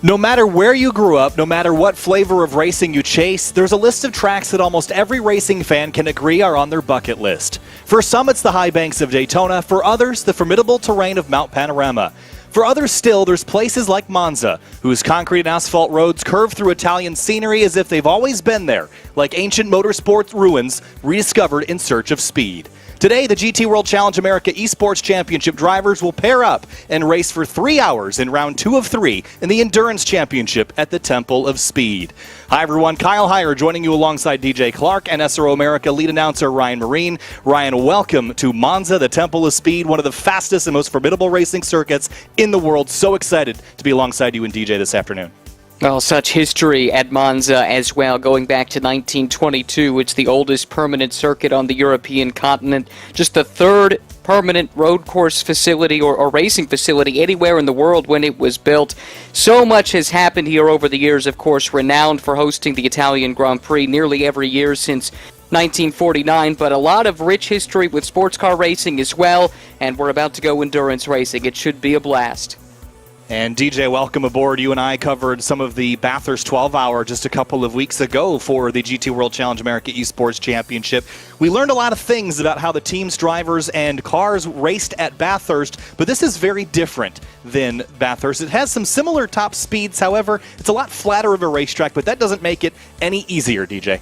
No matter where you grew up, no matter what flavor of racing you chase, there's a list of tracks that almost every racing fan can agree are on their bucket list. For some, it's the high banks of Daytona. For others, the formidable terrain of Mount Panorama. For others still, there's places like Monza, whose concrete and asphalt roads curve through Italian scenery as if they've always been there, like ancient motorsports ruins rediscovered in search of speed. Today, the GT World Challenge America Esports Championship drivers will pair up and race for 3 hours in round 2 of 3 in the Endurance Championship at the Temple of Speed. Hi, everyone. Kyle Heyer joining you alongside DJ Clark and SRO America lead announcer Ryan Marine. Ryan, welcome to Monza, the Temple of Speed, one of the fastest and most formidable racing circuits in the world. So excited to be alongside you and DJ this afternoon. Well, such history at Monza as well, going back to 1922. It's the oldest permanent circuit on the European continent, just the third permanent road course facility or racing facility anywhere in the world when it was built. So much has happened here over the years, of course, renowned for hosting the Italian Grand Prix nearly every year since 1949, but a lot of rich history with sports car racing as well, and we're about to go endurance racing. It should be a blast. And DJ, welcome aboard. You and I covered some of the Bathurst 12-hour just a couple of weeks ago for the GT World Challenge America Esports Championship. We learned a lot of things about how the teams, drivers, and cars raced at Bathurst, but this is very different than Bathurst. It has some similar top speeds, however, it's a lot flatter of a racetrack, but that doesn't make it any easier, DJ.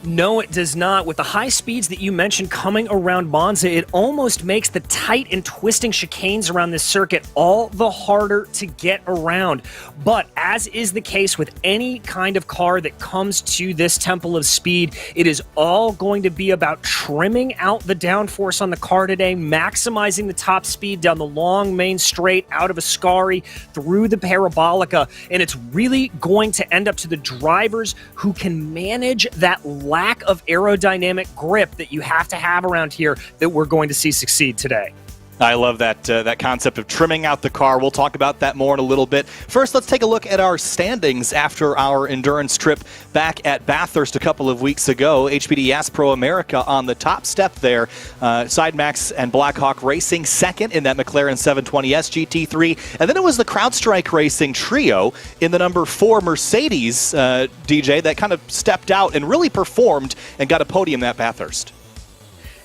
No, it does not. With the high speeds that you mentioned coming around Monza, it almost makes the tight and twisting chicanes around this circuit all the harder to get around. But as is the case with any kind of car that comes to this Temple of Speed, it is all going to be about trimming out the downforce on the car today, maximizing the top speed down the long main straight out of Ascari through the Parabolica, and it's really going to end up to the drivers who can manage that lack of aerodynamic grip that you have to have around here that we're going to see succeed today. I love that concept of trimming out the car. We'll talk about that more in a little bit. First, let's take a look at our standings after our endurance trip back at Bathurst a couple of weeks ago. HPD Aspro America on the top step there. Sidemax and Blackhawk Racing second in that McLaren 720S GT3. And then it was the CrowdStrike Racing trio in the number 4 Mercedes DJ that kind of stepped out and really performed and got a podium at Bathurst.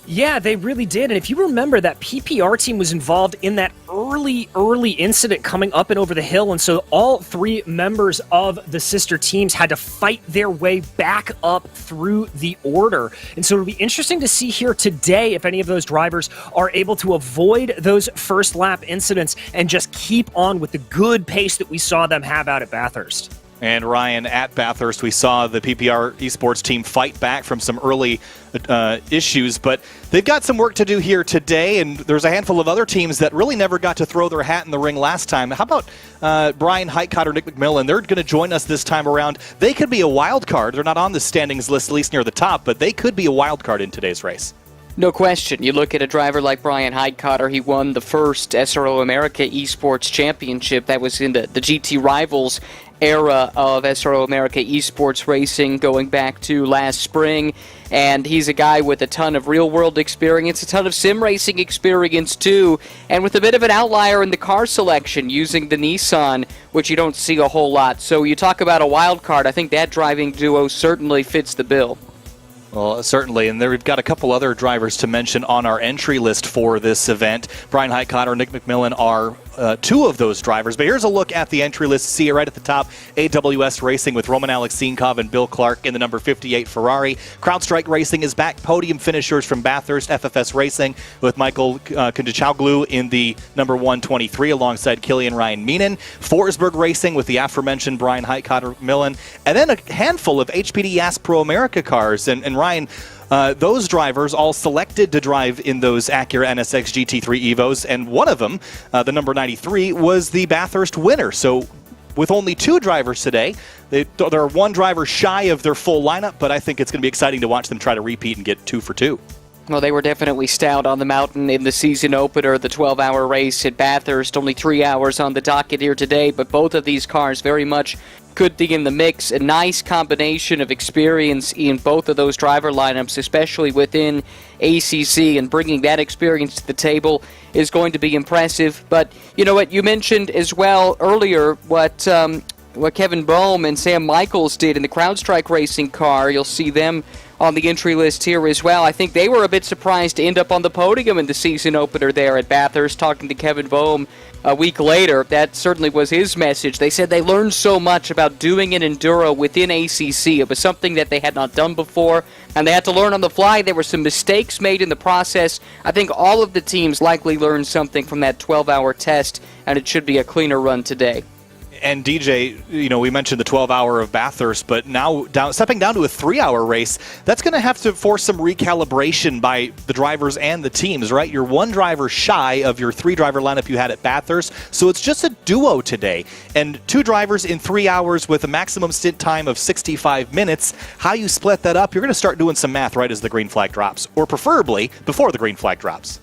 Yeah, they really did. And if you remember, that PPR team was involved in that early incident coming up and over the hill. And so all 3 members of the sister teams had to fight their way back up through the order. And so it'll be interesting to see here today if any of those drivers are able to avoid those first lap incidents and just keep on with the good pace that we saw them have out at Bathurst. And Ryan, at Bathurst, we saw the PPR Esports team fight back from some early issues, but they've got some work to do here today, and there's a handful of other teams that really never got to throw their hat in the ring last time. How about Brian Heitcott or Nick McMillan? They're going to join us this time around. They could be a wild card. They're not on the standings list, at least near the top, but they could be a wild card in today's race. No question. You look at a driver like Brian Heitcotter, he won the first SRO America Esports Championship. That was in the GT Rivals era of SRO America Esports racing going back to last spring. And he's a guy with a ton of real-world experience, a ton of sim racing experience too, and with a bit of an outlier in the car selection using the Nissan, which you don't see a whole lot. So you talk about a wild card, I think that driving duo certainly fits the bill. Well, certainly, and there we've got a couple other drivers to mention on our entry list for this event. Brian Heitcott or Nick McMillan are 2 of those drivers, but here's a look at the entry list. See it right at the top, AWS Racing with Roman Alexinkov and Bill Clark in the number 58 Ferrari. CrowdStrike Racing is back, podium finishers from Bathurst. FFS Racing with Michael Kundachoglu in the number 123 alongside Killian Ryan Meenan. Forsberg Racing with the aforementioned Brian Heitcott or McMillan, and then a handful of HPD Aspro America cars. And Ryan, those drivers all selected to drive in those Acura NSX GT3 Evos, and one of them, the number 93, was the Bathurst winner. So with only 2 drivers today, they're 1 driver shy of their full lineup, but I think it's going to be exciting to watch them try to repeat and get 2 for 2. Well, they were definitely stout on the mountain in the season opener, the 12-hour race at Bathurst. Only 3 hours on the docket here today, but both of these cars very much could be in the mix. A nice combination of experience in both of those driver lineups, especially within ACC, and bringing that experience to the table is going to be impressive. But you know what, you mentioned as well earlier what Kevin Boehm and Sam Michaels did in the CrowdStrike racing car. You'll see them on the entry list here as well. I think they were a bit surprised to end up on the podium in the season opener there at Bathurst. Talking to Kevin Boehm a week later, that certainly was his message. They said they learned so much about doing an enduro within ACC. It was something that they had not done before, and they had to learn on the fly. There were some mistakes made in the process. I think all of the teams likely learned something from that 12-hour test, and it should be a cleaner run today. And DJ, we mentioned the 12-hour of Bathurst, but now stepping down to a 3-hour race, that's going to have to force some recalibration by the drivers and the teams, right? You're one driver shy of your 3-driver lineup you had at Bathurst, so it's just a duo today. And 2 drivers in 3 hours with a maximum stint time of 65 minutes. How you split that up, you're going to start doing some math right as the green flag drops, or preferably before the green flag drops.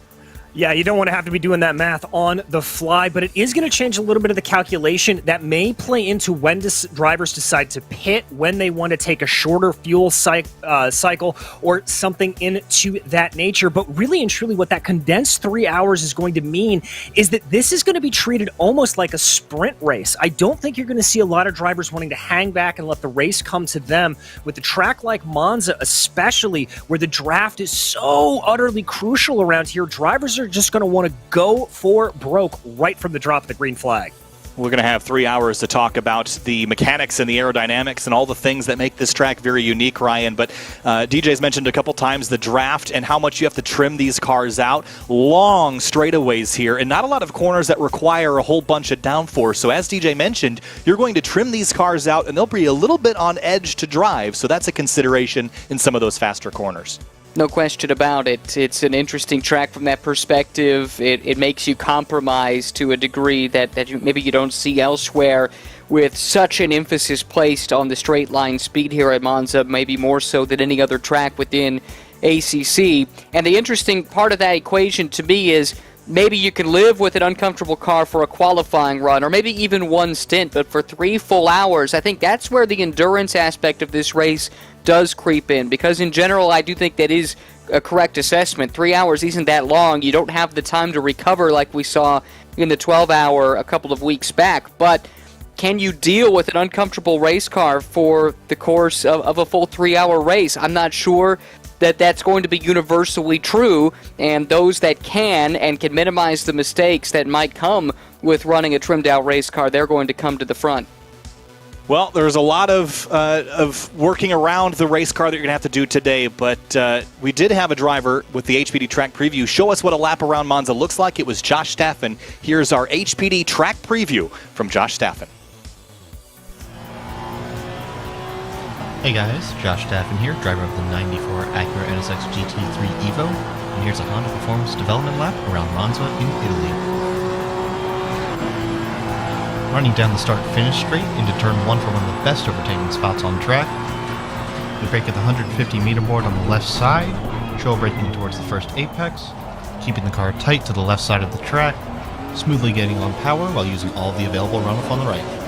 Yeah, you don't want to have to be doing that math on the fly, but it is going to change a little bit of the calculation that may play into when drivers decide to pit, when they want to take a shorter fuel cycle or something into that nature. But really and truly what that condensed 3 hours is going to mean is that this is going to be treated almost like a sprint race. I don't think you're going to see a lot of drivers wanting to hang back and let the race come to them. With a track like Monza, especially, where the draft is so utterly crucial around here, drivers are just going to want to go for broke right from the drop of the green flag. We're going to have 3 hours to talk about the mechanics and the aerodynamics and all the things that make this track very unique, Ryan. But DJ's mentioned a couple times the draft and how much you have to trim these cars out. Long straightaways here and not a lot of corners that require a whole bunch of downforce. So as DJ mentioned, you're going to trim these cars out and they'll be a little bit on edge to drive. So that's a consideration in some of those faster corners. No question about it. It's an interesting track from that perspective. It makes you compromise to a degree that maybe you don't see elsewhere, with such an emphasis placed on the straight line speed here at Monza, maybe more so than any other track within ACC. And the interesting part of that equation to me is maybe you can live with an uncomfortable car for a qualifying run, or maybe even one stint, but for 3 full hours, I think that's where the endurance aspect of this race does creep in, because in general, I do think that is a correct assessment. 3 hours isn't that long. You don't have the time to recover like we saw in the 12-hour a couple of weeks back, but can you deal with an uncomfortable race car for the course of a full 3-hour race? I'm not sure that that's going to be universally true, and those that can and can minimize the mistakes that might come with running a trimmed-out race car, they're going to come to the front. Well, there's a lot of working around the race car that you're going to have to do today, but we did have a driver with the HPD track preview show us what a lap around Monza looks like. It was Josh Staffen. Here's our HPD track preview from Josh Staffen. Hey guys, Josh Staffen here, driver of the 94 Acura NSX GT3 Evo, and here's a Honda Performance Development lap around Monza in Italy. Running down the start-finish straight into turn 1 for one of the best overtaking spots on track. We brake at the 150-meter board on the left side, show braking towards the first apex, keeping the car tight to the left side of the track, smoothly getting on power while using all the available runoff on the right.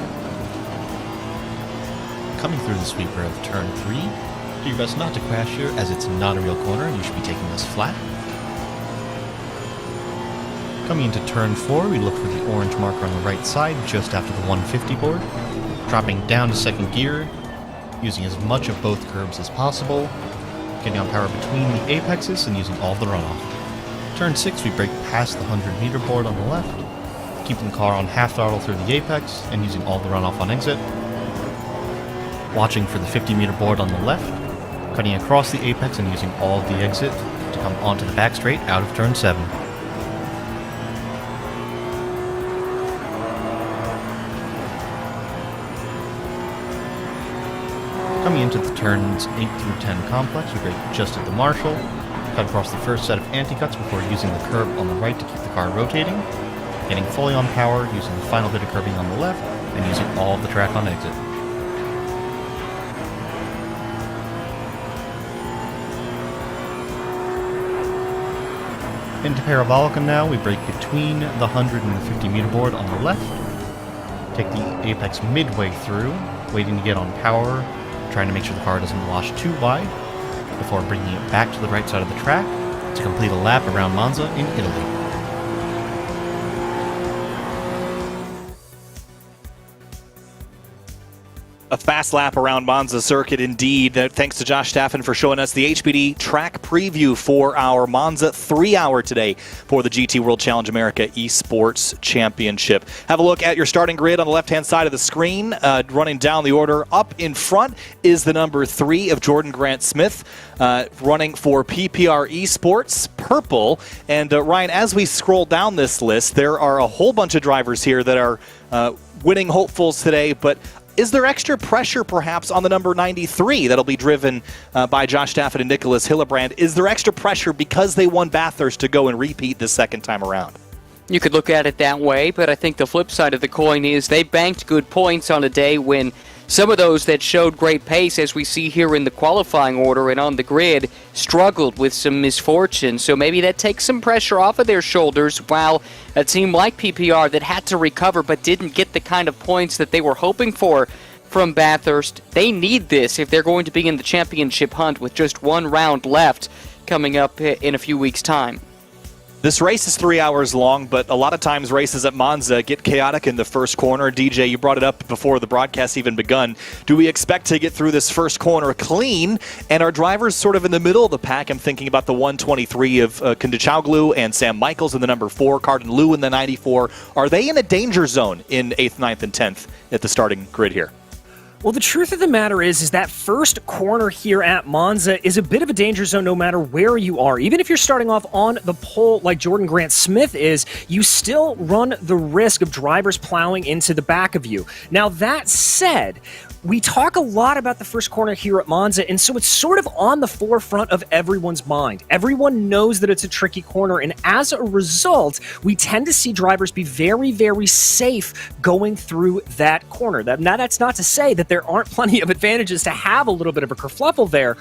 Coming through the sweeper of turn 3, do your best not to crash here as it's not a real corner and you should be taking this flat. Coming into turn 4, we look for the orange marker on the right side just after the 150 board, dropping down to second gear, using as much of both curbs as possible, getting on power between the apexes and using all of the runoff. Turn 6, we brake past the 100-meter board on the left, keeping the car on half throttle through the apex and using all the runoff on exit. Watching for the 50-meter board on the left, cutting across the apex and using all of the exit to come onto the back straight out of turn 7. Coming into the turns 8 through 10 complex, we brake just at the marshal, cut across the first set of anti-cuts before using the curb on the right to keep the car rotating, getting fully on power, using the final bit of curbing on the left, and using all of the track on exit. Into Parabolica now, we brake between the 100 and the 50-meter board on the left, take the apex midway through, waiting to get on power, trying to make sure the car doesn't wash too wide, before bringing it back to the right side of the track to complete a lap around Monza in Italy. A fast lap around Monza circuit indeed. Thanks to Josh Staffen for showing us the HPD track preview for our Monza 3-hour today for the GT World Challenge America Esports Championship. Have a look at your starting grid on the left-hand side of the screen. Running down the order, up in front is the number 3 of Jordan Grant Smith, running for PPR Esports, purple. And Ryan, as we scroll down this list, there are a whole bunch of drivers here that are winning hopefuls today, but is there extra pressure, perhaps, on the number 93 that'll be driven by Josh Staffen and Nicholas Hillebrand? Is there extra pressure because they won Bathurst to go and repeat the second time around? You could look at it that way, but I think the flip side of the coin is they banked good points on a day when some of those that showed great pace, as we see here in the qualifying order and on the grid, struggled with some misfortune. So maybe that takes some pressure off of their shoulders, while a team like PPR that had to recover but didn't get the kind of points that they were hoping for from Bathurst, they need this if they're going to be in the championship hunt with just one round left coming up in a few weeks' time. This race is 3 hours long, but a lot of times races at Monza get chaotic in the first corner. DJ, you brought it up before the broadcast even begun. Do we expect to get through this first corner clean? And are drivers sort of in the middle of the pack? I'm thinking about the 123 of Kundachoglu and Sam Michaels in the number 4, Cardin Liu in the 94. Are they in a danger zone in 8th, 9th, and 10th at the starting grid here? Well, the truth of the matter is that first corner here at Monza is a bit of a danger zone no matter where you are. Even if you're starting off on the pole like Jordan Grant Smith is, you still run the risk of drivers plowing into the back of you. Now, that said, we talk a lot about the first corner here at Monza, and so it's sort of on the forefront of everyone's mind. Everyone knows that it's a tricky corner, and as a result, we tend to see drivers be very, very safe going through that corner. Now, that's not to say that there aren't plenty of advantages to have a little bit of a kerfluffle there,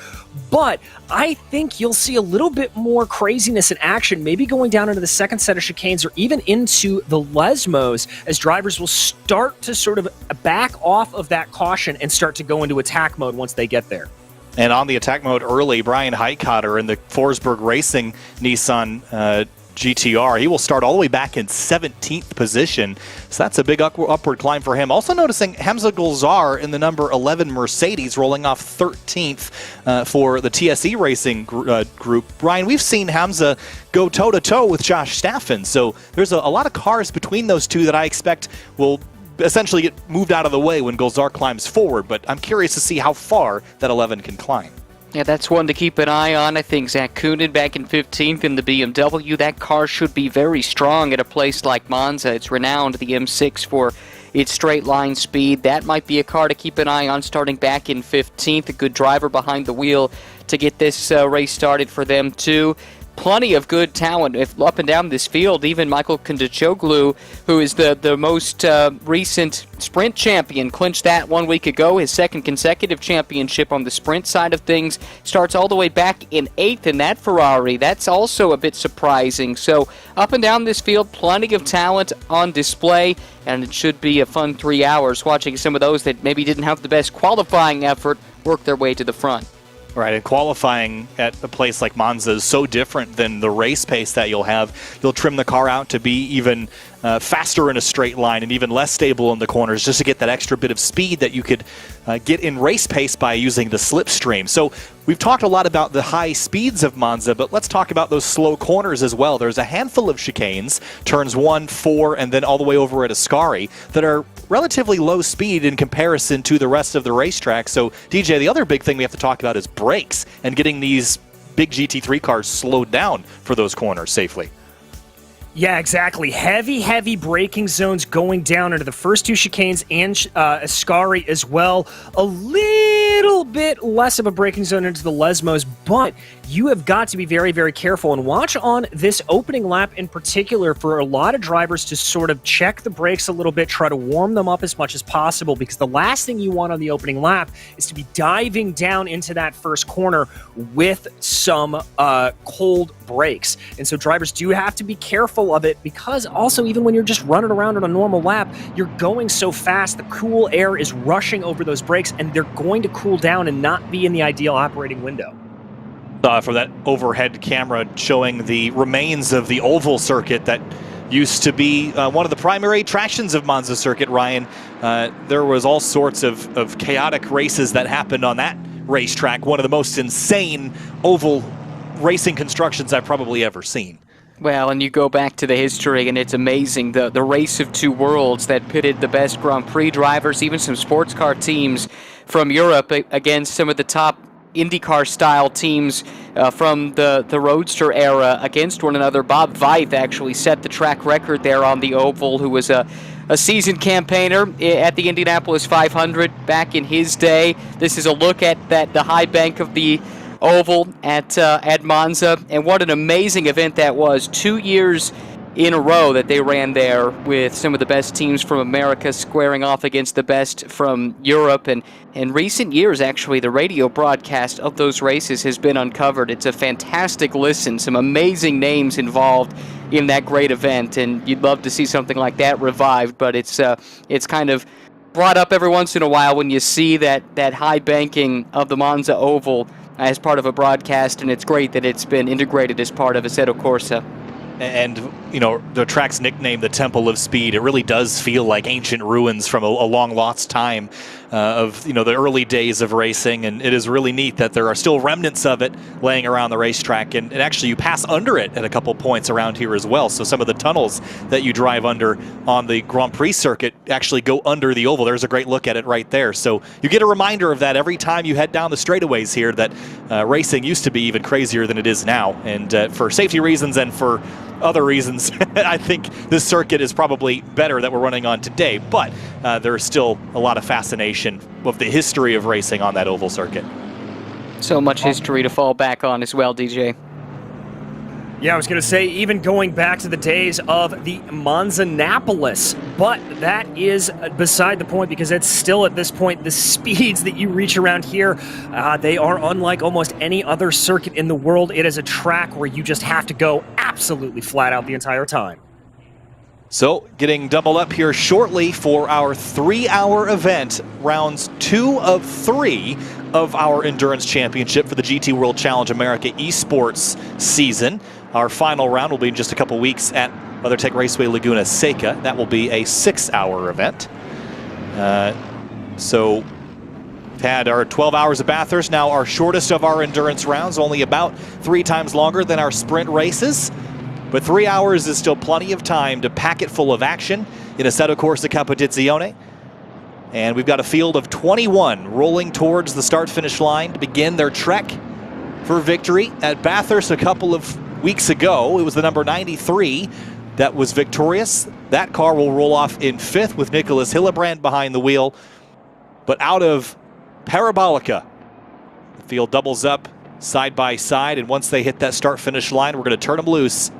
but I think you'll see a little bit more craziness in action, maybe going down into the second set of chicanes or even into the Lesmos, as drivers will start to sort of back off of that caution and start to go into attack mode once they get there. And on the attack mode early, Brian Heitkotter in the Forsberg Racing Nissan GTR, he will start all the way back in 17th position. So that's a big upward climb for him. Also noticing Hamza Gulzar in the number 11 Mercedes rolling off 13th for the TSE Racing group. Brian, we've seen Hamza go toe-to-toe with Josh Staffen. So there's a lot of cars between those two that I expect will essentially get moved out of the way when Gulzar climbs forward, but I'm curious to see how far that 11 can climb. Yeah, that's one to keep an eye on. I think Zach Coonan back in 15th in the BMW. That car should be very strong at a place like Monza. It's renowned, the M6, for its straight line speed. That might be a car to keep an eye on starting back in 15th. A good driver behind the wheel to get this race started for them, too. Plenty of good talent up and down this field. Even Michael Kundachoglu, who is the most recent sprint champion, clinched that 1 week ago. His second consecutive championship on the sprint side of things. Starts all the way back in 8th in that Ferrari. That's also a bit surprising. So up and down this field, plenty of talent on display, and it should be a fun 3 hours watching some of those that maybe didn't have the best qualifying effort work their way to the front. Right, and qualifying at a place like Monza is so different than the race pace that you'll have. You'll trim the car out to be even faster in a straight line and even less stable in the corners just to get that extra bit of speed that you could get in race pace by using the slipstream. So we've talked a lot about the high speeds of Monza, but let's talk about those slow corners as well. There's a handful of chicanes, turns 1, 4, and then all the way over at Ascari, that are relatively low speed in comparison to the rest of the racetrack. So, DJ, the other big thing we have to talk about is brakes and getting these big GT3 cars slowed down for those corners safely. Yeah, exactly. Heavy braking zones going down into the first 2 chicanes and Ascari as well. A little bit less of a braking zone into the Lesmos, but you have got to be very, very careful and watch on this opening lap in particular for a lot of drivers to sort of check the brakes a little bit, try to warm them up as much as possible, because the last thing you want on the opening lap is to be diving down into that first corner with some cold brakes. And so drivers do have to be careful of it, because also even when you're just running around on a normal lap, you're going so fast, the cool air is rushing over those brakes and they're going to cool down and not be in the ideal operating window. From that overhead camera showing the remains of the oval circuit that used to be one of the primary attractions of Monza circuit, Ryan. There was all sorts of chaotic races that happened on that racetrack. One of the most insane oval racing constructions I've probably ever seen. Well, and you go back to the history, and it's amazing, the race of two worlds that pitted the best Grand Prix drivers, even some sports car teams from Europe against some of the top IndyCar-style teams from the Roadster era against one another. Bob Veith actually set the track record there on the oval, who was a seasoned campaigner at the Indianapolis 500 back in his day. This is a look at the high bank of the oval at Monza, and what an amazing event that was. 2 years in a row that they ran there with some of the best teams from America squaring off against the best from Europe. And in recent years, actually, the radio broadcast of those races has been uncovered. It's a fantastic listen, some amazing names involved in that great event, and you'd love to see something like that revived, but it's kind of brought up every once in a while when you see that high banking of the Monza Oval as part of a broadcast, and it's great that it's been integrated as part of Assetto Corsa. And, you know, the track's nickname, the Temple of Speed, it really does feel like ancient ruins from a long lost time of, you know, the early days of racing. And it is really neat that there are still remnants of it laying around the racetrack. And actually, you pass under it at a couple points around here as well. So some of the tunnels that you drive under on the Grand Prix circuit actually go under the oval. There's a great look at it right there. So you get a reminder of that every time you head down the straightaways here, that racing used to be even crazier than it is now. And for safety reasons and for other reasons, I think this circuit is probably better that we're running on today, but there is still a lot of fascination of the history of racing on that oval circuit. So much history to fall back on as well, DJ. Yeah, I was going to say, even going back to the days of the Monzanapolis, but that is beside the point, because it's still at this point, the speeds that you reach around here, they are unlike almost any other circuit in the world. It is a track where you just have to go absolutely flat out the entire time. So, getting doubled up here shortly for our 3-hour event, rounds 2 of 3 of our Endurance Championship for the GT World Challenge America Esports season. Our final round will be in just a couple weeks at WeatherTech Raceway Laguna Seca. That will be a 6-hour event. So, we've had our 12 hours of Bathurst, now our shortest of our endurance rounds, only about 3 times longer than our sprint races. But 3 hours is still plenty of time to pack it full of action in Assetto Corsa Competizione. And we've got a field of 21 rolling towards the start-finish line to begin their trek for victory. At Bathurst a couple of weeks ago, it was the number 93 that was victorious. That car will roll off in 5th with Nicolas Hillebrand behind the wheel. But out of Parabolica, the field doubles up side by side, and once they hit that start-finish line, we're going to turn them loose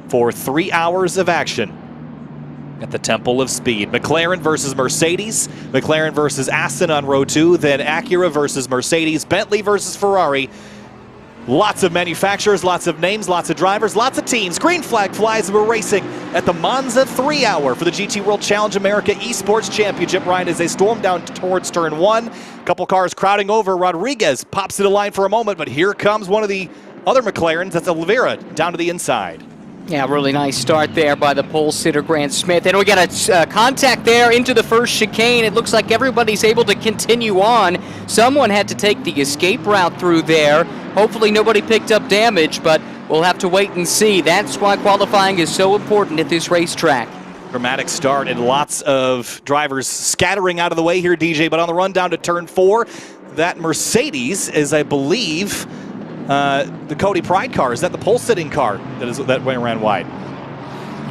for 3 hours of action at the Temple of Speed. McLaren versus Mercedes, McLaren versus Aston on row 2, then Acura versus Mercedes, Bentley versus Ferrari. Lots of manufacturers, lots of names, lots of drivers, lots of teams. Green flag flies, we're racing at the Monza 3-hour for the GT World Challenge America Esports Championship. Ryan, as they storm down towards turn 1, a couple cars crowding over. Rodriguez pops to the line for a moment, but here comes one of the other McLarens. That's Oliveira down to the inside. Yeah, really nice start there by the pole sitter, Grant Smith. And we got a contact there into the first chicane. It looks like everybody's able to continue on. Someone had to take the escape route through there. Hopefully nobody picked up damage, but we'll have to wait and see. That's why qualifying is so important at this racetrack. Dramatic start and lots of drivers scattering out of the way here, DJ. But on the run down to turn 4, that Mercedes is, I believe, the Cody Pride car. Is that the pole-sitting car that ran wide?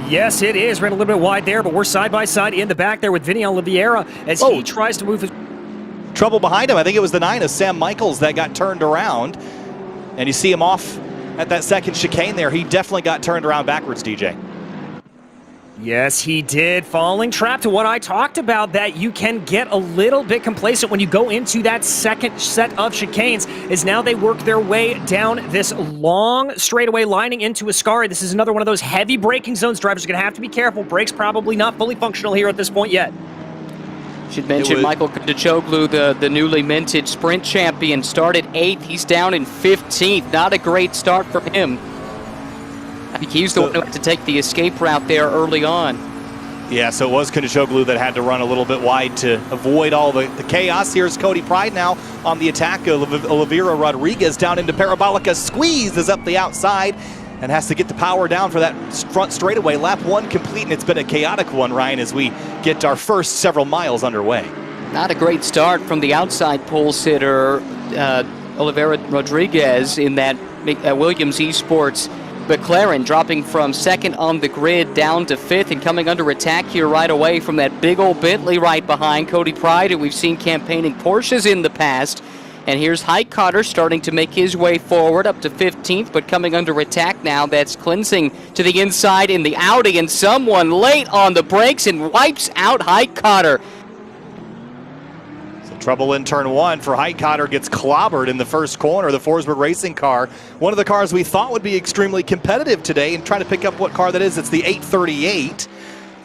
Yes, it is. Ran a little bit wide there, but we're side by side in the back there with Vinny Oliveira as he tries to move his... Trouble behind him. I think it was the 9 of Sam Michaels that got turned around. And you see him off at that second chicane there. He definitely got turned around backwards, DJ. Yes, he did. Falling trap to what I talked about, that you can get a little bit complacent when you go into that second set of chicanes, is now they work their way down this long straightaway lining into Ascari. This is another one of those heavy braking zones. Drivers are going to have to be careful. Brakes probably not fully functional here at this point yet. Should mention Michael Kondachoglu, the newly minted sprint champion, started 8th. He's down in 15th. Not a great start for him. I think he's the one who had to take the escape route there early on. Yeah, so it was Kondachoglu that had to run a little bit wide to avoid all the chaos. Here's Cody Pride now on the attack. Oliveira Rodriguez down into Parabolica, squeezes up the outside and has to get the power down for that front straightaway. Lap 1 complete, and it's been a chaotic one, Ryan, as we get our first several miles underway. Not a great start from the outside pole sitter, Oliveira Rodriguez, in that Williams Esports McLaren, dropping from second on the grid down to 5th and coming under attack here right away from that big old Bentley right behind Cody Pride, who we've seen campaigning Porsches in the past. And here's Highcutter starting to make his way forward up to 15th, but coming under attack now. That's cleansing to the inside in the Audi, and someone late on the brakes and wipes out Highcutter. Trouble in turn 1 for Highcutter, gets clobbered in the first corner. The Forsberg Racing car, one of the cars we thought would be extremely competitive today, and try to pick up what car that is. It's the 838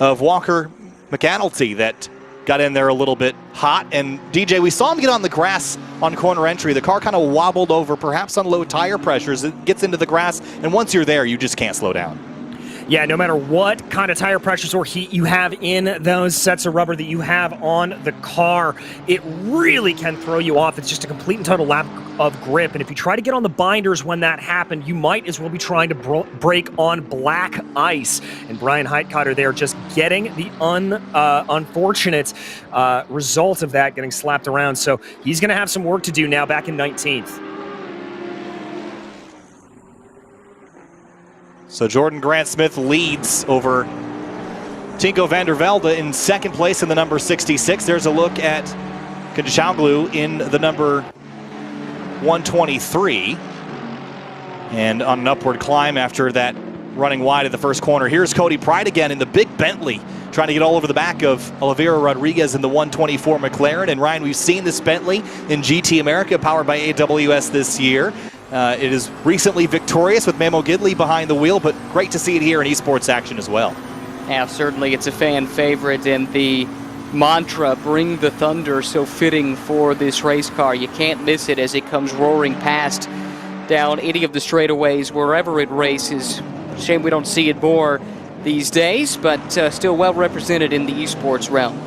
of Walker McAnulty that got in there a little bit hot. And DJ, we saw him get on the grass on corner entry. The car kind of wobbled over, perhaps on low tire pressures. It gets into the grass, and once you're there, you just can't slow down. Yeah, no matter what kind of tire pressures or heat you have in those sets of rubber that you have on the car, it really can throw you off. It's just a complete and total lack of grip. And if you try to get on the binders when that happened, you might as well be trying to brake on black ice. And Brian Highcutter there just getting the unfortunate result of that, getting slapped around. So he's going to have some work to do now back in 19th. So Jordan Grant Smith leads over Tinko van der Velde in second place in the number 66. There's a look at Kondachoglu in the number 123. And on an upward climb after that running wide at the first corner. Here's Cody Pride again in the big Bentley, trying to get all over the back of Oliveira Rodriguez in the 124 McLaren. And Ryan, we've seen this Bentley in GT America, powered by AWS this year. It is recently victorious with Mamo Gidley behind the wheel, but great to see it here in esports action as well. Yeah, certainly it's a fan favorite, and the mantra, bring the thunder, so fitting for this race car. You can't miss it as it comes roaring past down any of the straightaways wherever it races. Shame we don't see it more these days, but still well represented in the esports realm.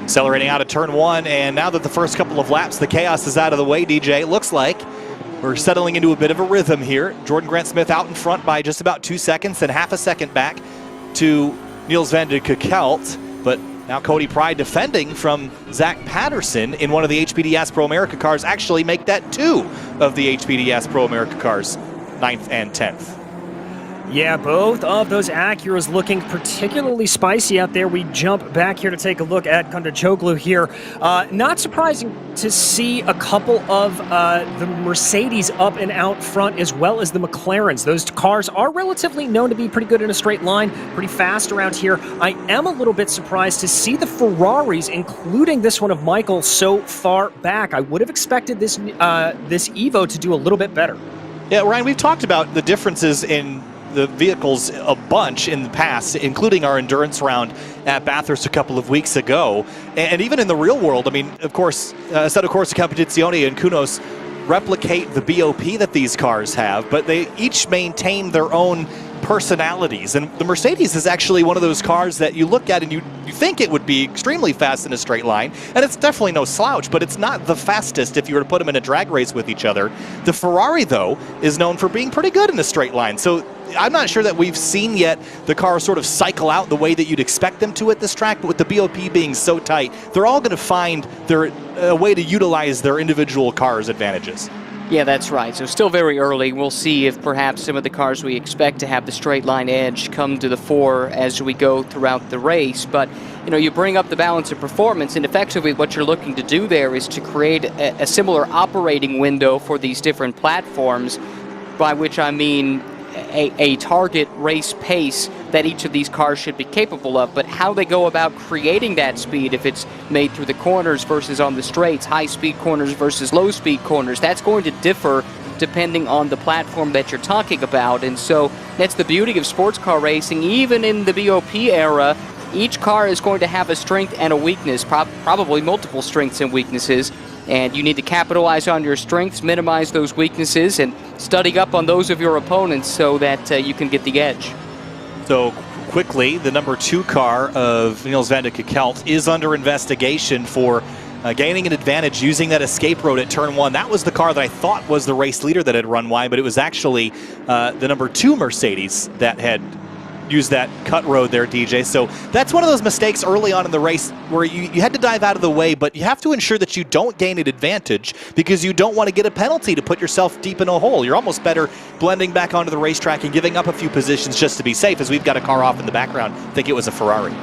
Accelerating out of turn 1, and now that the first couple of laps, the chaos is out of the way, DJ, it looks like we're settling into a bit of a rhythm here. Jordan Grant Smith out in front by just about 2 seconds, and half a second back to Niels van de Kekelt. But now Cody Pride defending from Zach Patterson in one of the HPDS Pro America cars, actually make that 2 of the HPDS Pro America cars, 9th and 10th. Yeah, both of those Acuras looking particularly spicy out there. We jump back here to take a look at Kondachoglu here. Not surprising to see a couple of the Mercedes up and out front, as well as the McLarens. Those cars are relatively known to be pretty good in a straight line, pretty fast around here. I am a little bit surprised to see the Ferraris, including this one of Michael, so far back. I would have expected this Evo to do a little bit better. Yeah, Ryan, we've talked about the differences in the vehicles a bunch in the past, including our endurance round at Bathurst a couple of weeks ago. And even in the real world, I mean, of course, Assetto Corsa Competizione and Kunos replicate the BOP that these cars have, but they each maintain their own personalities. And the Mercedes is actually one of those cars that you look at and you think it would be extremely fast in a straight line, and it's definitely no slouch, but it's not the fastest if you were to put them in a drag race with each other. The Ferrari, though, is known for being pretty good in a straight line. So I'm not sure that we've seen yet the cars sort of cycle out the way that you'd expect them to at this track, but with the BOP being so tight, they're all going to find a way to utilize their individual cars' advantages. Yeah, that's right. So still very early. We'll see if perhaps some of the cars we expect to have the straight line edge come to the fore as we go throughout the race. But, you bring up the balance of performance, and effectively what you're looking to do there is to create a similar operating window for these different platforms, by which I mean a target race pace that each of these cars should be capable of, but how they go about creating that speed, if it's made through the corners versus on the straights, high-speed corners versus low-speed corners, that's going to differ depending on the platform that you're talking about. And so that's the beauty of sports car racing. Even in the BOP era, each car is going to have a strength and a weakness, probably multiple strengths and weaknesses. And you need to capitalize on your strengths, minimize those weaknesses, and study up on those of your opponents so that you can get the edge. So quickly, the number 2 car of Niels van de Kekelt is under investigation for gaining an advantage using that escape road at turn 1. That was the car that I thought was the race leader that had run wide, but it was actually the number 2 Mercedes that had use that cut road there, DJ. So that's one of those mistakes early on in the race where you had to dive out of the way, but you have to ensure that you don't gain an advantage because you don't want to get a penalty to put yourself deep in a hole. You're almost better blending back onto the racetrack and giving up a few positions just to be safe, as we've got a car off in the background. I think it was a Ferrari.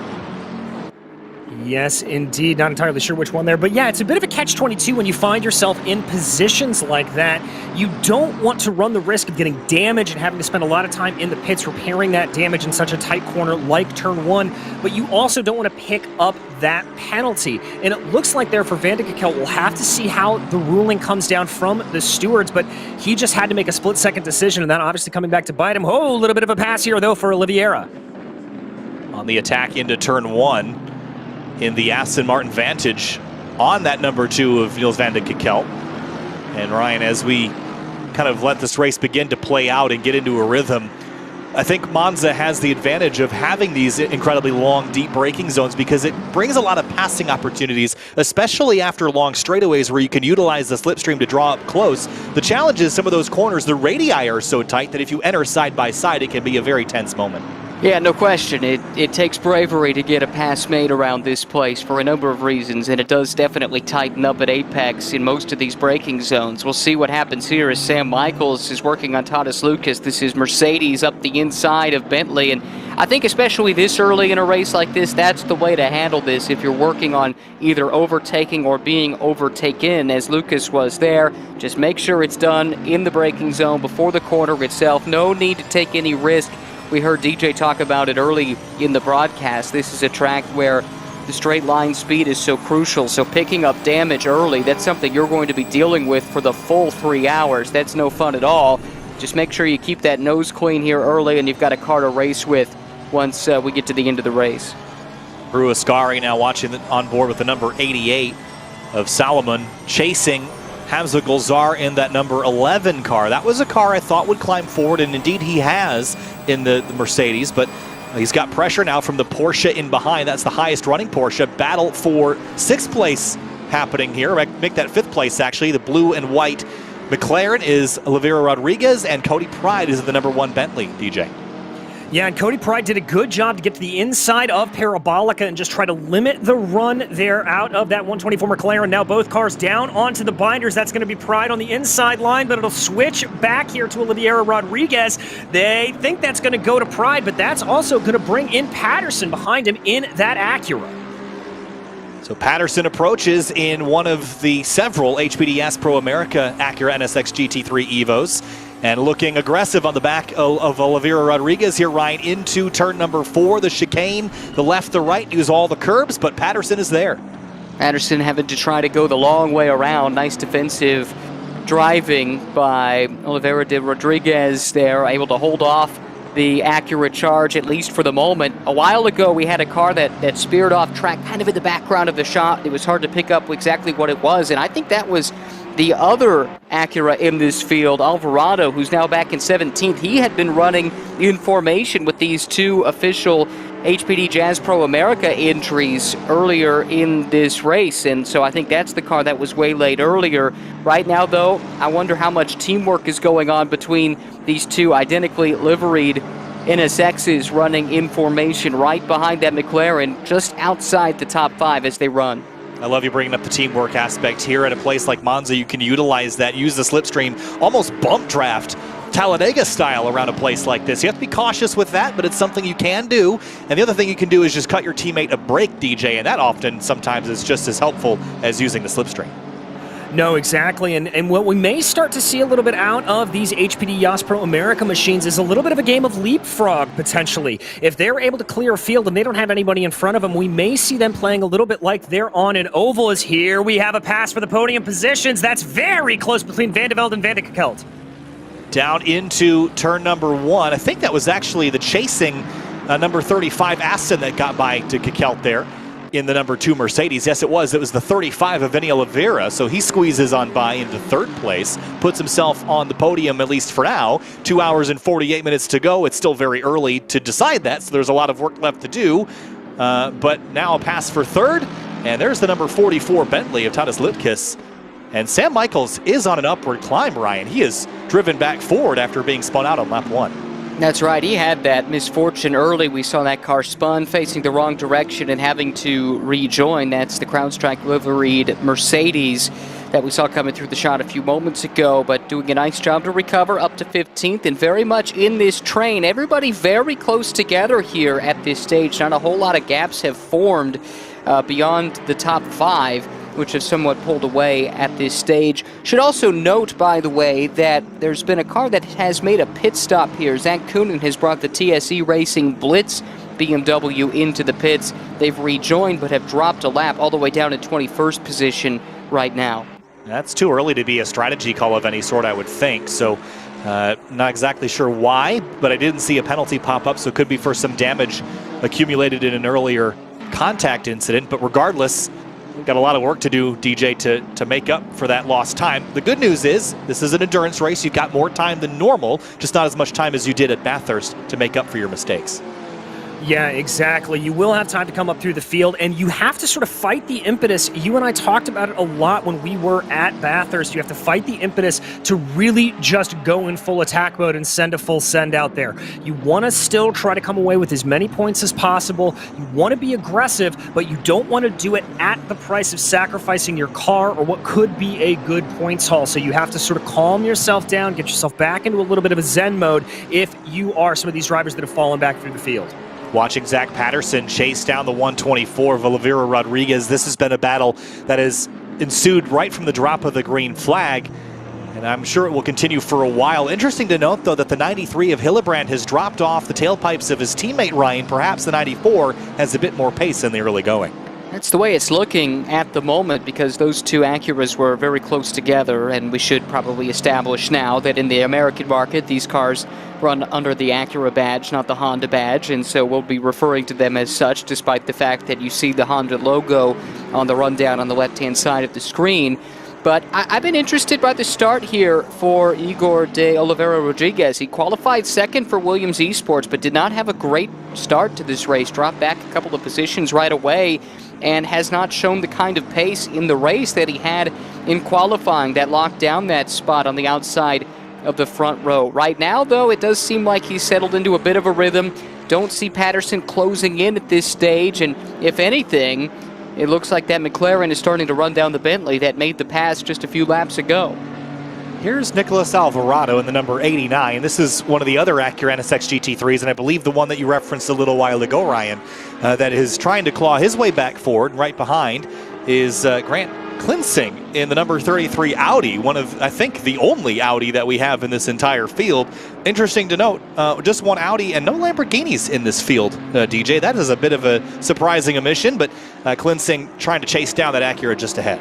Yes, indeed. Not entirely sure which one there. But yeah, it's a bit of a catch-22 when you find yourself in positions like that. You don't want to run the risk of getting damage and having to spend a lot of time in the pits repairing that damage in such a tight corner like turn 1. But you also don't want to pick up that penalty. And it looks like there for Van de Kekelt, we'll have to see how the ruling comes down from the stewards. But he just had to make a split-second decision, and that obviously coming back to bite him. Oh, a little bit of a pass here, though, for Oliveira. On the attack into turn 1. In the Aston Martin Vantage on that number 2 of Niels van de Kekelt. And Ryan, as we kind of let this race begin to play out and get into a rhythm, I think Monza has the advantage of having these incredibly long, deep braking zones because it brings a lot of passing opportunities, especially after long straightaways where you can utilize the slipstream to draw up close. The challenge is some of those corners, the radii are so tight that if you enter side by side, it can be a very tense moment. Yeah, no question. It takes bravery to get a pass made around this place for a number of reasons, and it does definitely tighten up at apex in most of these braking zones. We'll see what happens here as Sam Michaels is working on Tadej Lucas. This is Mercedes up the inside of Bentley, and I think especially this early in a race like this, that's the way to handle this if you're working on either overtaking or being overtaken, as Lucas was there. Just make sure it's done in the braking zone before the corner itself. No need to take any risk. We heard DJ talk about it early in the broadcast. This is a track where the straight line speed is so crucial, so picking up damage early, that's something you're going to be dealing with for the full 3 hours. That's no fun at all. Just make sure you keep that nose clean here early, and you've got a car to race with once we get to the end of the race. Drew Ascari now watching on board with the number 88 of Salomon, chasing Hamza Golzar in that number 11 car. That was a car I thought would climb forward, and indeed he has in the Mercedes, but he's got pressure now from the Porsche in behind. That's the highest running Porsche. Battle for 6th place happening here. Make that 5th place, actually. The blue and white McLaren is Oliveira Rodriguez, and Cody Pride is the number 1 Bentley, DJ. Yeah, and Cody Pride did a good job to get to the inside of Parabolica and just try to limit the run there out of that 124 McLaren. Now both cars down onto the binders. That's going to be Pride on the inside line, but it'll switch back here to Oliveira Rodriguez. They think that's going to go to Pride, but that's also going to bring in Patterson behind him in that Acura. So Patterson approaches in one of the several HPDS Pro America Acura NSX GT3 Evos. And looking aggressive on the back of Oliveira Rodriguez here, Ryan, into turn number 4, the chicane, the left, the right, use all the curbs, but Patterson is there. Patterson having to try to go the long way around. Nice defensive driving by Oliveira de Rodriguez there, able to hold off the Acura charge, at least for the moment. A while ago, we had a car that speared off track kind of in the background of the shot. It was hard to pick up exactly what it was, and I think that was the other Acura in this field, Alvarado, who's now back in 17th. He had been running in formation with these 2 official HPD Jazz Pro America entries earlier in this race, and so I think that's the car that was waylaid earlier. Right now, though, I wonder how much teamwork is going on between these 2 identically liveried NSXs running in formation right behind that McLaren, just outside the top 5 as they run. I love you bringing up the teamwork aspect here. At a place like Monza, you can utilize that, use the slipstream, almost bump draft Talladega style around a place like this. You have to be cautious with that, but it's something you can do. And the other thing you can do is just cut your teammate a break, DJ, and that often sometimes is just as helpful as using the slipstream. No, exactly. And what we may start to see a little bit out of these HPD Yas Pro America machines is a little bit of a game of leapfrog, potentially. If they're able to clear a field and they don't have anybody in front of them, we may see them playing a little bit like they're on an oval. As here we have a pass for the podium positions. That's very close between Van de Velde and Van de Kekelt. Down into turn number 1. I think that was actually the chasing number 35 Aston that got by to Kekelt there in the number 2 Mercedes. Yes, it was. It was the 35 of Vinny Oliveira. So he squeezes on by into 3rd place, puts himself on the podium, at least for now. 2 hours and 48 minutes to go. It's still very early to decide that, so there's a lot of work left to do. But now a pass for 3rd, and there's the number 44 Bentley of Tadas Litkis. And Sam Michaels is on an upward climb, Ryan. He is driven back forward after being spun out on lap 1. That's right. He had that misfortune early. We saw that car spun facing the wrong direction and having to rejoin. That's the CrowdStrike liveried Mercedes that we saw coming through the shot a few moments ago, but doing a nice job to recover up to 15th and very much in this train. Everybody very close together here at this stage. Not a whole lot of gaps have formed beyond the top 5, which have somewhat pulled away at this stage. Should also note, by the way, that there's been a car that has made a pit stop here. Zach Koonin has brought the TSE Racing Blitz BMW into the pits. They've rejoined but have dropped a lap all the way down to 21st position right now. That's too early to be a strategy call of any sort, I would think. So not exactly sure why, but I didn't see a penalty pop up, so it could be for some damage accumulated in an earlier contact incident. But regardless, we've got a lot of work to do, DJ, to make up for that lost time. The good news is this is an endurance race. You've got more time than normal, just not as much time as you did at Bathurst to make up for your mistakes. Yeah, exactly. You will have time to come up through the field, and you have to sort of fight the impetus. You and I talked about it a lot when we were at Bathurst. You have to fight the impetus to really just go in full attack mode and send a full send out there. You want to still try to come away with as many points as possible. You want to be aggressive, but you don't want to do it at the price of sacrificing your car or what could be a good points haul. So you have to sort of calm yourself down, get yourself back into a little bit of a zen mode if you are some of these drivers that have fallen back through the field. Watching Zach Patterson chase down the 124 of Oliveira Rodriguez. This has been a battle that has ensued right from the drop of the green flag, and I'm sure it will continue for a while. Interesting to note, though, that the 93 of Hillebrand has dropped off the tailpipes of his teammate Ryan. Perhaps the 94 has a bit more pace in the early going. That's the way it's looking at the moment, because those two Acuras were very close together, and we should probably establish now that in the American market, these cars run under the Acura badge, not the Honda badge, and so we'll be referring to them as such, despite the fact that you see the Honda logo on the rundown on the left-hand side of the screen. But I've been interested by the start here for Igor de Oliveira Rodriguez. He qualified second for Williams Esports, but did not have a great start to this race. Dropped back a couple of positions right away and has not shown the kind of pace in the race that he had in qualifying that locked down that spot on the outside of the front row. Right now, though, it does seem like he's settled into a bit of a rhythm. Don't see Patterson closing in at this stage, and if anything, it looks like that McLaren is starting to run down the Bentley that made the pass just a few laps ago. Here's Nicolas Alvarado in the number 89. This is one of the other Acura NSX GT3s, and I believe the one that you referenced a little while ago, Ryan, that is trying to claw his way back forward. Right behind is Grant Klinsing in the number 33 Audi, one of, I think, the only Audi that we have in this entire field. Interesting to note, just one Audi and no Lamborghinis in this field, DJ. That is a bit of a surprising omission, but Klinsing trying to chase down that Acura just ahead.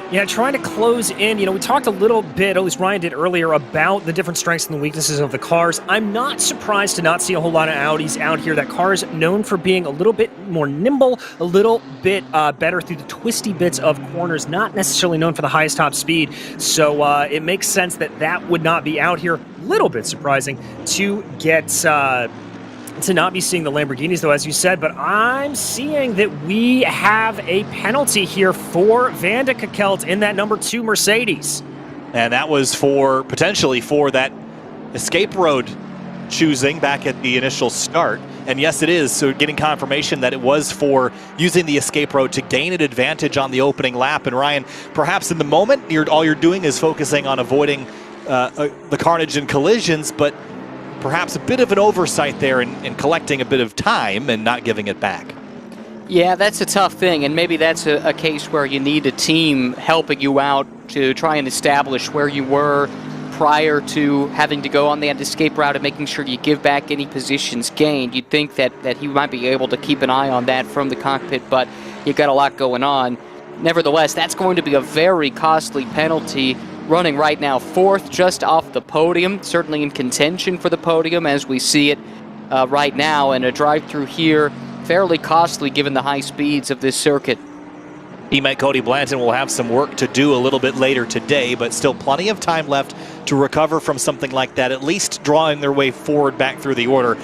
Yeah, trying to close in. You know, we talked a little bit, at least Ryan did earlier, about the different strengths and the weaknesses of the cars. I'm not surprised to not see a whole lot of Audis out here. That car is known for being a little bit more nimble, a little bit better through the twisty bits of corners, not necessarily known for the highest top speed. So it makes sense that that would not be out here. A little bit surprising to get... to not be seeing the Lamborghinis, though, as you said, but I'm seeing that we have a penalty here for Van de Kekelt in that number 2 Mercedes. And that was potentially for that escape road choosing back at the initial start. And yes, it is. So getting confirmation that it was for using the escape road to gain an advantage on the opening lap. And Ryan, perhaps in the moment, all you're doing is focusing on avoiding the carnage and collisions, but perhaps a bit of an oversight there in collecting a bit of time and not giving it back. Yeah, that's a tough thing, and maybe that's a case where you need a team helping you out to try and establish where you were prior to having to go on that escape route and making sure you give back any positions gained. You'd think that he might be able to keep an eye on that from the cockpit, but you've got a lot going on. Nevertheless, that's going to be a very costly penalty, running right now 4th just off the podium, certainly in contention for the podium as we see it right now, and a drive-through here fairly costly given the high speeds of this circuit. Teammate Cody Blanton will have some work to do a little bit later today, but still plenty of time left to recover from something like that, at least drawing their way forward back through the order.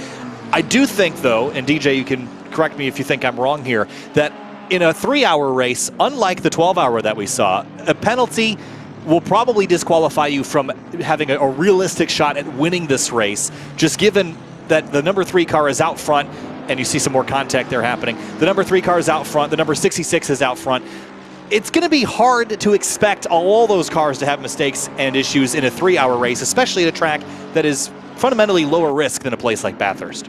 I do think, though, and DJ, you can correct me if you think I'm wrong here, that in a 3-hour race, unlike the 12-hour that we saw, a penalty will probably disqualify you from having a realistic shot at winning this race, just given that the number 3 car is out front, and you see some more contact there happening. The number 3 car is out front. The number 66 is out front. It's going to be hard to expect all those cars to have mistakes and issues in a 3-hour race, especially at a track that is fundamentally lower risk than a place like Bathurst.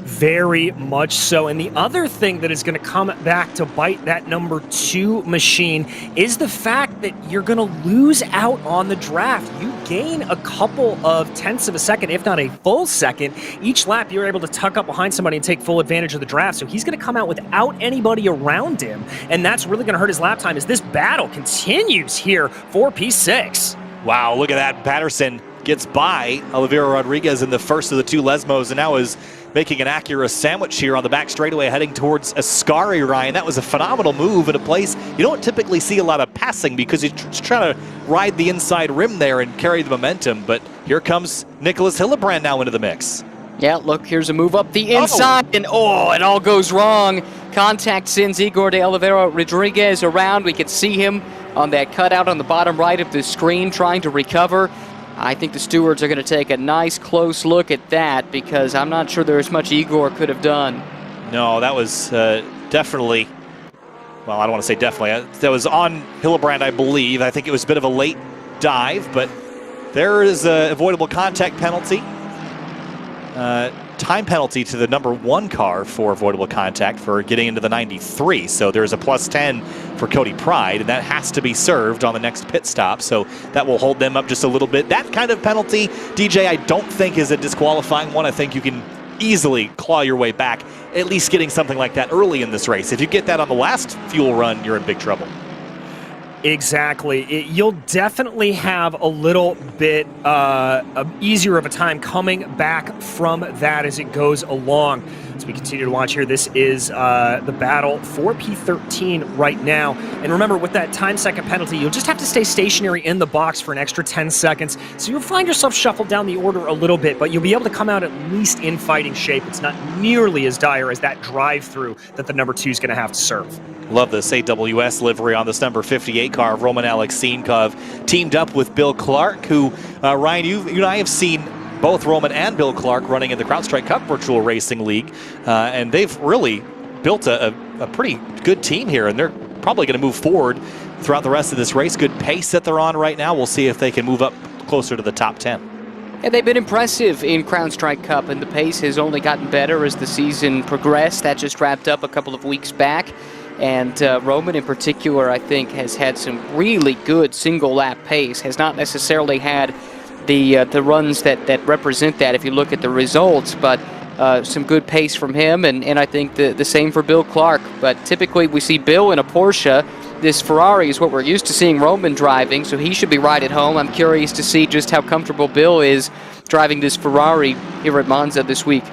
Very much so. And the other thing that is going to come back to bite that number 2 machine is the fact that you're going to lose out on the draft. You gain a couple of tenths of a second, if not a full second. Each lap, you're able to tuck up behind somebody and take full advantage of the draft. So he's going to come out without anybody around him. And that's really going to hurt his lap time as this battle continues here for P6. Wow, look at that. Patterson gets by Oliveira Rodriguez in the first of the 2 Lesmos, and now is making an Acura sandwich here on the back straightaway heading towards Ascari, Ryan. That was a phenomenal move in a place you don't typically see a lot of passing because he's trying to ride the inside rim there and carry the momentum. But here comes Nicolas Hillebrand now into the mix. Yeah, look, here's a move up the inside, and it all goes wrong. Contact sends Igor de Oliveira Rodriguez around. We can see him on that cutout on the bottom right of the screen trying to recover. I think the stewards are going to take a nice close look at that because I'm not sure there's much Igor could have done. No, that was definitely, well, I don't want to say definitely. That was on Hillebrand, I believe. I think it was a bit of a late dive, but there is an avoidable contact penalty. Time penalty to the number 1 car for avoidable contact for getting into the 93. So there's a +10 for Cody Pride, and that has to be served on the next pit stop. So that will hold them up just a little bit. That kind of penalty, DJ, I don't think is a disqualifying one. I think you can easily claw your way back, at least getting something like that early in this race. If you get that on the last fuel run, you're in big trouble. Exactly. You'll definitely have a little bit easier of a time coming back from that as it goes along. As we continue to watch here, this is the battle for P13 right now. And remember, with that time second penalty, you'll just have to stay stationary in the box for an extra 10 seconds. So you'll find yourself shuffled down the order a little bit, but you'll be able to come out at least in fighting shape. It's not nearly as dire as that drive-through that the number 2 is going to have to serve. Love this AWS livery on this number 58 car of Roman Alexeinkov, teamed up with Bill Clark, who, Ryan, you and I have seen both Roman and Bill Clark running in the CrowdStrike Cup Virtual Racing League, and they've really built a pretty good team here, and they're probably going to move forward throughout the rest of this race. Good pace that they're on right now. We'll see if they can move up closer to the top 10. And they've been impressive in CrowdStrike Cup, and the pace has only gotten better as the season progressed. That just wrapped up a couple of weeks back. And Roman in particular, I think, has had some really good single-lap pace, has not necessarily had the runs that represent that if you look at the results, but some good pace from him, and I think the same for Bill Clark. But typically we see Bill in a Porsche. This Ferrari is what we're used to seeing Roman driving, so he should be right at home. I'm curious to see just how comfortable Bill is driving this Ferrari here at Monza this week.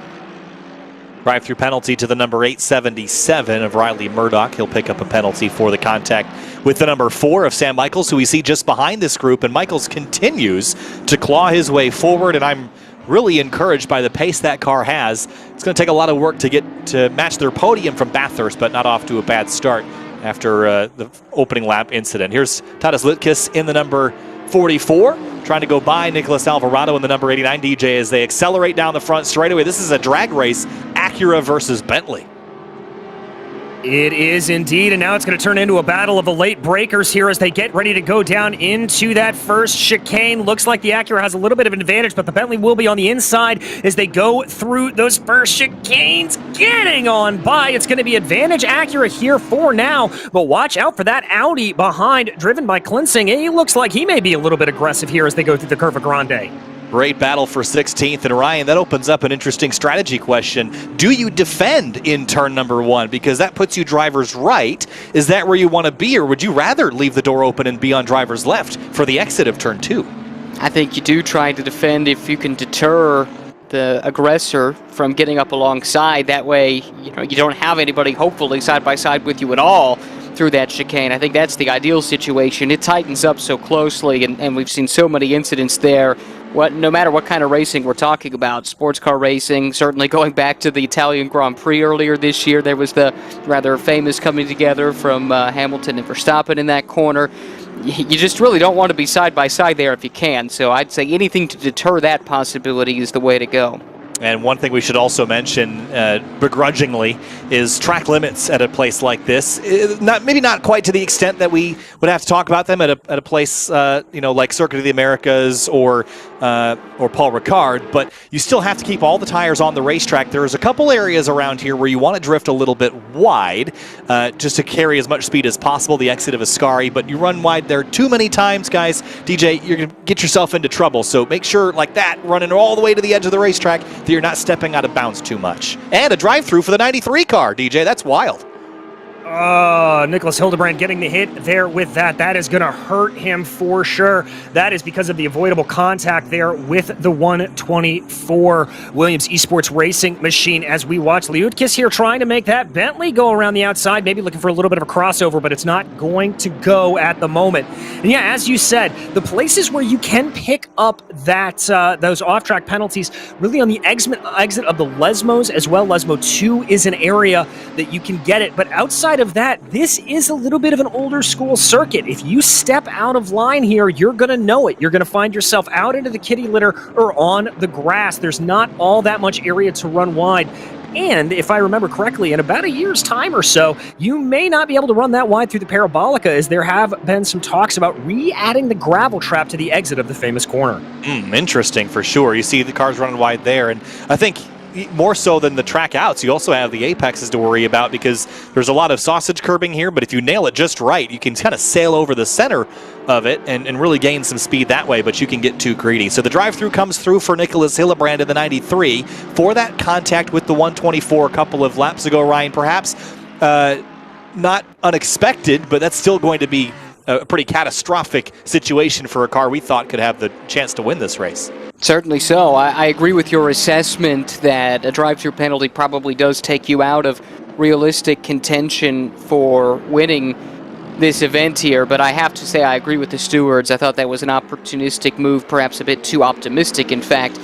Drive-through penalty to the number 877 of Riley Murdoch. He'll pick up a penalty for the contact with the number 4 of Sam Michaels, who we see just behind this group. And Michaels continues to claw his way forward, and I'm really encouraged by the pace that car has. It's going to take a lot of work to get to match their podium from Bathurst, but not off to a bad start after the opening lap incident. Here's Tadas Litkis in the number 44. trying to go by Nicolas Alvarado in the number 89 DJ as they accelerate down the front straightaway. This is a drag race, Acura versus Bentley. It is indeed, and now it's going to turn into a battle of the late breakers here as they get ready to go down into that first chicane. Looks like the Acura has a little bit of an advantage, but the Bentley will be on the inside as they go through those first chicanes, getting on by. It's going to be advantage Acura here for now, but watch out for that Audi behind, driven by Klinsing. He looks like he may be a little bit aggressive here as they go through the Curva Grande. Great battle for 16th, and Ryan, that opens up an interesting strategy question. Do you defend in turn number 1? Because that puts you drivers right. Is that where you want to be, or would you rather leave the door open and be on drivers left for the exit of turn 2? I think you do try to defend if you can deter the aggressor from getting up alongside. That way, you don't have anybody hopefully side by side with you at all through that chicane. I think that's the ideal situation. It tightens up so closely, and we've seen so many incidents there. No matter what kind of racing we're talking about, sports car racing, certainly going back to the Italian Grand Prix earlier this year, there was the rather famous coming together from Hamilton and Verstappen in that corner. You just really don't want to be side by side there if you can, so I'd say anything to deter that possibility is the way to go. And one thing we should also mention, begrudgingly, is track limits at a place like this. Maybe not quite to the extent that we would have to talk about them at a place, like Circuit of the Americas or Paul Ricard, but you still have to keep all the tires on the racetrack. There's a couple areas around here where you want to drift a little bit wide, just to carry as much speed as possible, the exit of Ascari, but you run wide there too many times, guys. DJ, you're going to get yourself into trouble, so make sure, like that, running all the way to the edge of the racetrack, that you're not stepping out of bounds too much. And a drive-through for the 93 car, DJ. That's wild. Nicholas Hildebrand getting the hit there with that. That is going to hurt him for sure. That is because of the avoidable contact there with the 124 Williams Esports racing machine as we watch Liutkis here trying to make that Bentley go around the outside, maybe looking for a little bit of a crossover, but it's not going to go at the moment. And yeah, as you said, the places where you can pick up that those off-track penalties, really on the exit of the Lesmos as well. Lesmo 2 is an area that you can get it, but outside of that, this is a little bit of an older school circuit. If you step out of line here, you're going to know it. You're going to find yourself out into the kitty litter or on the grass. There's not all that much area to run wide. And if I remember correctly, in about a year's time or so, you may not be able to run that wide through the Parabolica, as there have been some talks about re-adding the gravel trap to the exit of the famous corner. Interesting for sure. You see the cars running wide there, and I think more so than the track outs, you also have the apexes to worry about, because there's a lot of sausage curbing here, but if you nail it just right, you can kind of sail over the center of it and really gain some speed that way, but you can get too greedy. So the drive-through comes through for Nicolas Hildebrand in the 93 for that contact with the 124 a couple of laps ago, Ryan. Perhaps not unexpected, but that's still going to be a pretty catastrophic situation for a car we thought could have the chance to win this race. Certainly so. I agree with your assessment that a drive-through penalty probably does take you out of realistic contention for winning this event here, but I have to say I agree with the stewards. I thought that was an opportunistic move, perhaps a bit too optimistic, in fact,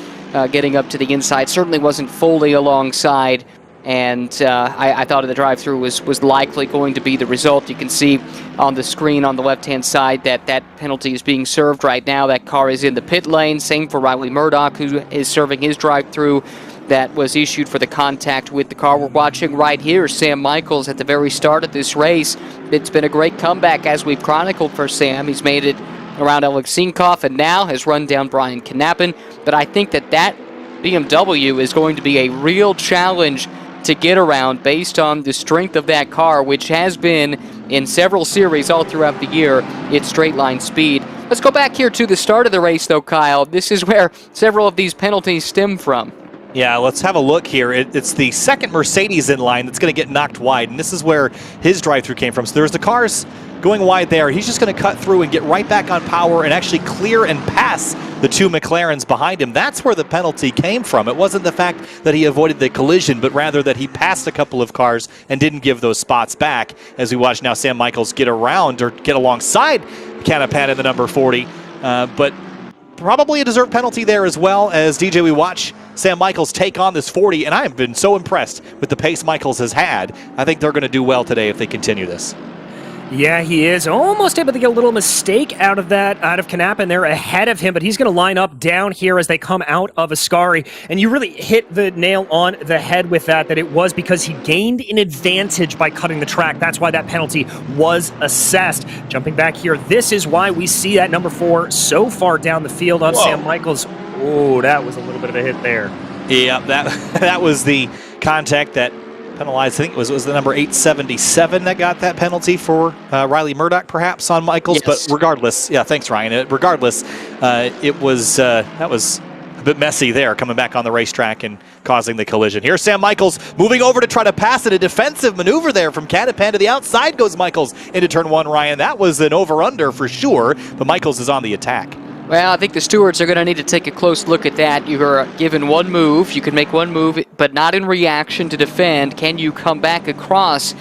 getting up to the inside. Certainly wasn't fully alongside, and I thought the drive-through was likely going to be the result. You can see on the screen on the left-hand side that penalty is being served right now. That car is in the pit lane. Same for Riley Murdoch, who is serving his drive-through. That was issued for the contact with the car we're watching right here. Sam Michaels at the very start of this race. It's been a great comeback, as we've chronicled for Sam. He's made it around Alex Sinkoff and now has run down Brian Knappen. But I think that BMW is going to be a real challenge to get around based on the strength of that car, which has been in several series all throughout the year, its straight line speed. Let's go back here to the start of the race, though, Kyle. This is where several of these penalties stem from. Yeah, let's have a look here. It's the second Mercedes in line that's going to get knocked wide, and this is where his drive-through came from. So there's the cars going wide there. He's just going to cut through and get right back on power and actually clear and pass the two McLarens behind him. That's where the penalty came from. It wasn't the fact that he avoided the collision, but rather that he passed a couple of cars and didn't give those spots back. As we watch now Sam Michaels get around or get alongside Canapan in the number 40. But probably a deserved penalty there as well. As DJ, we watch Sam Michaels take on this 40, and I have been so impressed with the pace Michaels has had. I think they're going to do well today if they continue this. Yeah, he is almost able to get a little mistake out of Knappen there ahead of him, but he's going to line up down here as they come out of Ascari. And you really hit the nail on the head with that it was because he gained an advantage by cutting the track. That's why that penalty was assessed. Jumping back here, this is why we see that number 4 so far down the field on Sam Michaels. Oh, that was a little bit of a hit there. Yeah, that was the contact that penalized. I think it was the number 877 that got that penalty for Riley Murdoch, perhaps, on Michaels. Yes. But regardless, yeah, thanks, Ryan. Regardless, that was a bit messy there, coming back on the racetrack and causing the collision. Here's Sam Michaels moving over to try to pass it. A defensive maneuver there from Catapan to the outside goes Michaels into turn 1, Ryan. That was an over-under for sure, but Michaels is on the attack. Well, I think the stewards are going to need to take a close look at that. You are given one move. You can make one move, but not in reaction to defend. Can you come back across?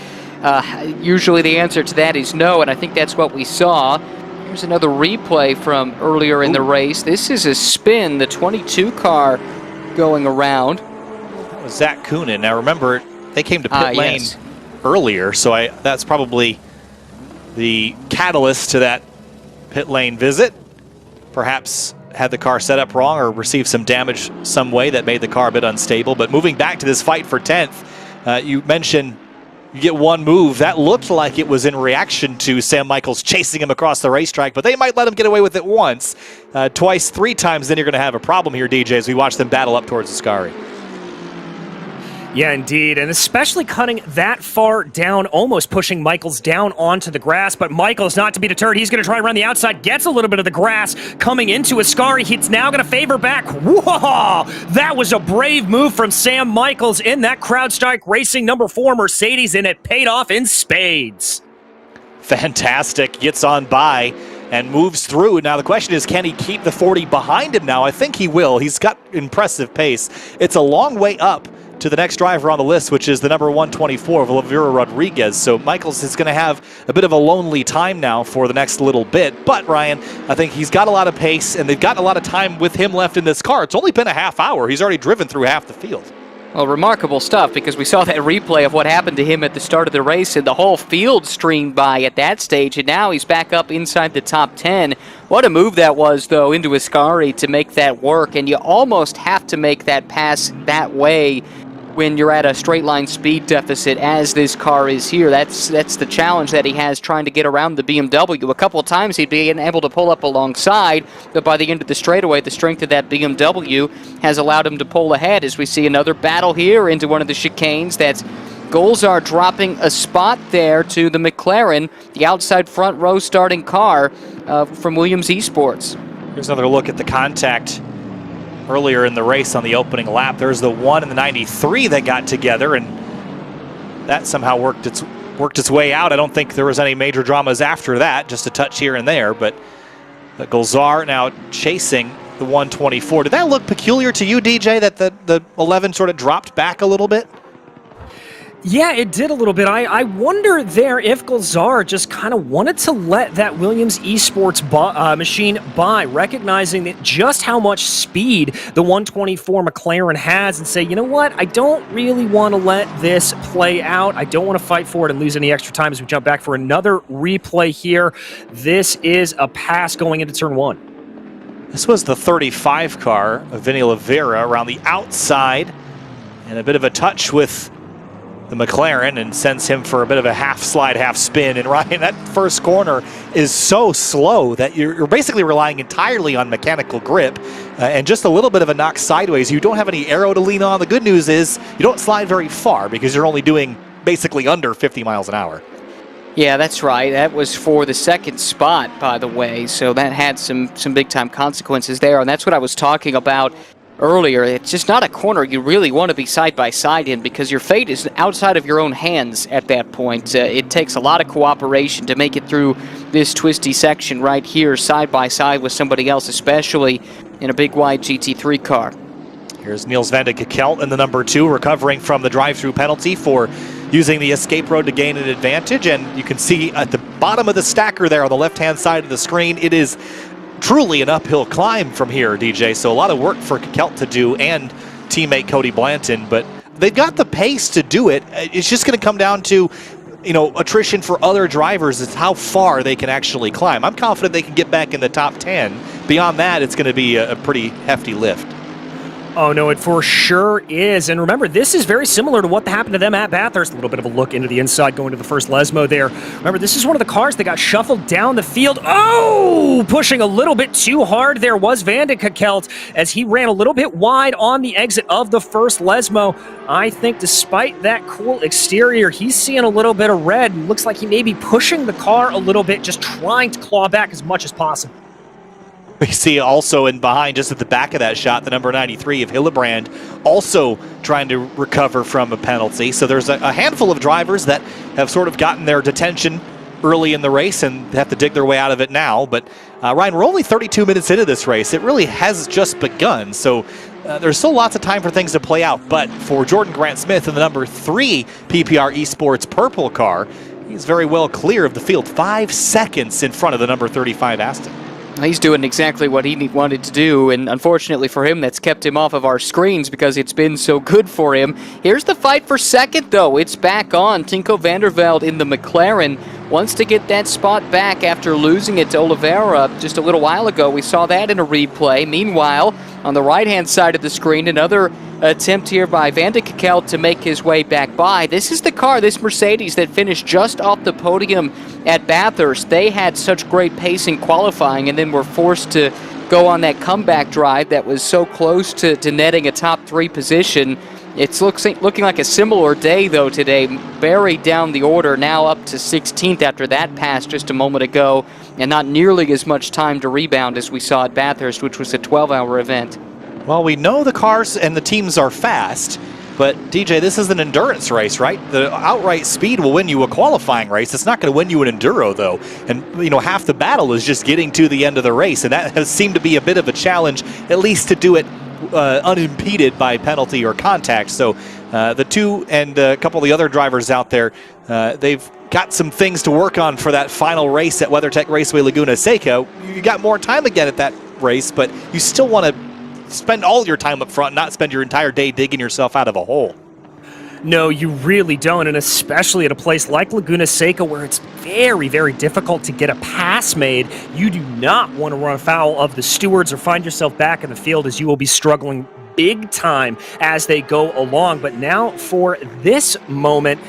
Usually the answer to that is no, and I think that's what we saw. Here's another replay from earlier in the race. This is a spin, the 22 car going around. That was Zach Coonan. Now remember, they came to pit lane earlier, so that's probably the catalyst to that pit lane visit. Perhaps had the car set up wrong or received some damage some way that made the car a bit unstable. But moving back to this fight for 10th, you mentioned you get one move. That looked like it was in reaction to Sam Michaels chasing him across the racetrack, but they might let him get away with it once. Twice, 3 times, then you're going to have a problem here, DJ, as we watch them battle up towards Ascari. Yeah, indeed, and especially cutting that far down, almost pushing Michaels down onto the grass, but Michaels, not to be deterred, he's going to try around the outside, gets a little bit of the grass coming into Ascari. He's now going to favor back. Whoa! That was a brave move from Sam Michaels in that CrowdStrike Racing number 4 Mercedes, and it paid off in spades. Fantastic, gets on by and moves through. Now the question is, can he keep the 40 behind him now? I think he will. He's got impressive pace. It's a long way up to the next driver on the list, which is the number 124 of Oliveira Rodriguez. So Michaels is going to have a bit of a lonely time now for the next little bit. But, Ryan, I think he's got a lot of pace, and they've got a lot of time with him left in this car. It's only been a half hour. He's already driven through half the field. Well, remarkable stuff, because we saw that replay of what happened to him at the start of the race, and the whole field streamed by at that stage, and now he's back up inside the top 10. What a move that was, though, into Ascari to make that work, and you almost have to make that pass that way when you're at a straight line speed deficit, as this car is here. That's the challenge that he has, trying to get around the BMW. A couple of times he'd be able to pull up alongside, but by the end of the straightaway, the strength of that BMW has allowed him to pull ahead, as we see another battle here into one of the chicanes. That's Golzar dropping a spot there to the McLaren, the outside front row starting car from Williams Esports. Here's another look at the contact earlier in the race on the opening lap. There's the 1 and the 93 that got together, and that somehow worked its way out. I don't think there was any major dramas after that, just a touch here and there, but Golzar now chasing the 124. Did that look peculiar to you, DJ, that the 11 sort of dropped back a little bit? Yeah, it did a little bit. I wonder there if Golzar just kind of wanted to let that Williams Esports machine by, recognizing that just how much speed the 124 McLaren has, and say, you know what, I don't really want to let this play out. I don't want to fight for it and lose any extra time as we jump back for another replay here. This is a pass going into turn 1. This was the 35 car of Vinny Oliveira around the outside, and a bit of a touch with the McLaren, and sends him for a bit of a half slide, half spin. And Ryan, that first corner is so slow that you're basically relying entirely on mechanical grip and just a little bit of a knock sideways. You don't have any aero to lean on. The good news is you don't slide very far because you're only doing basically under 50 miles an hour. Yeah, that's right. That was for the second spot, by the way, so that had some big-time consequences there, and that's what I was talking about earlier. It's just not a corner you really want to be side-by-side in, because your fate is outside of your own hands at that point. It takes a lot of cooperation to make it through this twisty section right here, side-by-side with somebody else, especially in a big wide GT3 car. Here's Niels van de Kekelt in the number 2, recovering from the drive-through penalty for using the escape road to gain an advantage. And you can see at the bottom of the stacker there on the left-hand side of the screen, it is truly an uphill climb from here, DJ. So a lot of work for Kekelt to do, and teammate Cody Blanton, but they've got the pace to do it. It's just going to come down to attrition for other drivers is how far they can actually climb. I'm confident they can get back in the top 10. Beyond that, it's going to be a pretty hefty lift. Oh, no, it for sure is. And remember, this is very similar to what happened to them at Bathurst. A little bit of a look into the inside going to the first Lesmo there. Remember, this is one of the cars that got shuffled down the field. Oh, pushing a little bit too hard there was Van de Kekelt as he ran a little bit wide on the exit of the first Lesmo. I think despite that cool exterior, he's seeing a little bit of red. And looks like he may be pushing the car a little bit, just trying to claw back as much as possible. We see also in behind, just at the back of that shot, the number 93 of Hillebrand also trying to recover from a penalty. So there's a handful of drivers that have sort of gotten their detention early in the race and have to dig their way out of it now. But Ryan, we're only 32 minutes into this race. It really has just begun. So there's still lots of time for things to play out. But for Jordan Grant-Smith in the number 3 PPR Esports purple car, he's very well clear of the field, 5 seconds in front of the number 35 Aston. He's doing exactly what he wanted to do, and unfortunately for him, that's kept him off of our screens because it's been so good for him. Here's the fight for second, though. It's back on. Tinko van der Velde in the McLaren wants to get that spot back after losing it to Oliveira just a little while ago. We saw that in a replay. Meanwhile, on the right-hand side of the screen, another attempt here by Van de Kekelt to make his way back by. This is the car, this Mercedes, that finished just off the podium at Bathurst. They had such great pace in qualifying and then were forced to go on that comeback drive that was so close to netting a top 3 position. It's looking like a similar day, though, today. Buried down the order, now up to 16th after that pass just a moment ago, and not nearly as much time to rebound as we saw at Bathurst, which was a 12-hour event. Well, we know the cars and the teams are fast, but DJ, this is an endurance race, right? The outright speed will win you a qualifying race. It's not going to win you an enduro, though. And, half the battle is just getting to the end of the race, and that has seemed to be a bit of a challenge, at least to do it unimpeded by penalty or contact. So the 2 and a couple of the other drivers out there, they've got some things to work on for that final race at WeatherTech Raceway Laguna Seca. You got more time again at that race, but you still want to spend all your time up front, not spend your entire day digging yourself out of a hole. No, you really don't, and especially at a place like Laguna Seca where it's very, very difficult to get a pass made. You do not want to run afoul of the stewards or find yourself back in the field, as you will be struggling big time as they go along. But now for this moment,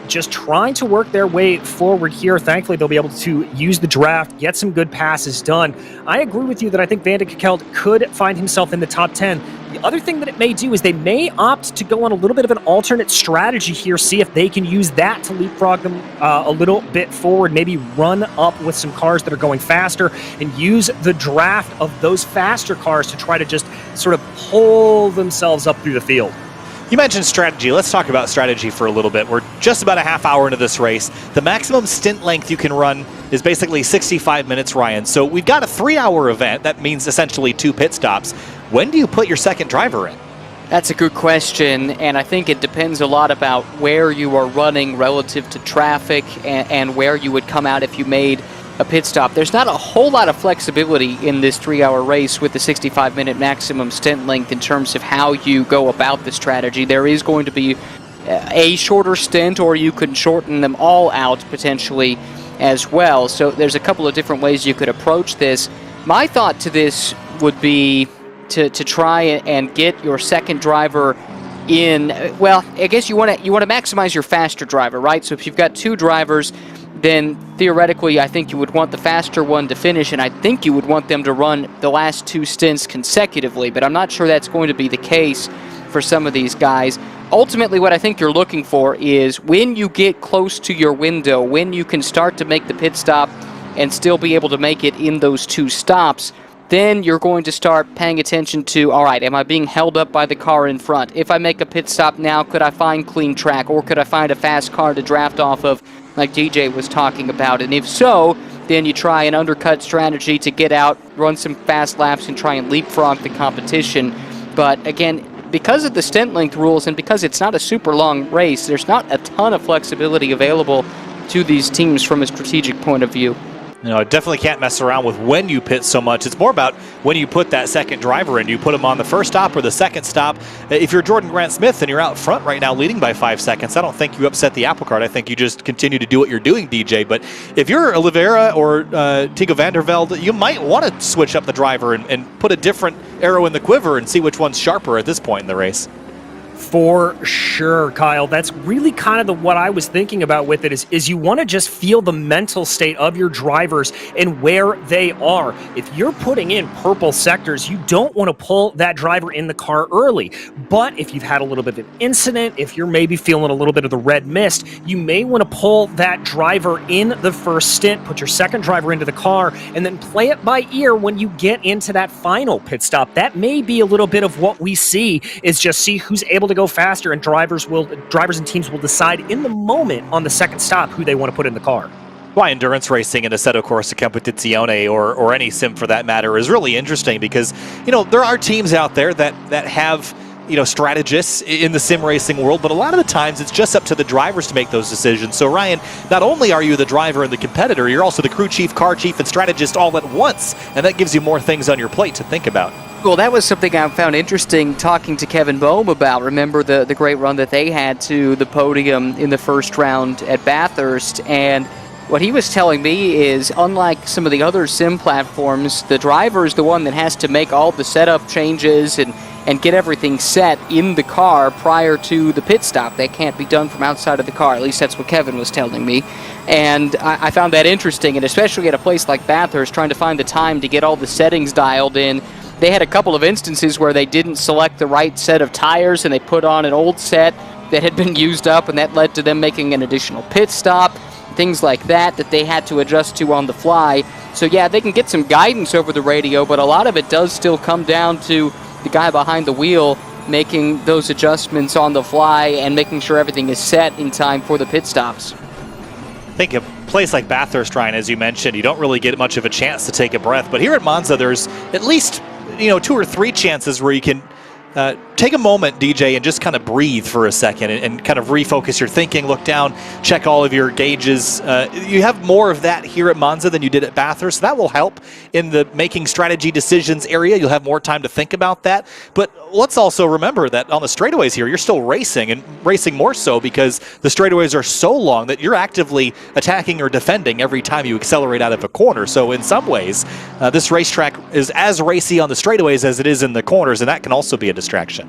just trying to work their way forward here. Thankfully, they'll be able to use the draft, get some good passes done. I agree with you that I think Van de Kekelt could find himself in the top 10. The other thing that it may do is they may opt to go on a little bit of an alternate strategy here, see if they can use that to leapfrog them a little bit forward, maybe run up with some cars that are going faster and use the draft of those faster cars to try to just sort of pull themselves up through the field. You mentioned strategy. Let's talk about strategy for a little bit. We're just about a half hour into this race. The maximum stint length you can run is basically 65 minutes, Ryan. So we've got a 3-hour event. That means essentially 2 pit stops. When do you put your second driver in? That's a good question, and I think it depends a lot about where you are running relative to traffic and where you would come out if you made a pit stop. There's not a whole lot of flexibility in this 3-hour race with the 65-minute maximum stint length in terms of how you go about the strategy. There is going to be a shorter stint, or you can shorten them all out potentially as well. So there's a couple of different ways you could approach this. My thought to this would be to try and get your second driver in. Well, I guess you want to maximize your faster driver, right? So if you've got 2 drivers, then theoretically I think you would want the faster one to finish, and I think you would want them to run the last 2 stints consecutively, but I'm not sure that's going to be the case for some of these guys. Ultimately, what I think you're looking for is when you get close to your window, when you can start to make the pit stop and still be able to make it in those 2 stops, then you're going to start paying attention to, all right, am I being held up by the car in front? If I make a pit stop now, could I find clean track, or could I find a fast car to draft off of, like DJ was talking about? And if so, then you try an undercut strategy to get out, run some fast laps, and try and leapfrog the competition. But again, because of the stint length rules and because it's not a super long race, there's not a ton of flexibility available to these teams from a strategic point of view. Definitely can't mess around with when you pit so much. It's more about when you put that second driver in. You put him on the first stop or the second stop. If you're Jordan Grant-Smith and you're out front right now leading by 5 seconds, I don't think you upset the apple cart. I think you just continue to do what you're doing, DJ. But if you're Oliveira or Tigo van der Velde, you might want to switch up the driver and put a different arrow in the quiver and see which one's sharper at this point in the race. For sure, Kyle. That's really kind of what I was thinking about with it is you want to just feel the mental state of your drivers and where they are. If you're putting in purple sectors, you don't want to pull that driver in the car early. But if you've had a little bit of an incident, if you're maybe feeling a little bit of the red mist, you may want to pull that driver in the first stint, put your second driver into the car, and then play it by ear when you get into that final pit stop. That may be a little bit of what we see, is just see who's able to go faster, and drivers and teams will decide in the moment on the second stop who they want to put in the car. Why endurance racing in Assetto Corsa Competizione or any sim for that matter is really interesting because, there are teams out there that have, strategists in the sim racing world, but a lot of the times it's just up to the drivers to make those decisions. So Ryan, not only are you the driver and the competitor, you're also the crew chief, car chief, and strategist all at once, and that gives you more things on your plate to think about. Well, that was something I found interesting talking to Kevin Boehm about. Remember the great run that they had to the podium in the first round at Bathurst, and what he was telling me is, unlike some of the other sim platforms, the driver is the one that has to make all the setup changes and get everything set in the car prior to the pit stop. That can't be done from outside of the car. At least that's what Kevin was telling me. And I found that interesting, and especially at a place like Bathurst, trying to find the time to get all the settings dialed in. They had a couple of instances where they didn't select the right set of tires and they put on an old set that had been used up, and that led to them making an additional pit stop, things like that they had to adjust to on the fly. So yeah, they can get some guidance over the radio, but a lot of it does still come down to the guy behind the wheel making those adjustments on the fly and making sure everything is set in time for the pit stops. I think a place like Bathurst, Ryan, as you mentioned, you don't really get much of a chance to take a breath, but here at Monza there's at least 2 or 3 chances where you can take a moment, DJ, and just kind of breathe for a second and kind of refocus your thinking, look down, check all of your gauges. You have more of that here at Monza than you did at Bathurst. That will help in the making strategy decisions area. You'll have more time to think about that. But let's also remember that on the straightaways here, you're still racing, and racing more so because the straightaways are so long that you're actively attacking or defending every time you accelerate out of a corner. So in some ways, this racetrack is as racy on the straightaways as it is in the corners, and that can also be a distraction.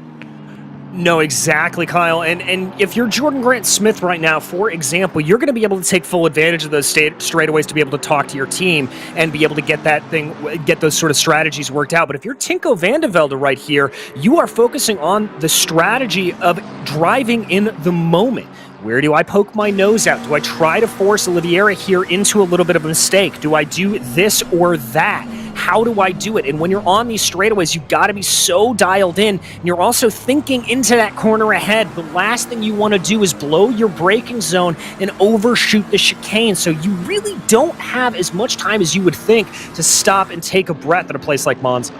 No, exactly, Kyle. And if you're Jordan Grant-Smith right now, for example, you're going to be able to take full advantage of those straightaways to be able to talk to your team and be able to get those sort of strategies worked out. But if you're Tinko van der Velde right here, you are focusing on the strategy of driving in the moment. Where do I poke my nose out? Do I try to force Oliveira here into a little bit of a mistake? Do I do this or that? How do I do it? And when you're on these straightaways, you've got to be so dialed in. And you're also thinking into that corner ahead. The last thing you want to do is blow your braking zone and overshoot the chicane. So you really don't have as much time as you would think to stop and take a breath at a place like Monza.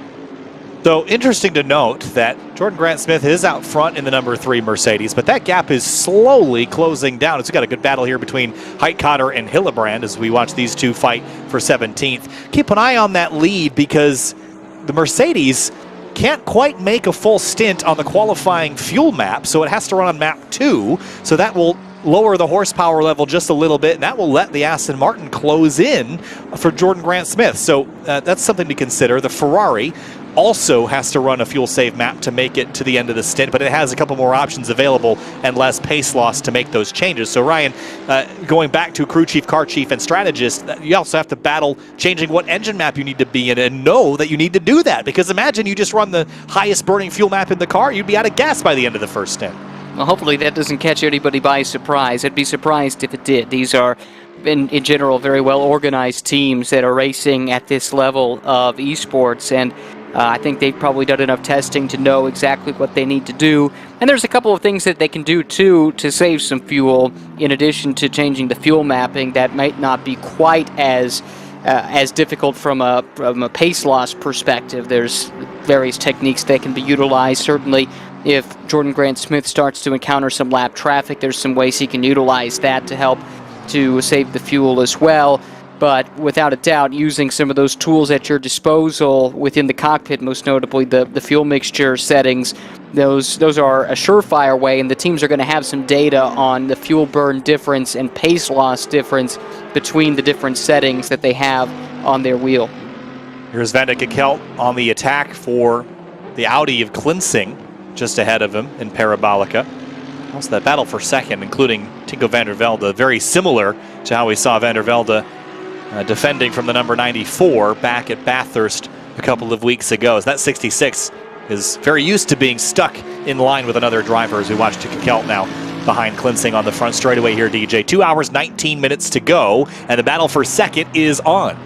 So interesting to note that Jordan Grant-Smith is out front in the number 3 Mercedes, but that gap is slowly closing down. It's got a good battle here between Heitkotter and Hillebrand as we watch these two fight for 17th. Keep an eye on that lead because the Mercedes can't quite make a full stint on the qualifying fuel map, so it has to run on map 2, so that will lower the horsepower level just a little bit, and that will let the Aston Martin close in for Jordan Grant-Smith. So that's something to consider. The Ferrari also has to run a fuel save map to make it to the end of the stint, but it has a couple more options available and less pace loss to make those changes. So Ryan, going back to crew chief, car chief, and strategist, you also have to battle changing what engine map you need to be in and know that you need to do that, because imagine you just run the highest burning fuel map in the car, you'd be out of gas by the end of the first stint. Well, hopefully that doesn't catch anybody by surprise. I'd be surprised if it did. These are, in general, very well-organized teams that are racing at this level of esports, and I think they've probably done enough testing to know exactly what they need to do. And there's a couple of things that they can do, too, to save some fuel, in addition to changing the fuel mapping that might not be quite as difficult from a pace loss perspective. There's various techniques that can be utilized. Certainly, if Jordan Grant-Smith starts to encounter some lap traffic, there's some ways he can utilize that to help to save the fuel as well. but without a doubt, using some of those tools at your disposal within the cockpit, most notably the fuel mixture settings, those are a surefire way, and the teams are going to have some data on the fuel burn difference and pace loss difference between the different settings that they have on their wheel. Here's Van de Kekelt on the attack for the Audi of Klinsing, just ahead of him in Parabolica. Also that battle for second, including Tinko van der Velde, very similar to how we saw van der Velde defending from the number 94 back at Bathurst a couple of weeks ago. As that 66 is very used to being stuck in line with another driver, as we watch Kekelt now behind Klinsing on the front straightaway here, DJ. 2 hours, 19 minutes to go, and the battle for second is on.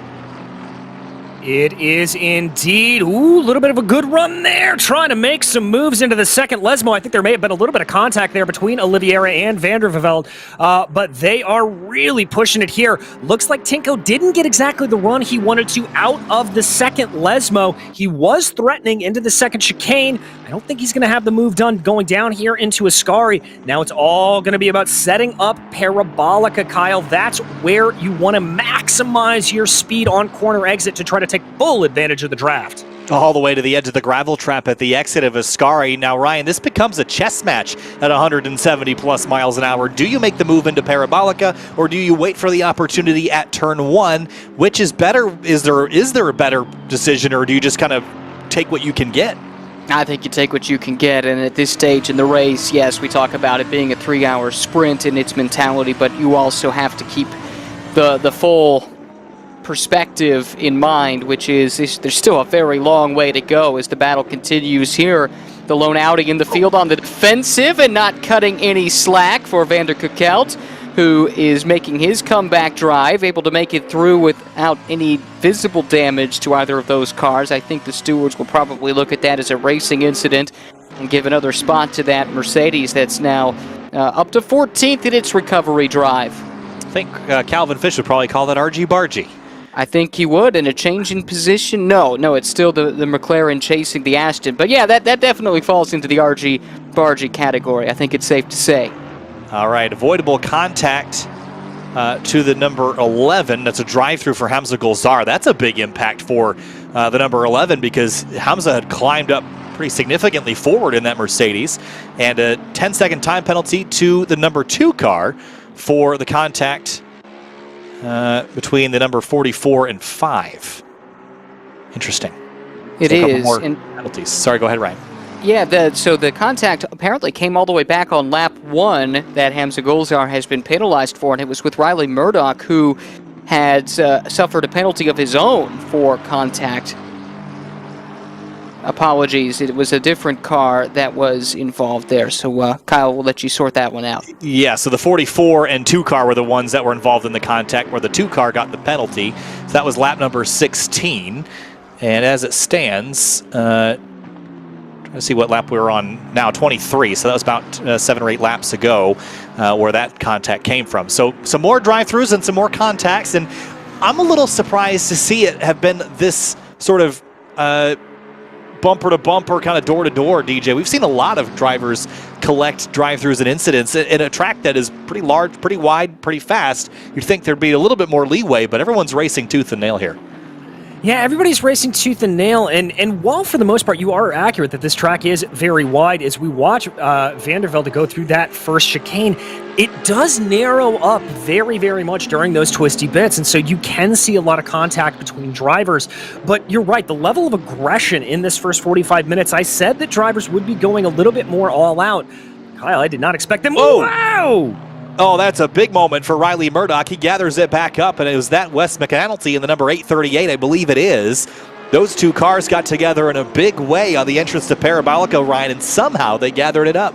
It is indeed. Ooh, a little bit of a good run there, trying to make some moves into the second Lesmo. I think there may have been a little bit of contact there between Oliveira and van der Velde, but they are really pushing it here. Looks like Tinko didn't get exactly the run he wanted to out of the second Lesmo. He was threatening into the second chicane. I don't think he's going to have the move done going down here into Ascari. Now it's all going to be about setting up Parabolica, Kyle. That's where you want to maximize your speed on corner exit to try to take full advantage of the draft. All the way to the edge of the gravel trap at the exit of Ascari. Now, Ryan, this becomes a chess match at 170 plus miles an hour. Do you make the move into Parabolica, or do you wait for the opportunity at turn one? Which is better? Is there a better decision, or do you just kind of take what you can get? I think you take what you can get, and at this stage in the race, yes, we talk about it being a 3-hour sprint in its mentality, but you also have to keep the full perspective in mind, which is there's still a very long way to go as the battle continues here. The lone Audi in the field on the defensive and not cutting any slack for Van der Kekelt, who is making his comeback drive, able to make it through without any visible damage to either of those cars. I think the stewards will probably look at that as a racing incident and give another spot to that Mercedes that's now up to 14th in its recovery drive. I think Calvin Fish would probably call that argy-bargy. I think he would, and a change in position? No, it's still the McLaren chasing the Aston. But yeah, that definitely falls into the argy-bargy category, I think it's safe to say. All right, avoidable contact to the number 11. That's a drive-through for Hamza Golzar. That's a big impact for the number 11, because Hamza had climbed up pretty significantly forward in that Mercedes. And a 10-second time penalty to the number 2 car for the contact between the number 44 and 5. Interesting. It so a couple is. more penalties. Sorry, go ahead, Ryan. Yeah, so the contact apparently came all the way back on lap 1 that Hamza Golzar has been penalized for, and it was with Riley Murdoch, who had suffered a penalty of his own for contact. Apologies, it was a different car that was involved there, so Kyle, we'll let you sort that one out. Yeah, so the 44 and 2 car were the ones that were involved in the contact, where the 2 car got the penalty. So that was lap number 16, and as it stands, trying to see what lap we were on now, 23, so that was about 7 or 8 laps ago where that contact came from. So some more drive-thrus and some more contacts, and I'm a little surprised to see it have been this sort of bumper to bumper, kind of door to door, DJ. We've seen a lot of drivers collect drive-throughs and incidents in a track that is pretty large, pretty wide, pretty fast. You'd think there'd be a little bit more leeway, but everyone's racing tooth and nail here. Yeah, everybody's racing tooth and nail, and while for the most part you are accurate that this track is very wide, as we watch Van der Velde go through that first chicane, it does narrow up very, very much during those twisty bits, and so you can see a lot of contact between drivers. But you're right, the level of aggression in this first 45 minutes, I said that drivers would be going a little bit more all out. Kyle, I did not expect them. Whoa! Wow! Oh, that's a big moment for Riley Murdoch. He gathers it back up, and it was that Wes McAnulty in the number 838, I believe it is. Those 2 cars got together in a big way on the entrance to Parabolica, Ryan, and somehow they gathered it up.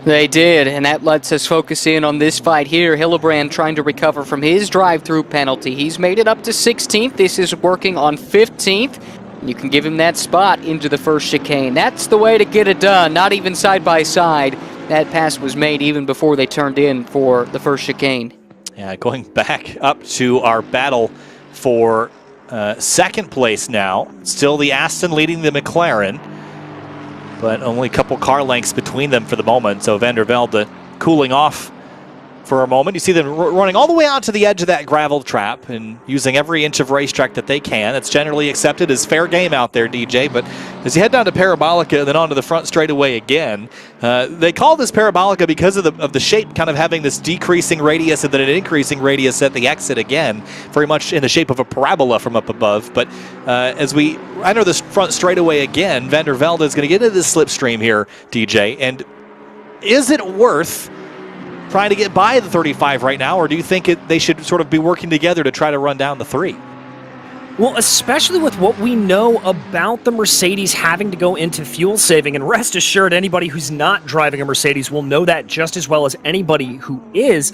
They did, and that lets us focus in on this fight here. Hillebrand trying to recover from his drive-through penalty. He's made it up to 16th. This is working on 15th. You can give him that spot into the first chicane. That's the way to get it done, not even side by side. That pass was made even before they turned in for the first chicane. Yeah, going back up to our battle for second place now. Still the Aston leading the McLaren, but only a couple car lengths between them for the moment. So Van der Velde cooling off for a moment. You see them running all the way out to the edge of that gravel trap and using every inch of racetrack that they can. It's generally accepted as fair game out there, DJ. But as you head down to Parabolica and then onto the front straightaway again, they call this Parabolica because of the shape kind of having this decreasing radius and then an increasing radius at the exit again, very much in the shape of a parabola from up above. But as we enter this front straightaway again, Van der Velde is going to get into this slipstream here, DJ. And is it worth trying to get by the 35 right now, or do you think they should sort of be working together to try to run down the 3? Well, especially with what we know about the Mercedes having to go into fuel saving, and rest assured anybody who's not driving a Mercedes will know that just as well as anybody who is.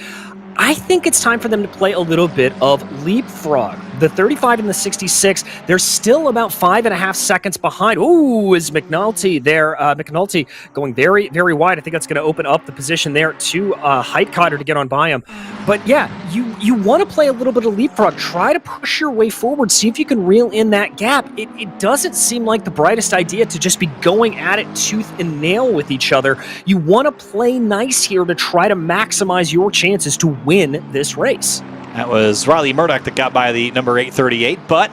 I think it's time for them to play a little bit of leapfrog. The 35 and the 66, they're still about 5.5 seconds behind. Ooh, is McNulty there? McNulty going very, very wide. I think that's going to open up the position there to Heitkotter to get on by him. But yeah, you want to play a little bit of leapfrog. Try to push your way forward. See if you can reel in that gap. It doesn't seem like the brightest idea to just be going at it tooth and nail with each other. You want to play nice here to try to maximize your chances to win this race. That was Riley Murdoch that got by the number 838, but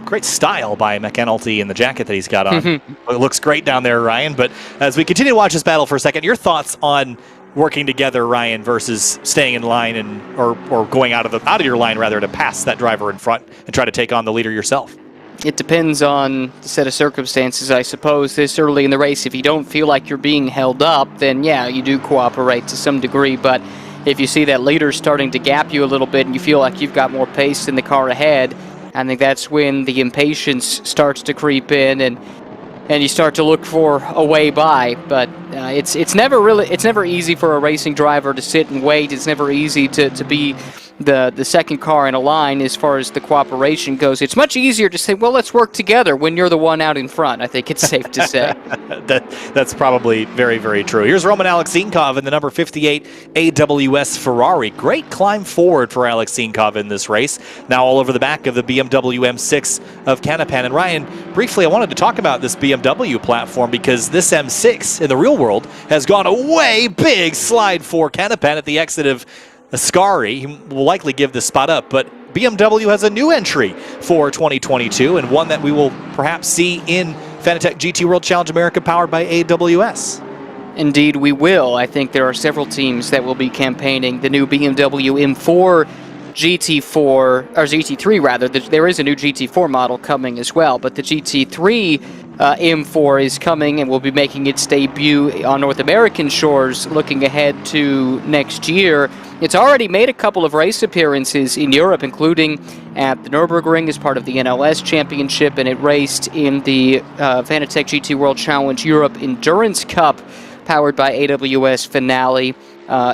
great style by McAnulty in the jacket that he's got on. It looks great down there, Ryan. But as we continue to watch this battle for a second, your thoughts on working together, Ryan, versus staying in line and or going out of your line rather to pass that driver in front and try to take on the leader yourself? It depends on the set of circumstances, I suppose. This early in the race, if you don't feel like you're being held up, then yeah, you do cooperate to some degree. But if you see that leader starting to gap you a little bit and you feel like you've got more pace than the car ahead, I think that's when the impatience starts to creep in and you start to look for a way by. But it's never easy for a racing driver to sit and wait. It's never easy to be the second car in a line as far as the cooperation goes. It's much easier to say, well, let's work together when you're the one out in front, I think it's safe to say. That's probably very, very true. Here's Roman Alexinkov in the number 58 AWS Ferrari. Great climb forward for Alexinkov in this race. Now all over the back of the BMW M6 of Canapan. And Ryan, briefly, I wanted to talk about this BMW platform because this M6 in the real world has gone a way big slide for Canapan at the exit of Ascari. He will likely give this spot up, but BMW has a new entry for 2022 and one that we will perhaps see in Fanatec GT World Challenge America powered by AWS. Indeed, we will. I think there are several teams that will be campaigning the new BMW M4 GT4, or GT3 rather. There is a new GT4 model coming as well, but the GT3 M4 is coming and will be making its debut on North American shores looking ahead to next year. It's already made a couple of race appearances in Europe, including at the Nürburgring as part of the NLS Championship, and it raced in the Fanatec GT World Challenge Europe Endurance Cup powered by AWS Finale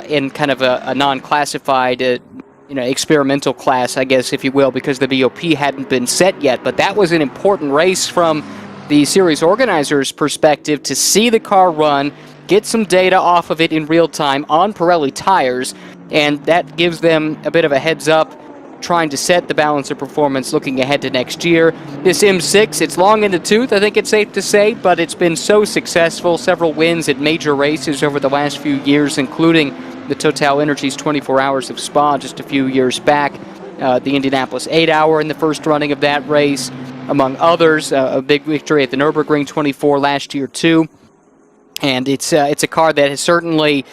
in kind of a non-classified experimental class, I guess, if you will, because the BOP hadn't been set yet. But that was an important race from the series organizers' perspective to see the car run, get some data off of it in real time on Pirelli tires, and that gives them a bit of a heads up trying to set the balance of performance looking ahead to next year. This M6, it's long in the tooth, I think it's safe to say, but it's been so successful. Several wins at major races over the last few years, including the Total Energies 24 Hours of Spa just a few years back, the Indianapolis 8-hour in the first running of that race, among others, a big victory at the Nürburgring 24 last year too. And it's a car that has certainly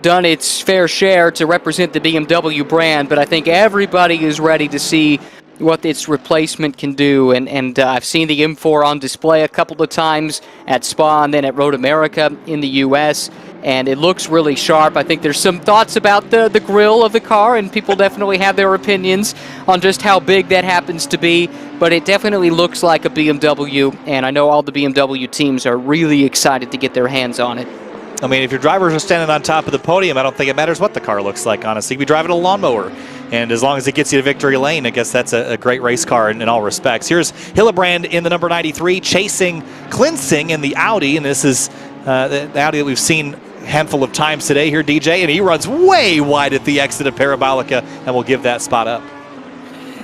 done its fair share to represent the BMW brand, but I think everybody is ready to see what its replacement can do, and I've seen the M4 on display a couple of times at Spa and then at Road America in the US, and it looks really sharp. I think there's some thoughts about the grille of the car, and people definitely have their opinions on just how big that happens to be, but it definitely looks like a BMW, and I know all the BMW teams are really excited to get their hands on it. I mean, if your drivers are standing on top of the podium, I don't think it matters what the car looks like, honestly. You could be driving a lawnmower, and as long as it gets you to victory lane, I guess that's a great race car in all respects. Here's Hillebrand in the number 93, chasing Klinsing in the Audi, and this is the Audi that we've seen a handful of times today here, DJ, and he runs way wide at the exit of Parabolica, and will give that spot up.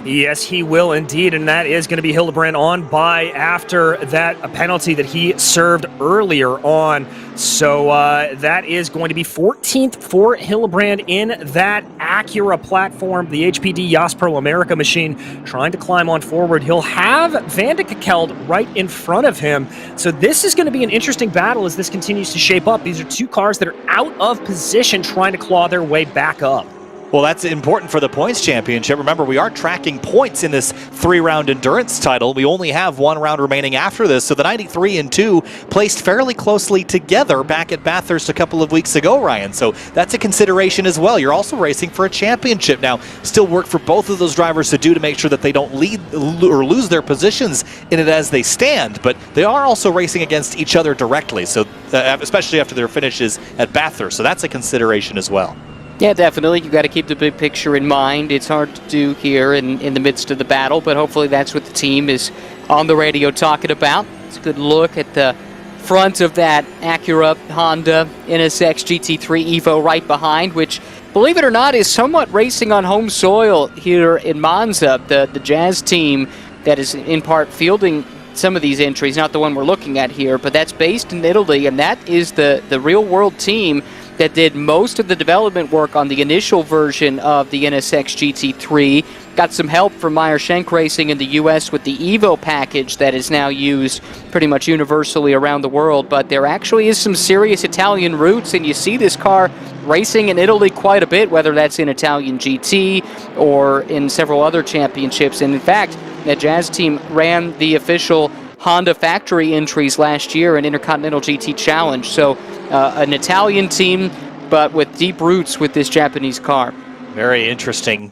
Yes, he will indeed, and that is going to be Hildebrand on by after that penalty that he served earlier on. So that is going to be 14th for Hildebrand in that Acura platform, the HPD Yas Pro America machine, trying to climb on forward. He'll have Van de Kekeld right in front of him. So this is going to be an interesting battle as this continues to shape up. These are two cars that are out of position trying to claw their way back up. Well, that's important for the points championship. Remember, we are tracking points in this 3-round endurance title. We only have 1 round remaining after this, so the 93 and 2 placed fairly closely together back at Bathurst a couple of weeks ago, Ryan. So that's a consideration as well. You're also racing for a championship. Now, still work for both of those drivers to do to make sure that they don't lead or lose their positions in it as they stand, but they are also racing against each other directly, so especially after their finishes at Bathurst. So that's a consideration as well. Yeah, definitely. You've got to keep the big picture in mind. It's hard to do here in the midst of the battle, but hopefully that's what the team is on the radio talking about. It's a good look at the front of that Acura Honda NSX GT3 Evo right behind, which, believe it or not, is somewhat racing on home soil here in Monza. The Jazz team that is in part fielding some of these entries, not the one we're looking at here, but that's based in Italy, and that is the real-world team that did most of the development work on the initial version of the NSX GT3. Got some help from Meyer Shank Racing in the U.S. with the Evo package that is now used pretty much universally around the world, but there actually is some serious Italian roots, and you see this car racing in Italy quite a bit, whether that's in Italian GT or in several other championships. And in fact, the Jazz team ran the official Honda factory entries last year in Intercontinental GT Challenge. So an Italian team, but with deep roots with this Japanese car. Very interesting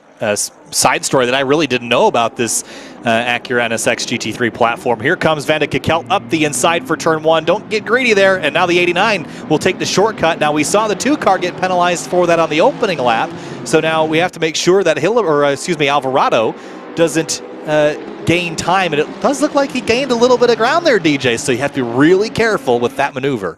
side story that I really didn't know about this Acura NSX GT3 platform. Here comes Van de Kekeld up the inside for turn 1. Don't get greedy there. And now the 89 will take the shortcut. Now we saw the 2 car get penalized for that on the opening lap. So now we have to make sure that Alvarado doesn't gain time, and it does look like he gained a little bit of ground there, DJ, so you have to be really careful with that maneuver.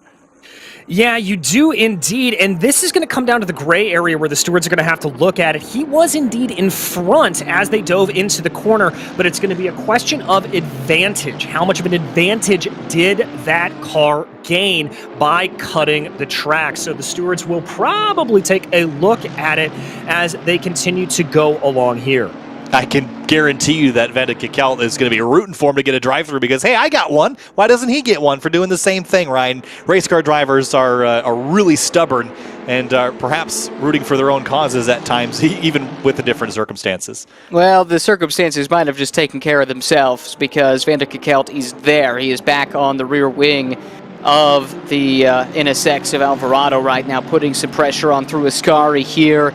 Yeah, you do indeed, and this is going to come down to the gray area where the stewards are going to have to look at it. He was indeed in front as they dove into the corner, but it's going to be a question of advantage. How much of an advantage did that car gain by cutting the track? So the stewards will probably take a look at it as they continue to go along here. I can guarantee you that Van de Kekeld is going to be rooting for him to get a drive-through because, hey, I got one. Why doesn't he get one for doing the same thing, Ryan? Race car drivers are really stubborn and are perhaps rooting for their own causes at times, even with the different circumstances. Well, the circumstances might have just taken care of themselves because Van de Kekeld is there. He is back on the rear wing of the NSX of Alvarado right now, putting some pressure on through Ascari here.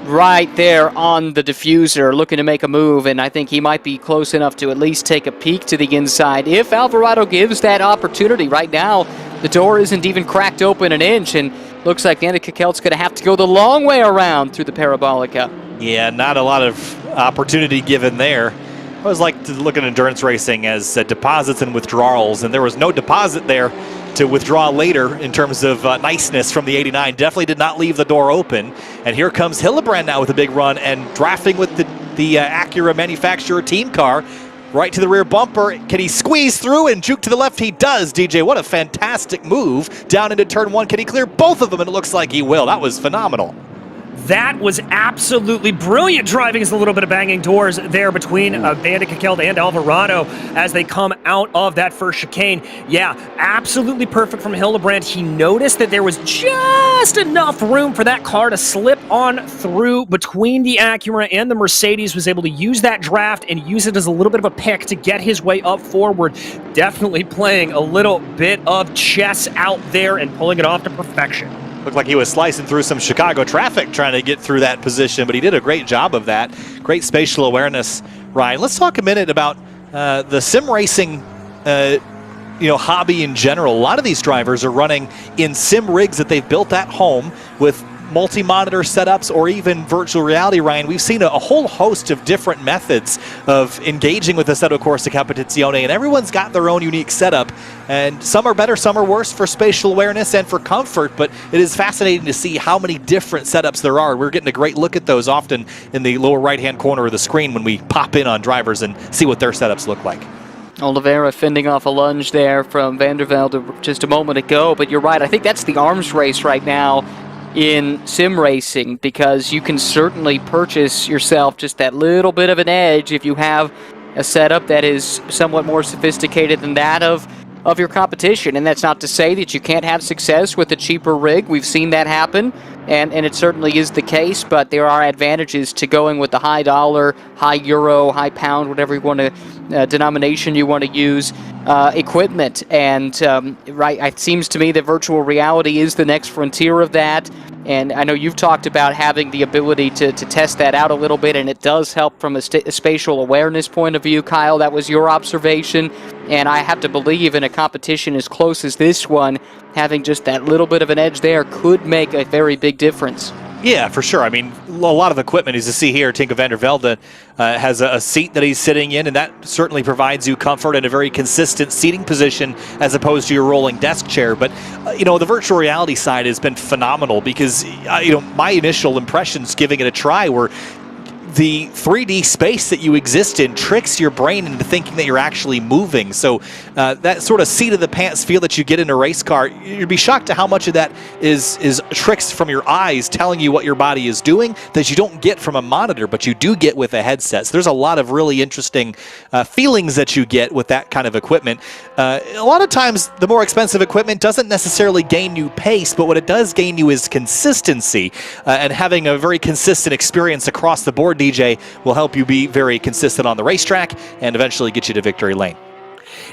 Right there on the diffuser, looking to make a move, and I think he might be close enough to at least take a peek to the inside if Alvarado gives that opportunity. Right now, the door isn't even cracked open an inch, and looks like Van de Kekeld's going to have to go the long way around through the Parabolica. Yeah, not a lot of opportunity given there. I always like to look at endurance racing as deposits and withdrawals, and there was no deposit there to withdraw later in terms of niceness from the 89. Definitely did not leave the door open. And here comes Hildebrand now with a big run and drafting with the Acura manufacturer team car right to the rear bumper. Can he squeeze through and juke to the left? He does, DJ. What a fantastic move down into turn 1. Can he clear both of them? And it looks like he will. That was phenomenal. That was absolutely brilliant driving. Is a little bit of banging doors there between Van de Kekeld and Alvarado as they come out of that first chicane. Yeah, absolutely perfect from Hildebrand. He noticed that there was just enough room for that car to slip on through between the Acura and the Mercedes, was able to use that draft and use it as a little bit of a pick to get his way up forward. Definitely playing a little bit of chess out there and pulling it off to perfection. Looked like he was slicing through some Chicago traffic trying to get through that position, but he did a great job of that. Great spatial awareness, Ryan. Let's talk a minute about the sim racing hobby in general. A lot of these drivers are running in sim rigs that they've built at home with multi-monitor setups or even virtual reality, Ryan, we've seen a whole host of different methods of engaging with the Assetto Corsa Competizione, and everyone's got their own unique setup. And some are better, some are worse for spatial awareness and for comfort, but it is fascinating to see how many different setups there are. We're getting a great look at those often in the lower right-hand corner of the screen when we pop in on drivers and see what their setups look like. Oliveira fending off a lunge there from Van der Velde just a moment ago, but you're right. I think that's the arms race right now in sim racing, because you can certainly purchase yourself just that little bit of an edge if you have a setup that is somewhat more sophisticated than that of your competition. And that's not to say that you can't have success with a cheaper rig. We've seen that happen, and it certainly is the case, but there are advantages to going with the high dollar, high euro, high pound, whatever you want to, denomination you want to use, equipment. And right, it seems to me that virtual reality is the next frontier of that. And I know you've talked about having the ability to test that out a little bit, and it does help from a spatial awareness point of view. Kyle, that was your observation. And I have to believe in a competition as close as this one, having just that little bit of an edge there could make a very big difference. Yeah, for sure. I mean, a lot of equipment, as you see here, Tinko van der Velde has a seat that he's sitting in, and that certainly provides you comfort and a very consistent seating position as opposed to your rolling desk chair. But, the virtual reality side has been phenomenal because, my initial impressions giving it a try were the 3D space that you exist in tricks your brain into thinking that you're actually moving. So that sort of seat-of-the-pants feel that you get in a race car, you'd be shocked to how much of that is tricks from your eyes telling you what your body is doing that you don't get from a monitor, but you do get with a headset. So there's a lot of really interesting feelings that you get with that kind of equipment. A lot of times, the more expensive equipment doesn't necessarily gain you pace, but what it does gain you is consistency, and having a very consistent experience across the board, DJ, will help you be very consistent on the racetrack and eventually get you to victory lane.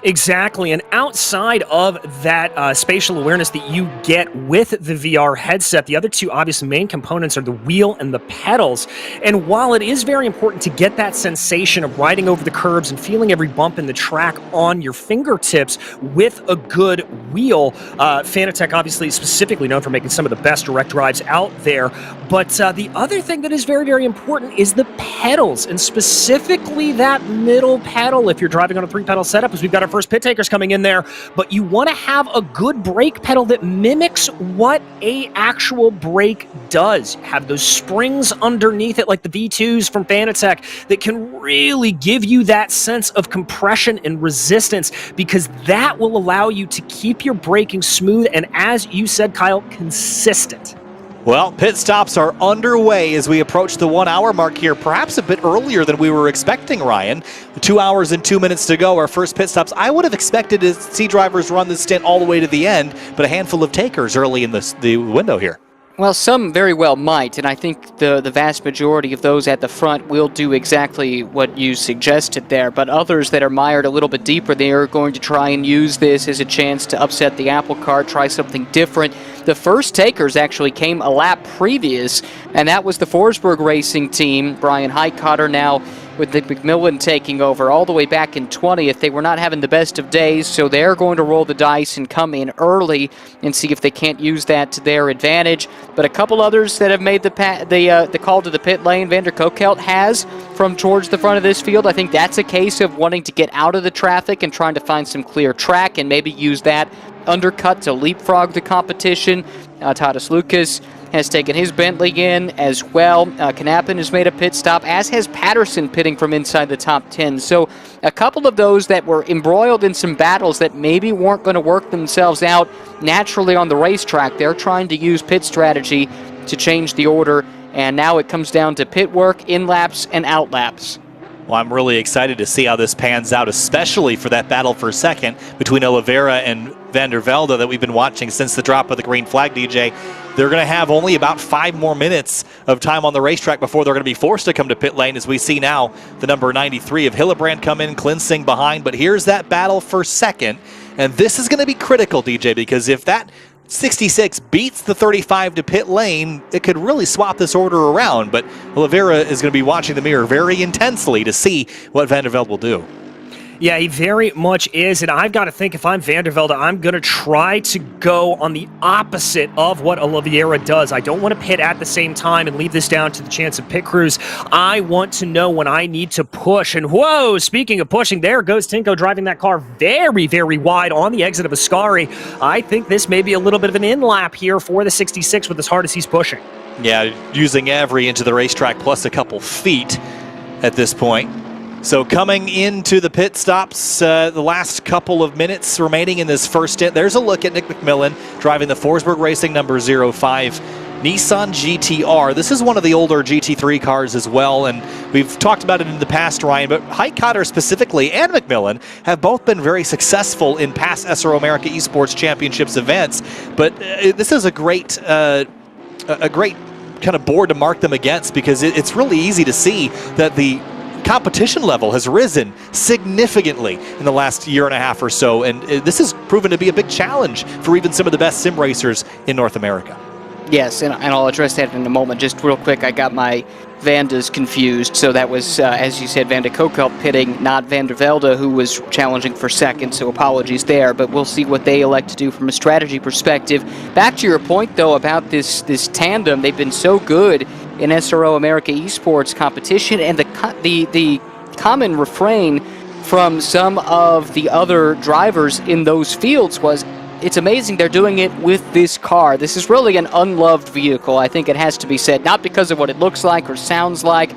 Exactly, and outside of that spatial awareness that you get with the VR headset, the other two obvious main components are the wheel and the pedals. And while it is very important to get that sensation of riding over the curbs and feeling every bump in the track on your fingertips with a good wheel, Fanatec obviously specifically known for making some of the best direct drives out there. But the other thing that is very, very important is the pedals, and specifically that middle pedal if you're driving on a 3-pedal setup, as we've got our first pit takers coming in there. But you want to have a good brake pedal that mimics what a actual brake does. Have those springs underneath it like the V2s from Fanatec that can really give you that sense of compression and resistance, because that will allow you to keep your braking smooth and, as you said, Kyle, consistent. Well, pit stops are underway as we approach the 1 hour mark here, perhaps a bit earlier than we were expecting, Ryan. 2 hours and 2 minutes to go, our first pit stops. I would have expected to see drivers run this stint all the way to the end, but a handful of takers early in the window here. Well, some very well might, and I think the vast majority of those at the front will do exactly what you suggested there, but others that are mired a little bit deeper, they are going to try and use this as a chance to upset the apple cart, try something different. The first takers actually came a lap previous, and that was the Forsberg Racing team. Brian Highcotter now with Nick McMillan taking over all the way back in 20th. They were not having the best of days, so they're going to roll the dice and come in early and see if they can't use that to their advantage. But a couple others that have made the call to the pit lane, Vander Kokelt has from towards the front of this field. I think that's a case of wanting to get out of the traffic and trying to find some clear track and maybe use that undercut to leapfrog the competition. Tadas Lucas has taken his Bentley in as well. Knappen has made a pit stop, as has Patterson pitting from inside the top 10. So a couple of those that were embroiled in some battles that maybe weren't going to work themselves out naturally on the racetrack. They're trying to use pit strategy to change the order, and now it comes down to pit work, in laps, and out laps. Well, I'm really excited to see how this pans out, especially for that battle for second between Oliveira and Van der Velde that we've been watching since the drop of the green flag, DJ. They're going to have only about 5 more minutes of time on the racetrack before they're going to be forced to come to pit lane, as we see now the number 93 of Hillebrand come in, Klinsing behind. But here's that battle for second, and this is going to be critical, DJ, because if that 66 beats the 35 to pit lane, it could really swap this order around. But Oliveira is going to be watching the mirror very intensely to see what Van der Velde will do. Yeah, he very much is, and I've got to think if I'm Van der Velde, I'm going to try to go on the opposite of what Oliveira does. I don't want to pit at the same time and leave this down to the chance of pit crews. I want to know when I need to push, and whoa, speaking of pushing, there goes Tinko driving that car very, very wide on the exit of Ascari. I think this may be a little bit of an in-lap here for the 66 with as hard as he's pushing. Yeah, using every inch of the racetrack plus a couple feet at this point. So coming into the pit stops, the last couple of minutes remaining in this first stint, there's a look at Nick McMillan driving the Forsberg Racing number 05 Nissan GTR. This is one of the older GT3 cars as well, and we've talked about it in the past, Ryan, but Heitkotter specifically and McMillan have both been very successful in past SRO America Esports Championships events, but this is a great kind of board to mark them against, because it's really easy to see that the competition level has risen significantly in the last year and a half or so, and this has proven to be a big challenge for even some of the best sim racers in North America. Yes, and I'll address that in a moment. Just real quick, I got my Vandas confused. So that was, as you said, Van de Kokelt pitting, not Van der Velde, who was challenging for second, so apologies there. But we'll see what they elect to do from a strategy perspective. Back to your point, though, about this tandem. They've been so good in SRO America Esports competition, and the common refrain from some of the other drivers in those fields was, it's amazing they're doing it with this car. This is really an unloved vehicle, I think it has to be said, not because of what it looks like or sounds like,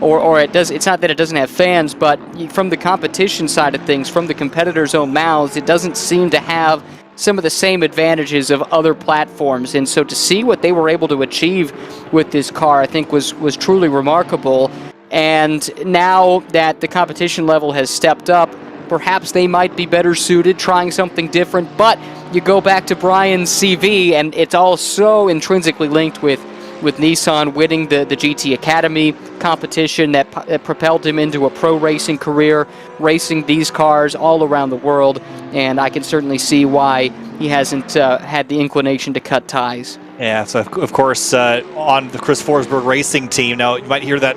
or it's not that it doesn't have fans, but from the competition side of things, from the competitors' own mouths, it doesn't seem to have some of the same advantages of other platforms. And so to see what they were able to achieve with this car, I think was truly remarkable. And now that the competition level has stepped up, perhaps they might be better suited trying something different. But you go back to Brian's CV, and it's all so intrinsically linked with Nissan winning the GT Academy competition that propelled him into a pro racing career, racing these cars all around the world. And I can certainly see why he hasn't had the inclination to cut ties. Yeah, so of course on the Chris Forsberg Racing team. Now you might hear that.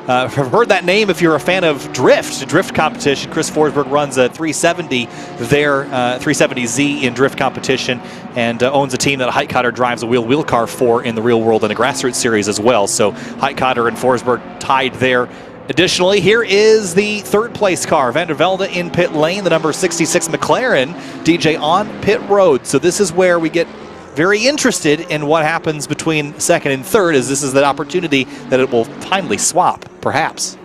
I've heard that name if you're a fan of drift competition. Chris Forsberg runs a 370 there, 370Z in drift competition, and owns a team that Heitkotter drives a wheel car for in the real world and a grassroots series as well. So Heitkotter and Forsberg tied there. Additionally, here is the third place car, Van der Velde in pit lane, the number 66 McLaren, DJ on pit road. So this is where we get very interested in what happens between second and third, as this is the opportunity that it will finally swap, perhaps.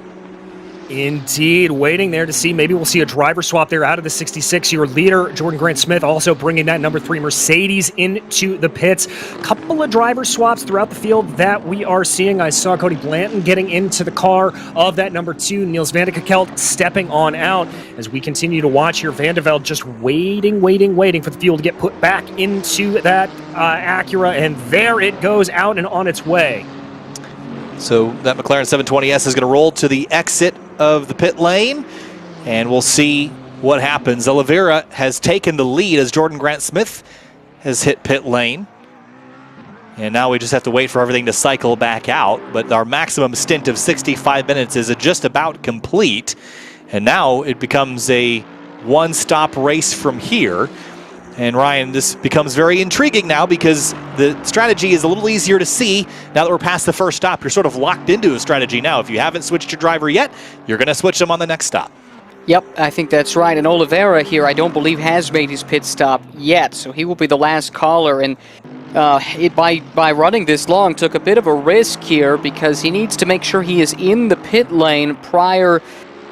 Indeed, waiting there to see. Maybe we'll see a driver swap there out of the 66. Your leader, Jordan Grant Smith, also bringing that number 3 Mercedes into the pits. Couple of driver swaps throughout the field that we are seeing. I saw Cody Blanton getting into the car of that number 2. Niels van de Kokelt stepping on out. As we continue to watch here, Van der Velde just waiting for the fuel to get put back into that Acura, and there it goes out and on its way. So that McLaren 720S is going to roll to the exit of the pit lane, and we'll see what happens. Oliveira has taken the lead as Jordan Grant Smith has hit pit lane. And now we just have to wait for everything to cycle back out. But our maximum stint of 65 minutes is just about complete. And now it becomes a one-stop race from here. And Ryan, this becomes very intriguing now because the strategy is a little easier to see now that we're past the first stop. You're sort of locked into a strategy now. If you haven't switched your driver yet, you're going to switch them on the next stop. Yep, I think that's right. And Oliveira here, I don't believe has made his pit stop yet, so he will be the last caller. And by running this long, took a bit of a risk here because he needs to make sure he is in the pit lane prior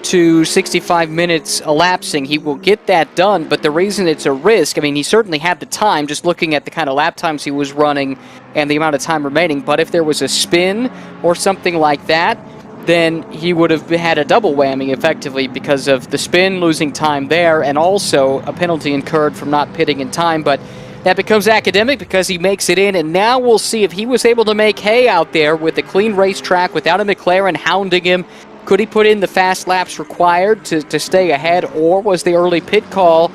to 65 minutes elapsing. He will get that done, but the reason it's a risk, I mean, he certainly had the time, just looking at the kind of lap times he was running and the amount of time remaining, but if there was a spin or something like that, then he would have had a double whammy, effectively, because of the spin, losing time there, and also a penalty incurred from not pitting in time. But that becomes academic because he makes it in, and now we'll see if he was able to make hay out there with a clean racetrack without a McLaren hounding him. Could he put in the fast laps required to stay ahead, or was the early pit call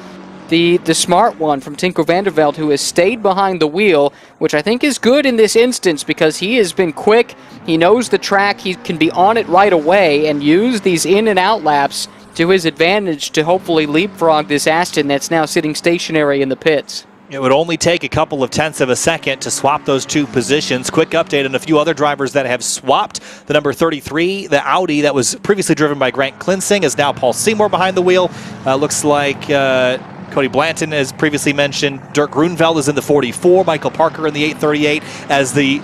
the smart one from Tinko van der Velde, who has stayed behind the wheel, which I think is good in this instance because he has been quick, he knows the track, he can be on it right away and use these in and out laps to his advantage to hopefully leapfrog this Aston that's now sitting stationary in the pits. It would only take a couple of tenths of a second to swap those two positions. Quick update on a few other drivers that have swapped. The number 33, the Audi that was previously driven by Grant Klinsing, is now Paul Seymour behind the wheel. Looks like Cody Blanton, as previously mentioned. Dirk Grunewald is in the 44, Michael Parker in the 838, as the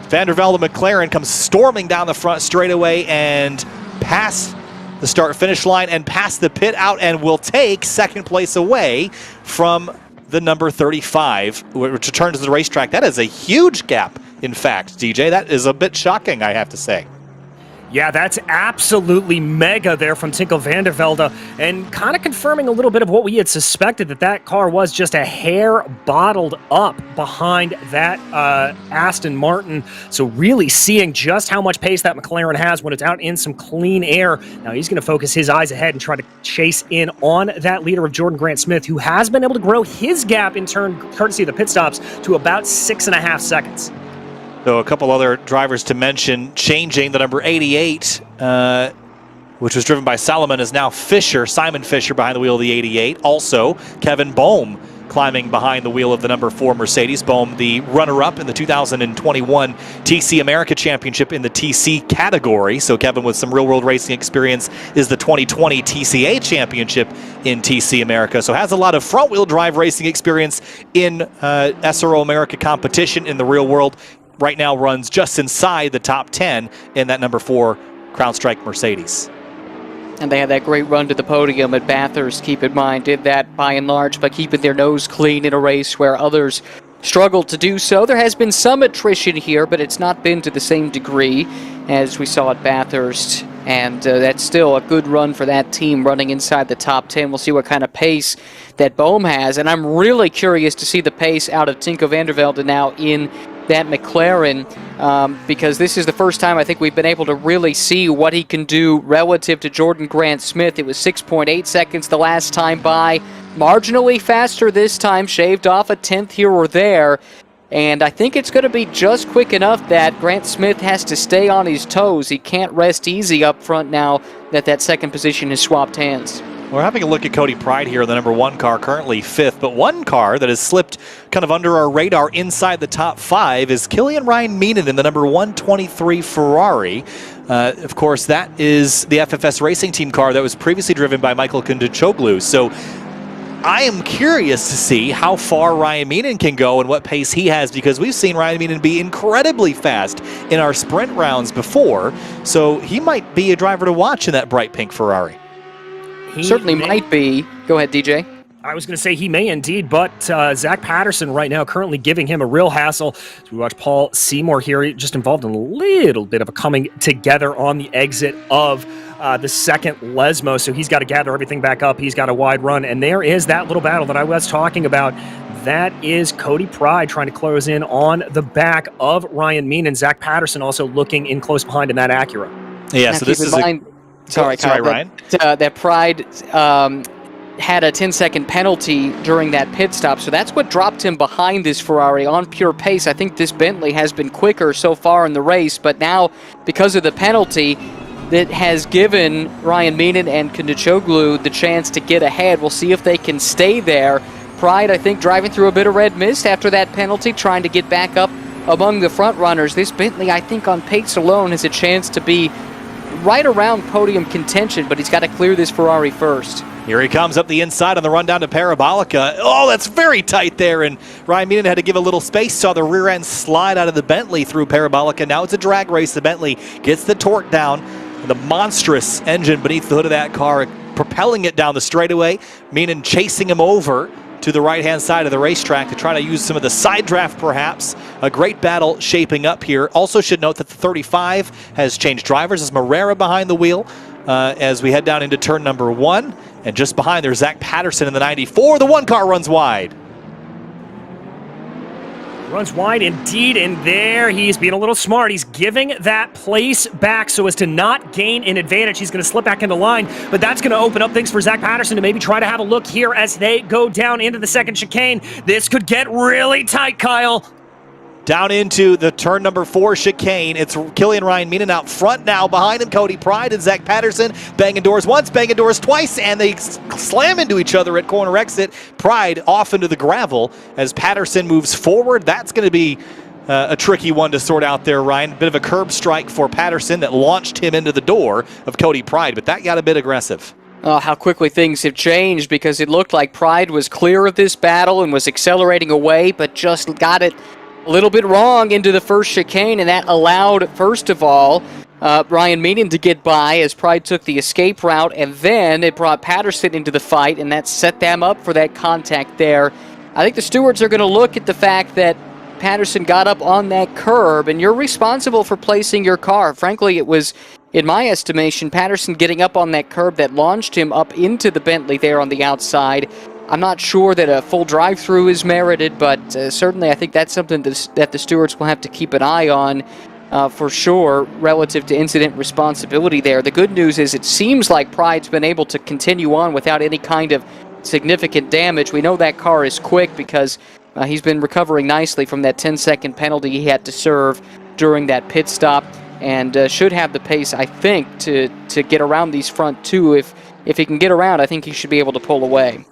Van der Velde McLaren comes storming down the front straightaway and past the start-finish line and past the pit out, and will take second place away from the number 35, which returns to the racetrack. That is a huge gap, in fact, DJ. That is a bit shocking, I have to say. Yeah, that's absolutely mega there from Tinko van der Velde, and kind of confirming a little bit of what we had suspected, that car was just a hair bottled up behind that Aston Martin. So really seeing just how much pace that McLaren has when it's out in some clean air. Now he's going to focus his eyes ahead and try to chase in on that leader of Jordan Grant Smith, who has been able to grow his gap in turn, courtesy of the pit stops, to about 6.5 seconds. So a couple other drivers to mention changing. The number 88, which was driven by Salomon, is now Simon Fisher behind the wheel of the 88. Also, Kevin Boehm climbing behind the wheel of the number 4 Mercedes. Boehm, the runner-up in the 2021 TC America Championship in the TC category. So Kevin, with some real-world racing experience, is the 2020 TCA Championship in TC America. So has a lot of front-wheel drive racing experience in SRO America competition in the real world. Right now runs just inside the top 10 in that number 4 Crown Strike Mercedes. And they had that great run to the podium at Bathurst, keep in mind. Did that by and large by keeping their nose clean in a race where others struggled to do so. There has been some attrition here, but it's not been to the same degree as we saw at Bathurst. And that's still a good run for that team, running inside the top 10. We'll see what kind of pace that Boehm has. And I'm really curious to see the pace out of Tinko van der Velde now in that McLaren, because this is the first time I think we've been able to really see what he can do relative to Jordan Grant Smith. It was 6.8 seconds the last time by, marginally faster this time, shaved off a tenth here or there, and I think it's going to be just quick enough that Grant Smith has to stay on his toes. He can't rest easy up front now that second position has swapped hands. We're having a look at Cody Pride here, the number 1 car, currently 5th. But one car that has slipped kind of under our radar inside the top 5 is Killian Ryan Meenan in the number 123 Ferrari. Of course, that is the FFS Racing Team car that was previously driven by Michael Kundachoglu. So I am curious to see how far Ryan Meenan can go and what pace he has, because we've seen Ryan Meenan be incredibly fast in our sprint rounds before. So he might be a driver to watch in that bright pink Ferrari. He certainly might be. Go ahead, DJ. I was going to say he may indeed, but Zach Patterson right now currently giving him a real hassle. As we watch Paul Seymour here, just involved in a little bit of a coming together on the exit of the second Lesmo, so he's got to gather everything back up. He's got a wide run, and there is that little battle that I was talking about. That is Cody Pride trying to close in on the back of Ryan Meenan. Zach Patterson also looking in close behind in that Acura. Yeah, so this is Sorry, Kyle, Ryan. That Pride had a 10-second penalty during that pit stop, so that's what dropped him behind this Ferrari on pure pace. I think this Bentley has been quicker so far in the race, but now, because of the penalty, that has given Ryan Meenan and Kundachoglu the chance to get ahead. We'll see if they can stay there. Pride, I think, driving through a bit of red mist after that penalty, trying to get back up among the front runners. This Bentley, I think, on pace alone has a chance to be right around podium contention, but he's got to clear this Ferrari first. Here he comes up the inside on the run down to Parabolica. Oh, that's very tight there, and Ryan Meenan had to give a little space. Saw the rear end slide out of the Bentley through Parabolica. Now it's a drag race. The Bentley gets the torque down. The monstrous engine beneath the hood of that car propelling it down the straightaway. Meenan chasing him over to the right-hand side of the racetrack to try to use some of the side draft, perhaps. A great battle shaping up here. Also should note that the 35 has changed drivers. As Morera behind the wheel as we head down into turn number 1. And just behind there's Zach Patterson in the 94. The 1 car runs wide. Runs wide indeed, and there he's being a little smart. He's giving that place back so as to not gain an advantage. He's going to slip back into line, but that's going to open up things for Zach Patterson to maybe try to have a look here as they go down into the second chicane. This could get really tight, Kyle. down into the turn number 4 chicane. It's Killian Ryan Meenan out front now. Behind him, Cody Pride and Zach Patterson. Banging doors once, banging doors twice, and they slam into each other at corner exit. Pride off into the gravel as Patterson moves forward. That's going to be a tricky one to sort out there, Ryan. Bit of a curb strike for Patterson that launched him into the door of Cody Pride, but that got a bit aggressive. Oh, how quickly things have changed, because it looked like Pride was clear of this battle and was accelerating away, but just got it a little bit wrong into the first chicane, and that allowed, first of all, Ryan Meenan to get by as Pride took the escape route, and then it brought Patterson into the fight, and that set them up for that contact there. I think the stewards are going to look at the fact that Patterson got up on that curb, and you're responsible for placing your car. Frankly, it was, in my estimation, Patterson getting up on that curb that launched him up into the Bentley there on the outside. I'm not sure that a full drive-through is merited, but certainly I think that's something that the stewards will have to keep an eye on for sure relative to incident responsibility there. The good news is it seems like Pride's been able to continue on without any kind of significant damage. We know that car is quick because he's been recovering nicely from that 10-second penalty he had to serve during that pit stop, and should have the pace, I think, to get around these front two. If he can get around, I think he should be able to pull away.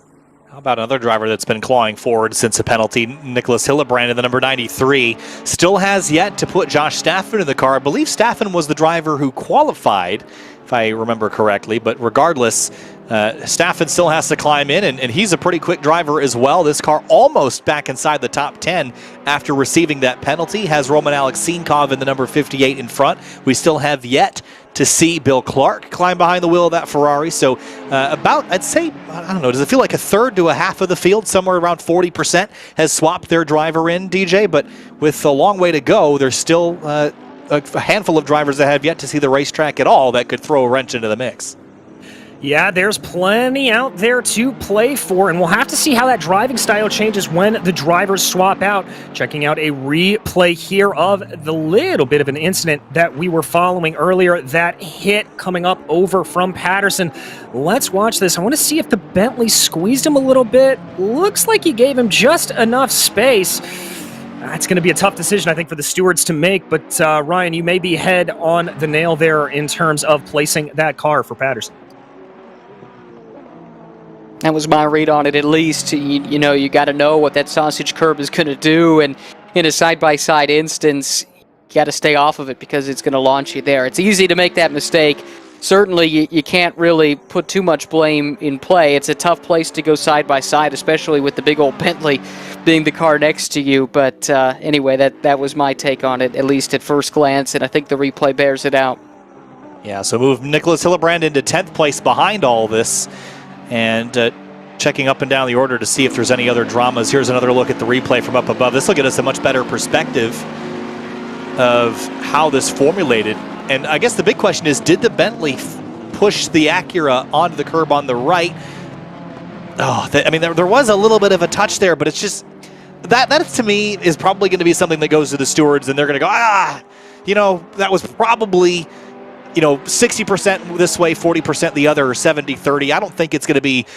How about another driver that's been clawing forward since a penalty? Nicolas Alvarado in the number 93 still has yet to put Josh Staffen in the car. I believe Staffen was the driver who qualified, if I remember correctly, but regardless, Staffen still has to climb in, and he's a pretty quick driver as well. This car almost back inside the top 10 after receiving that penalty. Has Roman Alexinkov in the number 58 in front. We still have yet to see Bill Clark climb behind the wheel of that Ferrari. So about, I'd say, I don't know, does it feel like a third to a half of the field, somewhere around 40% has swapped their driver in, DJ? But with a long way to go, there's still a handful of drivers that have yet to see the racetrack at all that could throw a wrench into the mix. Yeah, there's plenty out there to play for, and we'll have to see how that driving style changes when the drivers swap out. Checking out a replay here of the little bit of an incident that we were following earlier, that hit coming up over from Patterson. Let's watch this. I want to see if the Bentley squeezed him a little bit. Looks like he gave him just enough space. That's going to be a tough decision, I think, for the stewards to make, but Ryan, you may be head on the nail there in terms of placing that car for Patterson. That was my read on it, at least. You know, you got to know what that sausage curb is going to do, and in a side-by-side instance, you got to stay off of it because it's going to launch you there. It's easy to make that mistake. Certainly, you can't really put too much blame in play. It's a tough place to go side-by-side, especially with the big old Bentley being the car next to you. But anyway, that was my take on it, at least at first glance, and I think the replay bears it out. Yeah, so move Nicolas Alvarado into 10th place behind all this, and checking up and down the order to see if there's any other dramas. Here's another look at the replay from up above. This will get us a much better perspective of how this formulated. And I guess the big question is, did the Bentley push the Acura onto the curb on the right? Oh, I mean, there was a little bit of a touch there, but it's just, that to me is probably going to be something that goes to the stewards, and they're going to go, you know, that was probably, you know, 60% this way, 40% the other, or 70-30. I don't think it's going to be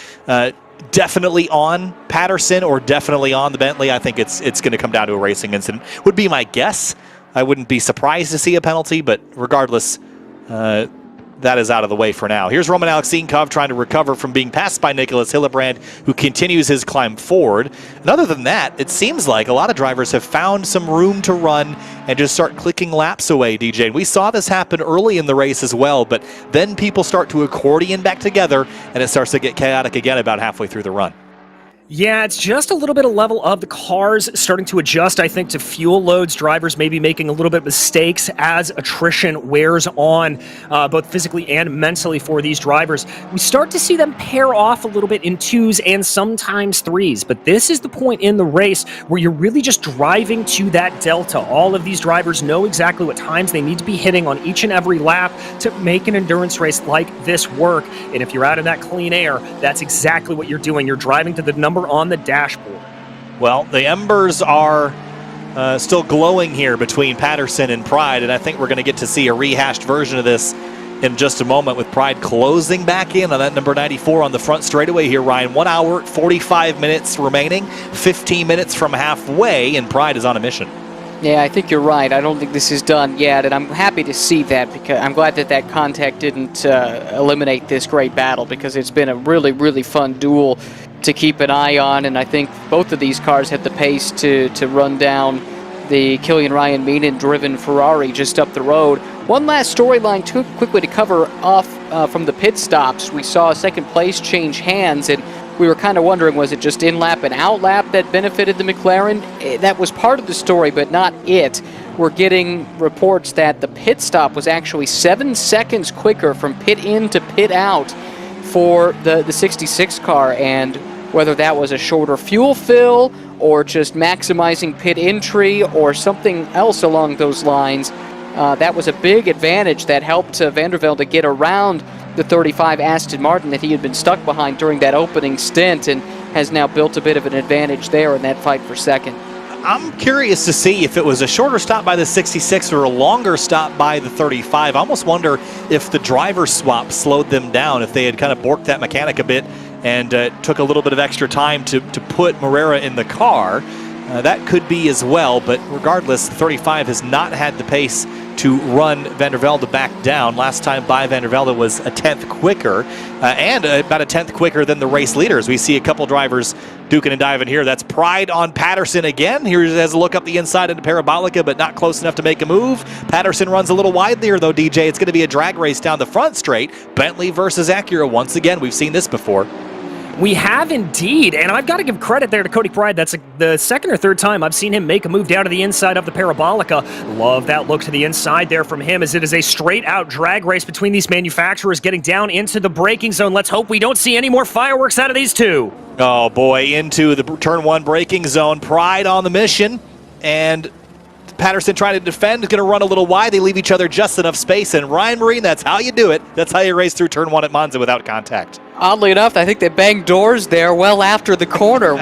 definitely on Patterson or definitely on the Bentley. I think it's going to come down to a racing incident, would be my guess. I wouldn't be surprised to see a penalty, but regardless, that is out of the way for now. Here's Roman Alexinkov trying to recover from being passed by Nicolas Alvarado, who continues his climb forward. And other than that, it seems like a lot of drivers have found some room to run and just start clicking laps away, DJ. And we saw this happen early in the race as well, but then people start to accordion back together, and it starts to get chaotic again about halfway through the run. Yeah, it's just a little bit of level of the cars starting to adjust, I think, to fuel loads. Drivers maybe making a little bit of mistakes as attrition wears on, both physically and mentally for these drivers. We start to see them pair off a little bit in twos and sometimes threes, but this is the point in the race where you're really just driving to that delta. All of these drivers know exactly what times they need to be hitting on each and every lap to make an endurance race like this work. And if you're out in that clean air, that's exactly what you're doing. You're driving to the number on the dashboard. Well, the embers are still glowing here between Patterson and Pride, and I think we're going to get to see a rehashed version of this in just a moment, with Pride closing back in on that number 94 on the front straightaway here, Ryan. 1 hour, 45 minutes remaining, 15 minutes from halfway, and Pride is on a mission. Yeah, I think you're right. I don't think this is done yet, and I'm happy to see that because I'm glad that that contact didn't eliminate this great battle because it's been a really, really fun duel to keep an eye on, and I think both of these cars had the pace to run down the Killian Ryan Meenan-driven Ferrari just up the road. One last storyline too quickly to cover off from the pit stops. We saw a second place change hands, and we were kind of wondering, was it just in-lap and out-lap that benefited the McLaren? That was part of the story, but not it. We're getting reports that the pit stop was actually 7 seconds quicker from pit in to pit out for the 66 car, and whether that was a shorter fuel fill or just maximizing pit entry or something else along those lines, that was a big advantage that helped Van der Velde get around the 35 Aston Martin that he had been stuck behind during that opening stint, and has now built a bit of an advantage there in that fight for second. I'm curious to see if it was a shorter stop by the 66 or a longer stop by the 35. I almost wonder if the driver swap slowed them down, if they had kind of borked that mechanic a bit and took a little bit of extra time to put Morera in the car. That could be as well, but regardless, the 35 has not had the pace to run Van der Velde back down. Last time by Van der Velde was a 10th quicker, and about a 10th quicker than the race leaders. We see a couple drivers duking and diving here. That's Pride on Patterson again. Here he has a look up the inside into Parabolica, but not close enough to make a move. Patterson runs a little wide there, though, DJ. It's going to be a drag race down the front straight. Bentley versus Acura once again. We've seen this before. We have indeed, and I've got to give credit there to Cody Pride. That's the second or third time I've seen him make a move down to the inside of the Parabolica. Love that look to the inside there from him, as it is a straight-out drag race between these manufacturers getting down into the braking zone. Let's hope we don't see any more fireworks out of these two. Oh, boy, into the turn one braking zone. Pride on the mission, and Patterson trying to defend, is going to run a little wide. They leave each other just enough space, and Ryan Marine, that's how you do it. That's how you race through turn one at Monza without contact. Oddly enough, I think they banged doors there well after the corner.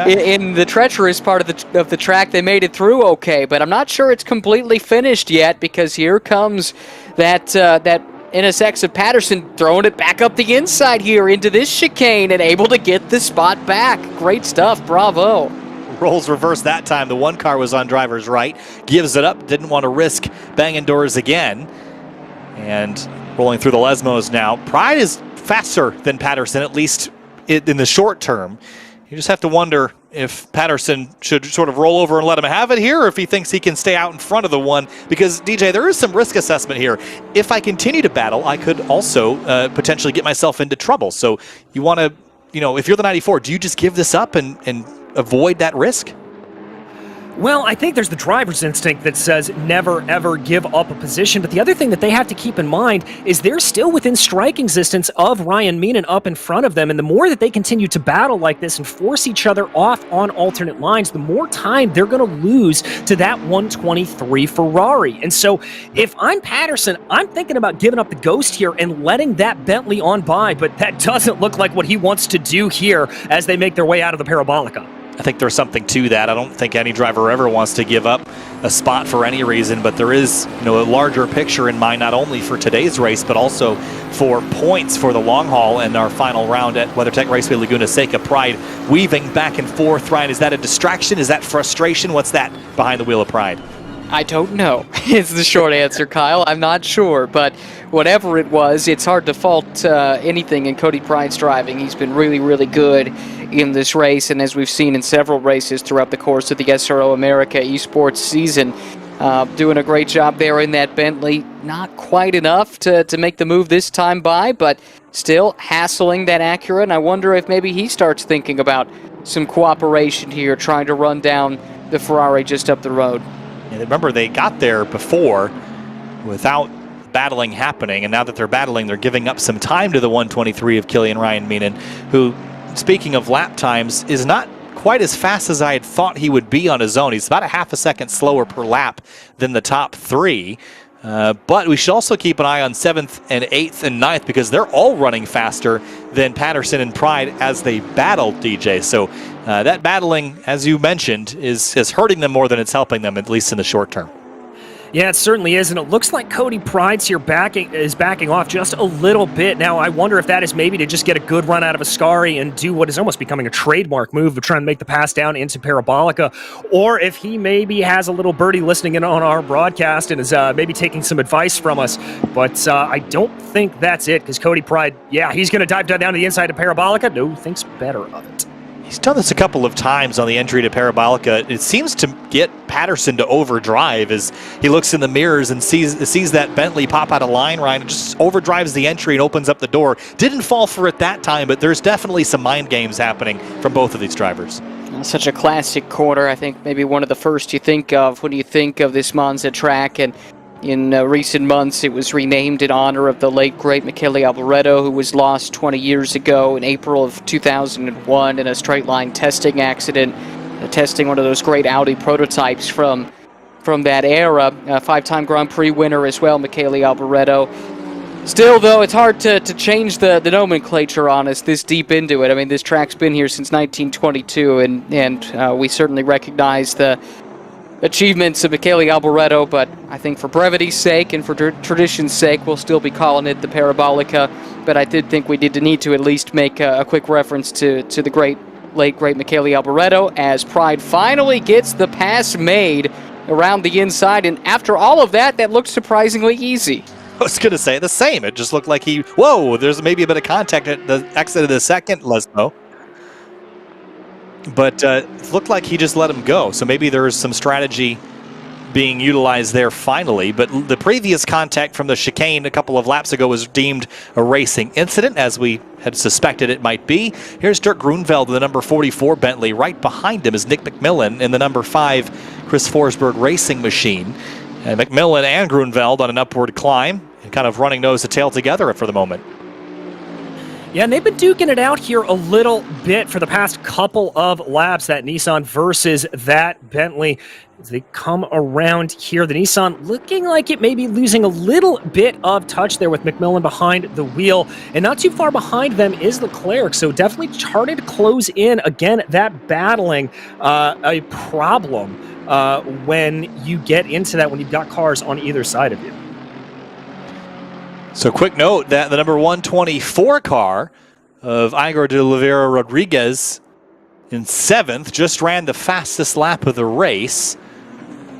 In the treacherous part of the track, they made it through okay, but I'm not sure it's completely finished yet, because here comes that NSX of Patterson throwing it back up the inside here into this chicane and able to get the spot back. Great stuff, bravo. Rolls reverse that time. The one car was on driver's right, gives it up, didn't want to risk banging doors again. And rolling through the Lesmos now. Pride is faster than Patterson, at least in the short term. You just have to wonder if Patterson should sort of roll over and let him have it here, or if he thinks he can stay out in front of the one. Because, DJ, there is some risk assessment here. If I continue to battle, I could also potentially get myself into trouble. So you want to, if you're the 94, do you just give this up and avoid that risk? Well, I think there's the driver's instinct that says never, ever give up a position. But the other thing that they have to keep in mind is they're still within striking distance of Ryan Meenan up in front of them. And the more that they continue to battle like this and force each other off on alternate lines, the more time they're going to lose to that 123 Ferrari. And so if I'm Patterson, I'm thinking about giving up the ghost here and letting that Bentley on by. But that doesn't look like what he wants to do here as they make their way out of the Parabolica. I think there's something to that. I don't think any driver ever wants to give up a spot for any reason, but there is, a larger picture in mind, not only for today's race, but also for points for the long haul and our final round at WeatherTech Raceway Laguna Seca. Pride weaving back and forth. Ryan, is that a distraction? Is that frustration? What's that behind the wheel of Pride? I don't know. It's the short answer, Kyle. I'm not sure, but whatever it was, it's hard to fault anything in Cody Pride's driving. He's been really, really good in this race, and as we've seen in several races throughout the course of the SRO America Esports season, doing a great job there in that Bentley. Not quite enough to make the move this time by, but still hassling that Acura, and I wonder if maybe he starts thinking about some cooperation here, trying to run down the Ferrari just up the road. And remember, they got there before without battling happening, and now that they're battling, they're giving up some time to the 123 of Killian Ryan Meenan, who, speaking of lap times, is not quite as fast as I had thought he would be on his own. He's about a half a second slower per lap than the top three. But we should also keep an eye on 7th and 8th and 9th, because they're all running faster than Patterson and Pride as they battle, DJ. So that battling, as you mentioned, is hurting them more than it's helping them, at least in the short term. Yeah, it certainly is, and it looks like Cody Pride's here is backing off just a little bit. Now, I wonder if that is maybe to just get a good run out of Ascari and do what is almost becoming a trademark move of trying to make the pass down into Parabolica, or if he maybe has a little birdie listening in on our broadcast and is maybe taking some advice from us. But I don't think that's it, because Cody Pride, yeah, he's going to dive down to the inside of Parabolica. No, thinks better of it. He's done this a couple of times on the entry to Parabolica. It seems to get Patterson to overdrive as he looks in the mirrors and sees that Bentley pop out of line, Ryan, and just overdrives the entry and opens up the door. Didn't fall for it that time, but there's definitely some mind games happening from both of these drivers. Such a classic corner. I think maybe one of the first you think of when you think of this Monza track. And in recent months, it was renamed in honor of the late, great Nicolas Alvarado, who was lost 20 years ago in April of 2001 in a straight-line testing accident, testing one of those great Audi prototypes from that era. Five-time Grand Prix winner as well, Nicolas Alvarado. Still, though, it's hard to change the nomenclature on us this deep into it. I mean, this track's been here since 1922, and we certainly recognize the achievements of Nicolas Alvarado, but I think for brevity's sake and for tradition's sake, we'll still be calling it the Parabolica. But I did think we need to at least make a quick reference to the late great Nicolas Alvarado, as Pride finally gets the pass made around the inside, and after all of that, that looked surprisingly easy. I was going to say the same. It just looked like there's maybe a bit of contact at the exit of the second, Lesmo. But it looked like he just let him go. So maybe there is some strategy being utilized there finally. But the previous contact from the chicane a couple of laps ago was deemed a racing incident, as we had suspected it might be. Here's Dirk Grunewald in the number 44 Bentley. Right behind him is Nick McMillan in the number 5 Chris Forsberg Racing Machine. And McMillan and Grunewald on an upward climb and kind of running nose to tail together for the moment. Yeah, and they've been duking it out here a little bit for the past couple of laps, that Nissan versus that Bentley. As they come around here, the Nissan looking like it may be losing a little bit of touch there with McMillan behind the wheel. And not too far behind them is Leclerc, so definitely started to close in. Again, that battling a problem when you get into that, when you've got cars on either side of you. So quick note that the number 124 car of Igor de Oliveira Rodriguez in 7th just ran the fastest lap of the race.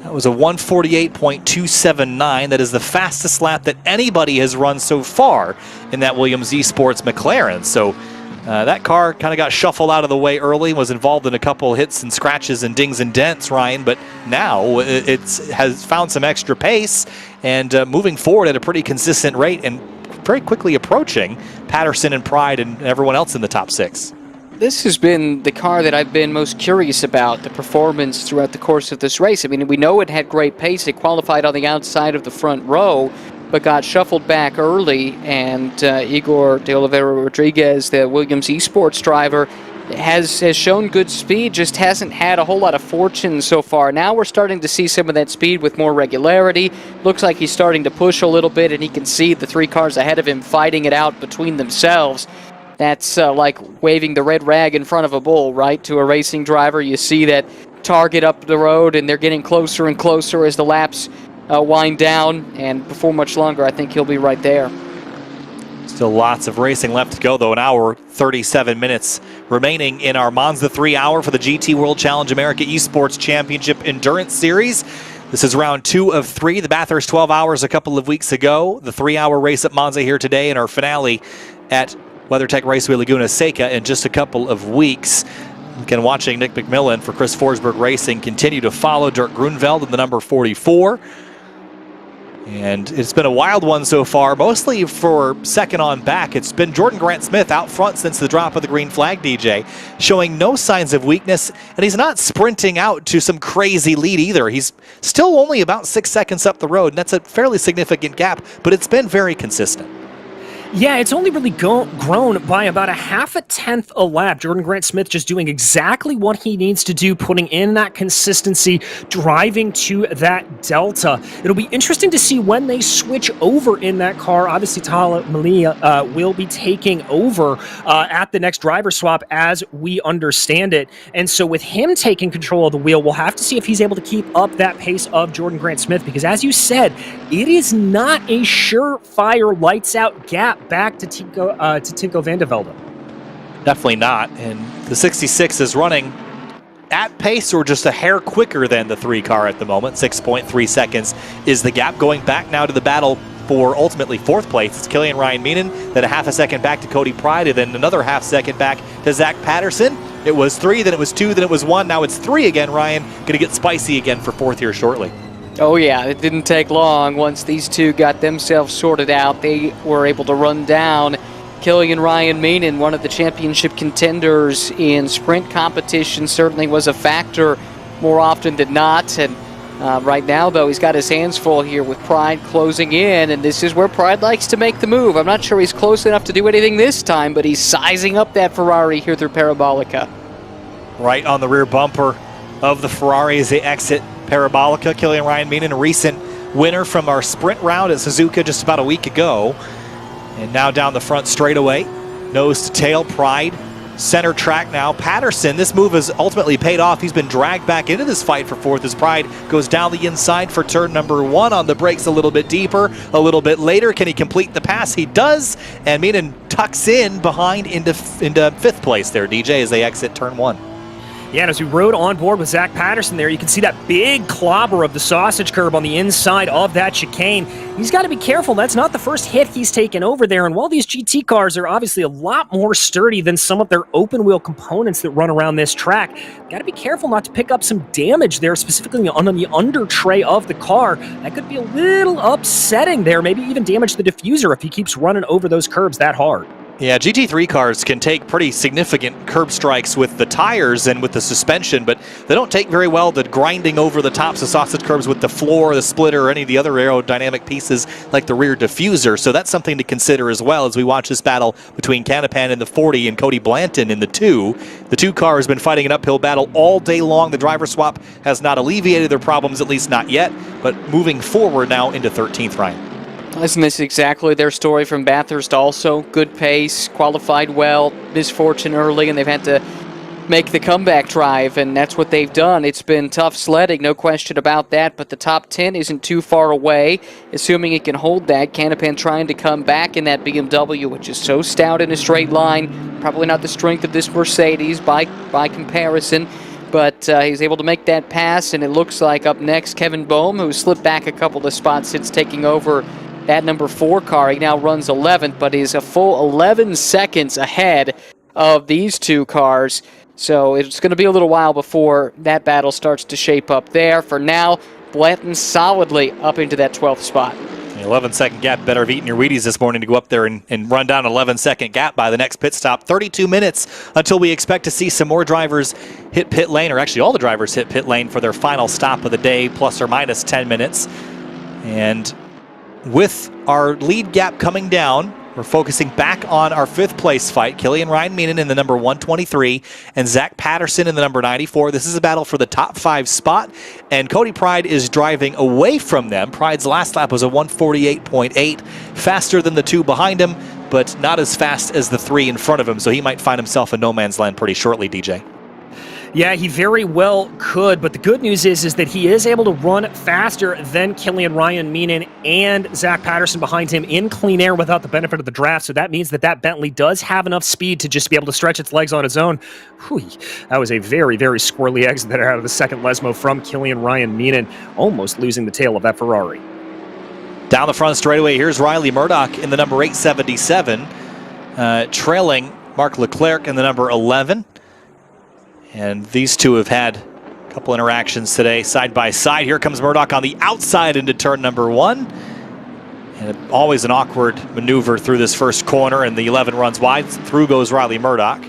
That was a 148.279. That is the fastest lap that anybody has run so far in that Williams Esports McLaren. So that car kind of got shuffled out of the way early, was involved in a couple hits and scratches and dings and dents, Ryan, but now it has found some extra pace and moving forward at a pretty consistent rate and very quickly approaching Patterson and Pride and everyone else in the top 6. This has been the car that I've been most curious about, the performance throughout the course of this race. I mean, we know it had great pace. It qualified on the outside of the front row, but got shuffled back early, and Igor de Oliveira Rodriguez, the Williams Esports driver, has shown good speed, just hasn't had a whole lot of fortune so far. Now we're starting to see some of that speed with more regularity. Looks like he's starting to push a little bit, and he can see the 3 cars ahead of him fighting it out between themselves. That's like waving the red rag in front of a bull, right? To a racing driver, you see that target up the road, and they're getting closer and closer as the laps wind down, and before much longer, I think he'll be right there. Still lots of racing left to go, though. An hour, 37 minutes remaining in our Monza 3 hour for the GT World Challenge America Esports Championship Endurance Series. This is round 2 of 3. The Bathurst 12 hours a couple of weeks ago. The 3-hour race at Monza here today, and our finale at WeatherTech Raceway Laguna Seca in just a couple of weeks. Again, watching Nick McMillan for Chris Forsberg Racing continue to follow Dirk Grunewald in the number 44. And it's been a wild one so far, mostly for second on back. It's been Jordan Grant-Smith out front since the drop of the green flag, DJ, showing no signs of weakness, and he's not sprinting out to some crazy lead either. He's still only about 6 seconds up the road, and that's a fairly significant gap, but it's been very consistent. Yeah, it's only really grown by about a half a tenth a lap. Jordan Grant Smith just doing exactly what he needs to do, putting in that consistency, driving to that delta. It'll be interesting to see when they switch over in that car. Obviously, Tala Malia will be taking over at the next driver swap as we understand it. And so with him taking control of the wheel, we'll have to see if he's able to keep up that pace of Jordan Grant Smith, because as you said, it is not a surefire lights out gap back to Tinko van der Velde. Definitely not. And the 66 is running at pace or just a hair quicker than the 3 car at the moment. 6.3 seconds is the gap. Going back now to the battle for ultimately 4th place. It's Killian Ryan Meenan, then a half a second back to Cody Pride, and then another half second back to Zach Patterson. It was 3, then it was 2, then it was 1. Now it's 3 again. Ryan going to get spicy again for 4th here shortly. Oh yeah, it didn't take long. Once these two got themselves sorted out, they were able to run down Killian Ryan Meenan, one of the championship contenders in sprint competition. Certainly was a factor more often than not. And right now, though, he's got his hands full here with Pride closing in, and this is where Pride likes to make the move. I'm not sure he's close enough to do anything this time, but he's sizing up that Ferrari here through Parabolica. Right on the rear bumper of the Ferrari as they exit Parabolica. Killian Ryan Meenan, a recent winner from our sprint round at Suzuka just about a week ago. And now down the front straightaway, nose to tail, Pride, center track now. Patterson, this move has ultimately paid off. He's been dragged back into this fight for 4th as Pride goes down the inside for turn number 1 on the brakes a little bit deeper, a little bit later. Can he complete the pass? He does, and Meenan tucks in behind into 5th place there, DJ, as they exit turn 1. Yeah, and as we rode on board with Zach Patterson there, you can see that big clobber of the sausage curb on the inside of that chicane. He's got to be careful. That's not the first hit he's taken over there. And while these GT cars are obviously a lot more sturdy than some of their open-wheel components that run around this track, got to be careful not to pick up some damage there, specifically on the under tray of the car. That could be a little upsetting there, maybe even damage the diffuser if he keeps running over those curbs that hard. Yeah, GT3 cars can take pretty significant curb strikes with the tires and with the suspension, but they don't take very well to grinding over the tops of sausage curbs with the floor, the splitter, or any of the other aerodynamic pieces like the rear diffuser. So that's something to consider as well as we watch this battle between Canapan in the 40 and Cody Blanton in the 2. The 2 cars have been fighting an uphill battle all day long. The driver swap has not alleviated their problems, at least not yet, but moving forward now into 13th, Ryan. Isn't this exactly their story from Bathurst also? Good pace, qualified well, misfortune early, and they've had to make the comeback drive, and that's what they've done. It's been tough sledding, no question about that, but the top 10 isn't too far away, assuming it can hold that. Canapan trying to come back in that BMW, which is so stout in a straight line. Probably not the strength of this Mercedes by comparison, but he's able to make that pass, and it looks like up next, Kevin Boehm, who slipped back a couple of spots since taking over that number 4 car. He now runs 11th, but is a full 11 seconds ahead of these 2 cars. So it's going to be a little while before that battle starts to shape up there. For now, Blanton solidly up into that 12th spot. The 11-second gap, better have eaten your Wheaties this morning to go up there and run down an 11-second gap by the next pit stop. 32 minutes until we expect to see some more drivers hit pit lane, or actually all the drivers hit pit lane for their final stop of the day, plus or minus 10 minutes. And with our lead gap coming down, we're focusing back on our 5th place fight. Killian Ryan Meenan in the number 123 and Zach Patterson in the number 94. This is a battle for the top 5 spot, and Cody Pride is driving away from them. Pride's last lap was a 148.8, faster than the 2 behind him, but not as fast as the 3 in front of him, so he might find himself in no man's land pretty shortly, DJ. Yeah, he very well could, but the good news is that he is able to run faster than Killian Ryan Meenan and Zach Patterson behind him in clean air without the benefit of the draft, so that means that Bentley does have enough speed to just be able to stretch its legs on its own. Whew, that was a very, very squirrely exit there out of the second Lesmo from Killian Ryan Meenan, almost losing the tail of that Ferrari. Down the front straightaway, here's Riley Murdoch in the number 877, trailing Mark Leclerc in the number 11. And these two have had a couple interactions today, side by side. Here comes Murdoch on the outside into turn number 1. And always an awkward maneuver through this first corner, and the 11 runs wide. Through goes Riley Murdoch.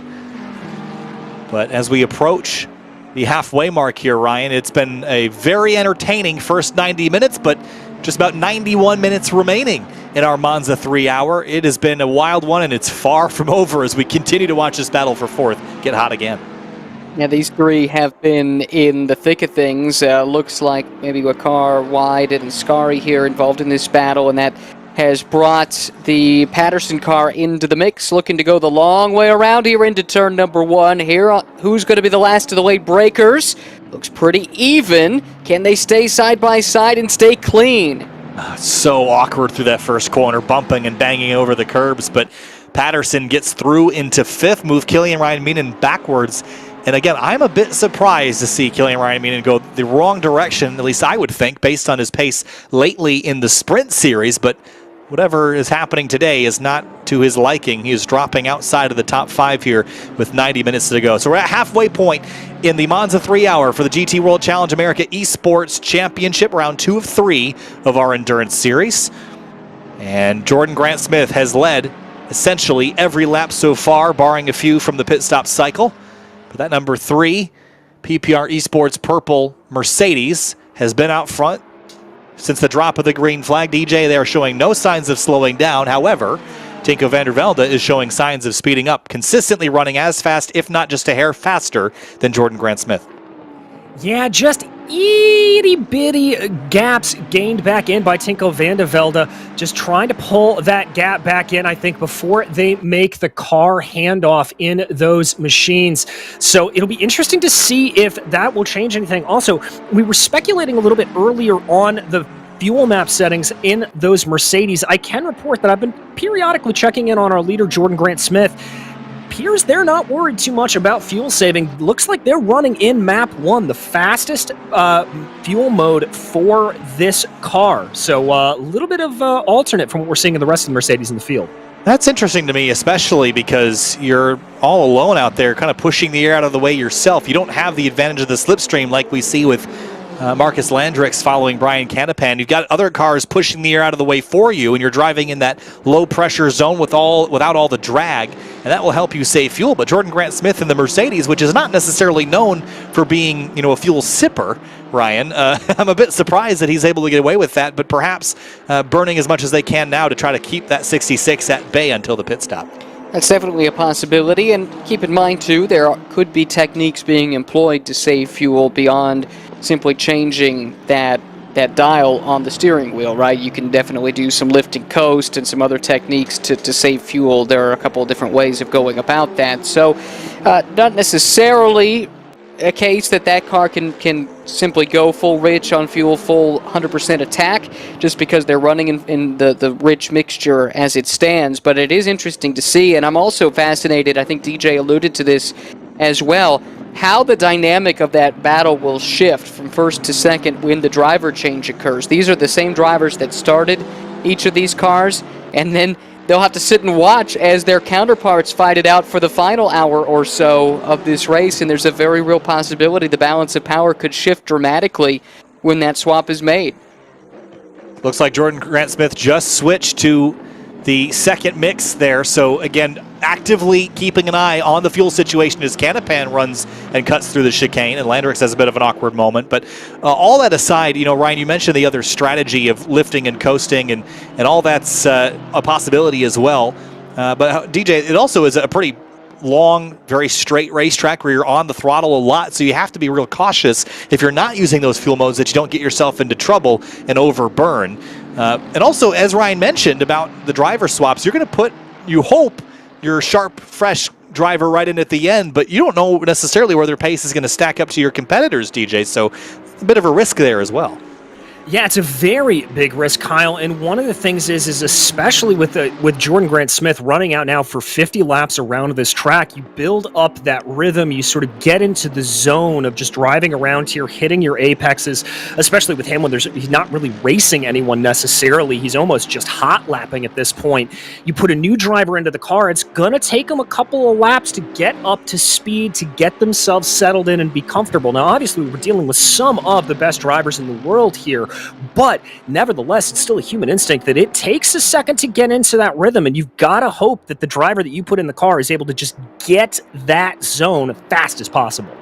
But as we approach the halfway mark here, Ryan, it's been a very entertaining first 90 minutes, but just about 91 minutes remaining in our Monza 3-hour. It has been a wild one, and it's far from over as we continue to watch this battle for fourth get hot again. Yeah, these three have been in the thick of things. Looks like maybe Wakar, Wide, and Scary here involved in this battle, and that has brought the Patterson car into the mix, looking to go the long way around here into turn number one. Here, who's going to be the last of the late breakers? Looks pretty even. Can they stay side by side and stay clean? So awkward through that first corner, bumping and banging over the curbs, but Patterson gets through into fifth, move Killian Ryan-Meenan backwards. And again, I'm a bit surprised to see Killian Ryan-Meenan go the wrong direction, at least I would think, based on his pace lately in the sprint series. But whatever is happening today is not to his liking. He is dropping outside of the top 5 here with 90 minutes to go. So we're at halfway point in the Monza 3-hour for the GT World Challenge America Esports Championship, round 2 of 3 of our endurance series. And Jordan Grant-Smith has led essentially every lap so far, barring a few from the pit stop cycle. But that number 3 PPR Esports purple Mercedes has been out front since the drop of the green flag. DJ, they are showing no signs of slowing down. However, Tinko van der Velde is showing signs of speeding up, consistently running as fast, if not just a hair faster, than Jordan Grant-Smith. Yeah, just itty-bitty gaps gained back in by Tinko van der Velde, just trying to pull that gap back in, I think, before they make the car handoff in those machines. So it'll be interesting to see if that will change anything. Also, we were speculating a little bit earlier on the fuel map settings in those Mercedes. I can report that I've been periodically checking in on our leader, Jordan Grant-Smith. Appears they're not worried too much about fuel saving. Looks like they're running in map 1, the fastest fuel mode for this car. So a little bit of alternate from what we're seeing in the rest of the Mercedes in the field. That's interesting to me, especially because you're all alone out there kind of pushing the air out of the way yourself. You don't have the advantage of the slipstream like we see with Marcus Landrix following Brian Canapan. You've got other cars pushing the air out of the way for you, and you're driving in that low-pressure zone without all the drag, and that will help you save fuel. But Jordan Grant-Smith in the Mercedes, which is not necessarily known for being, a fuel sipper, Ryan, I'm a bit surprised that he's able to get away with that, but perhaps burning as much as they can now to try to keep that 66 at bay until the pit stop. That's definitely a possibility, and keep in mind, too, there could be techniques being employed to save fuel beyond simply changing that dial on the steering wheel, right? You can definitely do some lift and coast and some other techniques to save fuel. There are a couple of different ways of going about that. So not necessarily a case that car can simply go full rich on fuel, full 100% attack, just because they're running in the rich mixture as it stands. But it is interesting to see, and I'm also fascinated, I think DJ alluded to this as well, how the dynamic of that battle will shift from first to second when the driver change occurs. These are the same drivers that started each of these cars, and then they'll have to sit and watch as their counterparts fight it out for the final hour or so of this race, and there's a very real possibility the balance of power could shift dramatically when that swap is made. Looks like Jordan Grant-Smith just switched to the second mix there, so again, actively keeping an eye on the fuel situation as Canapan runs and cuts through the chicane, and Landrix has a bit of an awkward moment. But all that aside, Ryan, you mentioned the other strategy of lifting and coasting, and all that's a possibility as well. But DJ, it also is a pretty long, very straight racetrack where you're on the throttle a lot, so you have to be real cautious if you're not using those fuel modes that you don't get yourself into trouble and overburn. And also, as Ryan mentioned about the driver swaps, you're going to put, you hope, your sharp, fresh driver right in at the end, but you don't know necessarily where their pace is going to stack up to your competitors, DJ, so a bit of a risk there as well. Yeah, it's a very big risk, Kyle, and one of the things is especially with Jordan Grant-Smith running out now for 50 laps around this track, you build up that rhythm, you sort of get into the zone of just driving around here, hitting your apexes, especially with him when he's not really racing anyone necessarily, he's almost just hot lapping at this point. You put a new driver into the car, it's going to take them a couple of laps to get up to speed, to get themselves settled in and be comfortable. Now, obviously, we're dealing with some of the best drivers in the world here, but nevertheless, it's still a human instinct that it takes a second to get into that rhythm, and you've got to hope that the driver that you put in the car is able to just get that zone as fast as possible.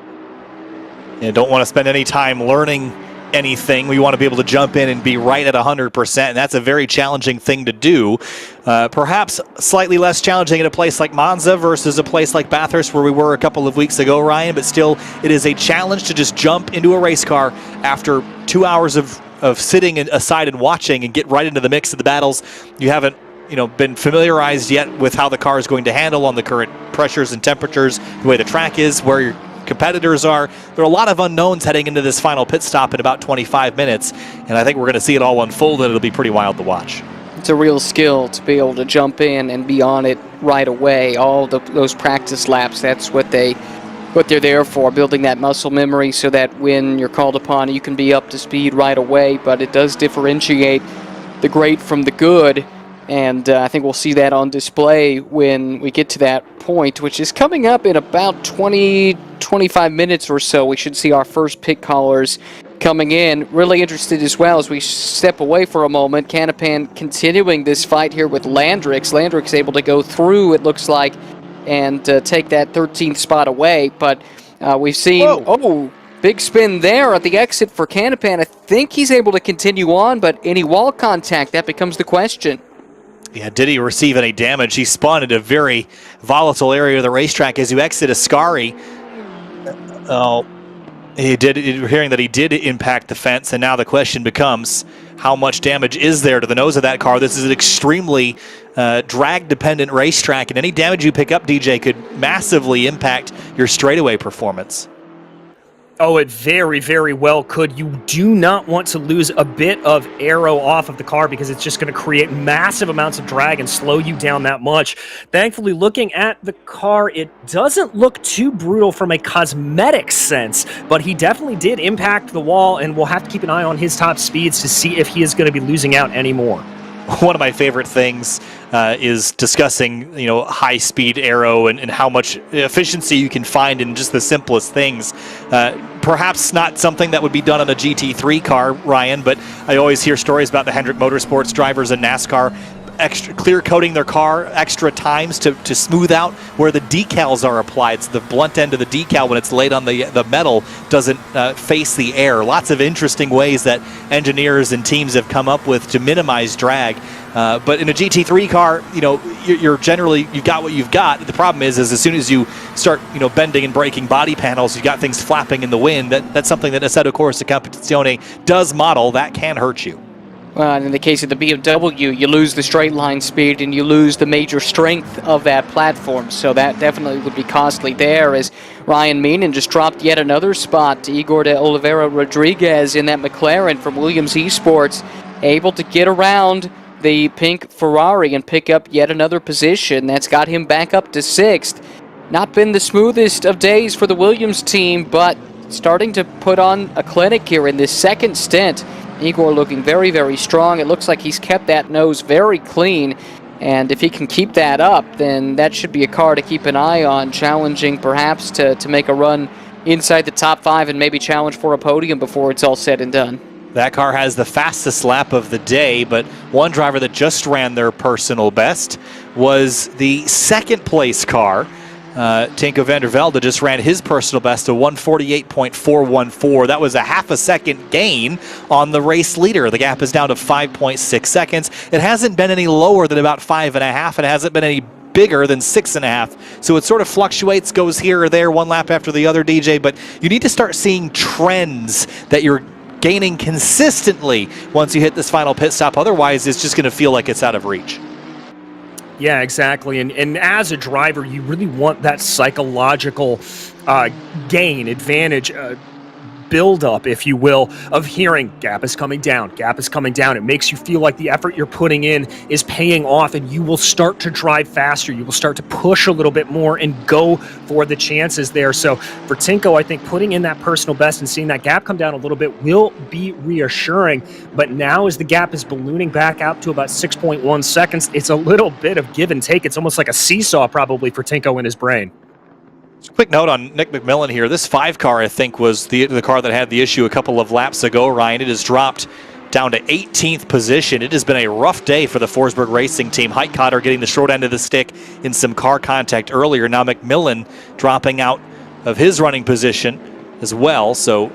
You don't want to spend any time learning anything. We want to be able to jump in and be right at 100%, and that's a very challenging thing to do. Perhaps slightly less challenging at a place like Monza versus a place like Bathurst where we were a couple of weeks ago, Ryan, but still it is a challenge to just jump into a race car after 2 hours of sitting aside and watching and get right into the mix of the battles. You haven't been familiarized yet with how the car is going to handle on the current pressures and temperatures, the way the track is, where your competitors are. There are a lot of unknowns heading into this final pit stop in about 25 minutes, and I think we're going to see it all unfold, and it'll be pretty wild to watch. It's a real skill to be able to jump in and be on it right away. All those practice laps, that's what they're there for, building that muscle memory so that when you're called upon, you can be up to speed right away. But it does differentiate the great from the good, and I think we'll see that on display when we get to that point, which is coming up in about 20-25 minutes or so. We should see our first pit callers coming in. Really interested as well as we step away for a moment. Canapan continuing this fight here with Landrix. Landrix able to go through, it looks like, and take that 13th spot away. But we've seen, big spin there at the exit for Canapan. I think he's able to continue on, but any wall contact, that becomes the question. Yeah, did he receive any damage? He spun in a very volatile area of the racetrack as you exit Ascari. He did, hearing that he did impact the fence, and now the question becomes, how much damage is there to the nose of that car? This is an extremely drag-dependent racetrack, and any damage you pick up, DJ, could massively impact your straightaway performance. Oh, it very, very well could. You do not want to lose a bit of aero off of the car because it's just going to create massive amounts of drag and slow you down that much. Thankfully, looking at the car, it doesn't look too brutal from a cosmetic sense, but he definitely did impact the wall, and we'll have to keep an eye on his top speeds to see if he is going to be losing out anymore. One of my favorite things is discussing, high-speed aero and how much efficiency you can find in just the simplest things. Perhaps not something that would be done on a GT3 car, Ryan, but I always hear stories about the Hendrick Motorsports drivers in NASCAR extra clear coating their car extra times to smooth out where the decals are applied, so the blunt end of the decal when it's laid on the metal doesn't face the air. Lots of interesting ways that engineers and teams have come up with to minimize drag. But in a GT3 car, you're generally, you've got what you've got. The problem is as soon as you start, bending and breaking body panels, you've got things flapping in the wind. That's something that Assetto Corsa Competizione does model. That can hurt you. Well, in the case of the BMW, you lose the straight line speed and you lose the major strength of that platform. So that definitely would be costly there, as Ryan Meenan just dropped yet another spot to Igor de Oliveira Rodriguez in that McLaren from Williams Esports, able to get around the pink Ferrari and pick up yet another position. That's got him back up to 6th. Not been the smoothest of days for the Williams team, but starting to put on a clinic here in this second stint. Igor looking very, very strong. It looks like he's kept that nose very clean, and if he can keep that up, then that should be a car to keep an eye on, challenging perhaps to make a run inside the top 5 and maybe challenge for a podium before it's all said and done. That car has the fastest lap of the day, but one driver that just ran their personal best was the second place car. Tinko van der Velde just ran his personal best to 148.414. That was a half a second gain on the race leader. The gap is down to 5.6 seconds. It hasn't been any lower than about 5.5, and it hasn't been any bigger than 6.5. So it sort of fluctuates, goes here or there, one lap after the other, DJ, but you need to start seeing trends that you're gaining consistently once you hit this final pit stop. Otherwise, it's just going to feel like it's out of reach. Yeah, exactly. And as a driver, you really want that psychological gain, advantage, build-up, if you will, of hearing gap is coming down, gap is coming down. It makes you feel like the effort you're putting in is paying off, and you will start to drive faster. You will start to push a little bit more and go for the chances there. So for Tinko, I think putting in that personal best and seeing that gap come down a little bit will be reassuring. But now as the gap is ballooning back out to about 6.1 seconds, it's a little bit of give and take. It's almost like a seesaw probably for Tinko in his brain. Quick note on Nick McMillan here. This 5 car, I think, was the car that had the issue a couple of laps ago, Ryan. It has dropped down to 18th position. It has been a rough day for the Forsberg Racing team. Heitkotter getting the short end of the stick in some car contact earlier. Now McMillan dropping out of his running position as well. So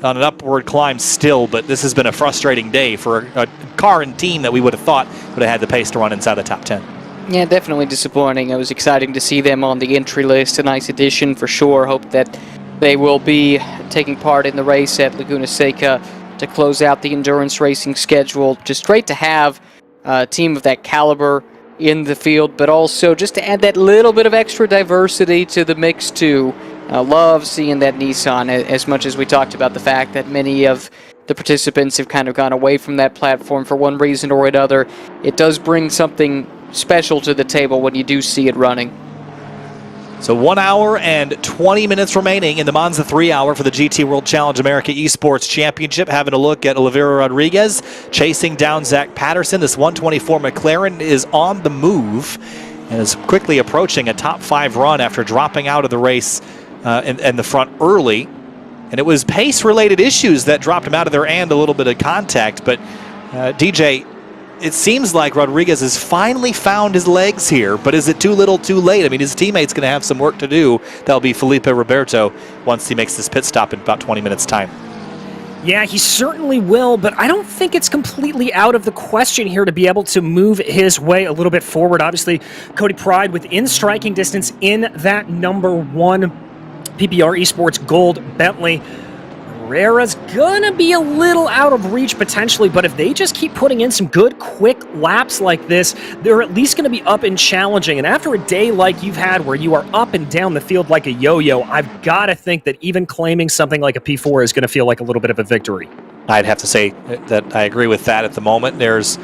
on an upward climb still, but this has been a frustrating day for a car and team that we would have thought would have had the pace to run inside the top 10. Yeah, definitely disappointing. It was exciting to see them on the entry list. A nice addition for sure. Hope that they will be taking part in the race at Laguna Seca to close out the endurance racing schedule. Just great to have a team of that caliber in the field, but also just to add that little bit of extra diversity to the mix too. Love seeing that Nissan, as much as we talked about the fact that many of the participants have kind of gone away from that platform for one reason or another. It does bring something special to the table when you do see it running. So 1 hour and 20 minutes remaining in the Monza 3 hour for the GT World Challenge America Esports Championship. Having a look at Oliveira Rodriguez chasing down Zach Patterson. This 124 McLaren is on the move and is quickly approaching a top 5 run after dropping out of the race in the front early. And it was pace-related issues that dropped him out of there and a little bit of contact. But DJ, it seems like Rodriguez has finally found his legs here, but is it too little too late? I mean, his teammate's going to have some work to do. That'll be Felipe Roberto once he makes this pit stop in about 20 minutes' time. Yeah, he certainly will, but I don't think it's completely out of the question here to be able to move his way a little bit forward. Obviously, Cody Pride within striking distance in that number 1 PPR Esports Gold Bentley. Herrera's gonna be a little out of reach potentially, but if they just keep putting in some good quick laps like this, they're at least gonna be up and challenging. And after a day like you've had where you are up and down the field like a yo-yo, I've got to think that even claiming something like a P4 is gonna feel like a little bit of a victory. I'd have to say that I agree with that at the moment. There's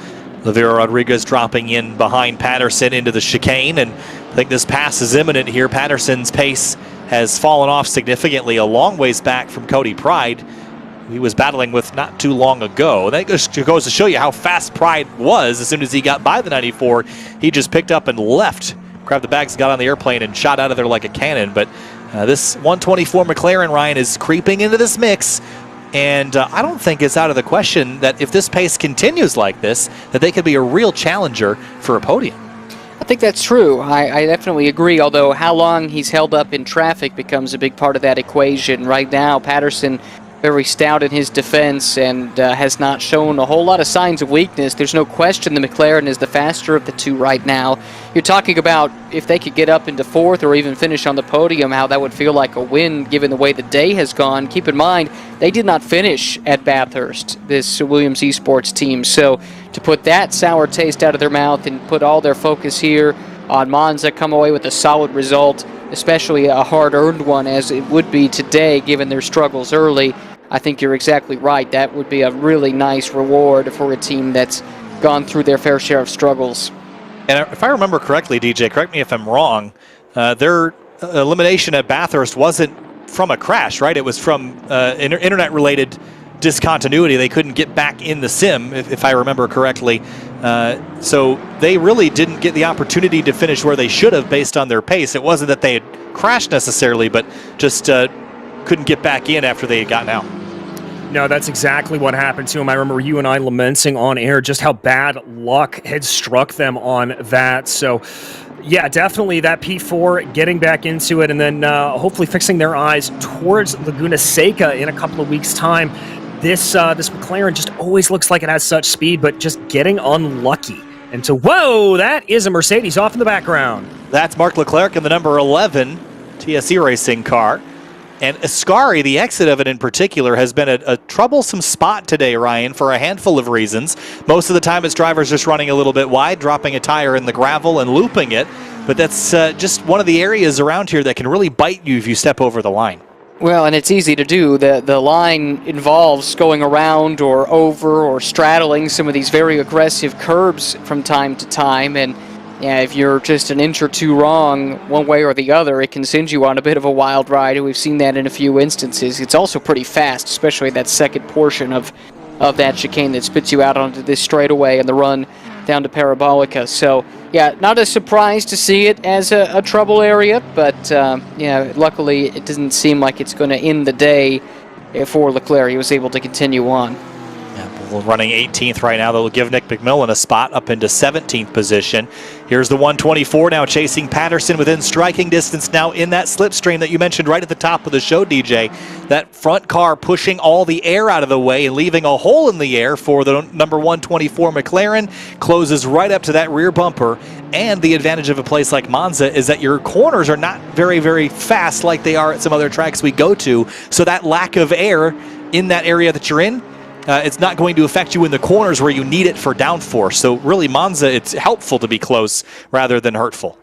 Oliveira Rodriguez dropping in behind Patterson into the chicane, and I think this pass is imminent here. Patterson's pace has fallen off significantly, a long ways back from Cody Pride, he was battling with not too long ago. That just goes to show you how fast Pride was. As soon as he got by the 94, he just picked up and left, grabbed the bags, got on the airplane, and shot out of there like a cannon. But this 124 McLaren, Ryan, is creeping into this mix, and I don't think it's out of the question that if this pace continues like this, that they could be a real challenger for a podium. I think that's true. I definitely agree, although how long he's held up in traffic becomes a big part of that equation. Right now, Patterson very stout in his defense and has not shown a whole lot of signs of weakness. There's no question the McLaren is the faster of the two right now. You're talking about if they could get up into 4th or even finish on the podium, how that would feel like a win given the way the day has gone. Keep in mind, they did not finish at Bathurst, this Williams Esports team. So to put that sour taste out of their mouth and put all their focus here on Monza, come away with a solid result, especially a hard-earned one as it would be today given their struggles early, I think you're exactly right. That would be a really nice reward for a team that's gone through their fair share of struggles. And if I remember correctly, DJ, correct me if I'm wrong, their elimination at Bathurst wasn't from a crash, right? It was from internet-related discontinuity. They couldn't get back in the sim, if I remember correctly. So they really didn't get the opportunity to finish where they should have based on their pace. It wasn't that they had crashed necessarily, but just couldn't get back in after they had gotten out. No, that's exactly what happened to him. I remember you and I lamenting on air just how bad luck had struck them on that. So, yeah, definitely that P4 getting back into it and then hopefully fixing their eyes towards Laguna Seca in a couple of weeks' time. This McLaren just always looks like it has such speed, but just getting unlucky. And so, whoa, that is a Mercedes off in the background. That's Mark Leclerc in the number 11 TSE Racing car. And Ascari, the exit of it in particular, has been a troublesome spot today, Ryan, for a handful of reasons. Most of the time, its driver's just running a little bit wide, dropping a tire in the gravel and looping it. But that's just one of the areas around here that can really bite you if you step over the line. Well, and it's easy to do. The line involves going around or over or straddling some of these very aggressive curbs from time to time. And yeah, if you're just an inch or two wrong one way or the other, it can send you on a bit of a wild ride. We've seen that in a few instances. It's also pretty fast, especially that second portion of that chicane that spits you out onto this straightaway and the run down to Parabolica. So, yeah, not a surprise to see it as a trouble area, but, yeah, luckily it doesn't seem like it's going to end the day for Leclerc. He was able to continue on. Yeah, running 18th right now. That'll give Nick McMillan a spot up into 17th position. Here's the 124 now chasing Patterson within striking distance now in that slipstream that you mentioned right at the top of the show, DJ. That front car pushing all the air out of the way and leaving a hole in the air for the number 124 McLaren. Closes right up to that rear bumper. And the advantage of a place like Monza is that your corners are not very, very fast like they are at some other tracks we go to. So that lack of air in that area that you're in, it's not going to affect you in the corners where you need it for downforce. So really, Monza, it's helpful to be close rather than hurtful.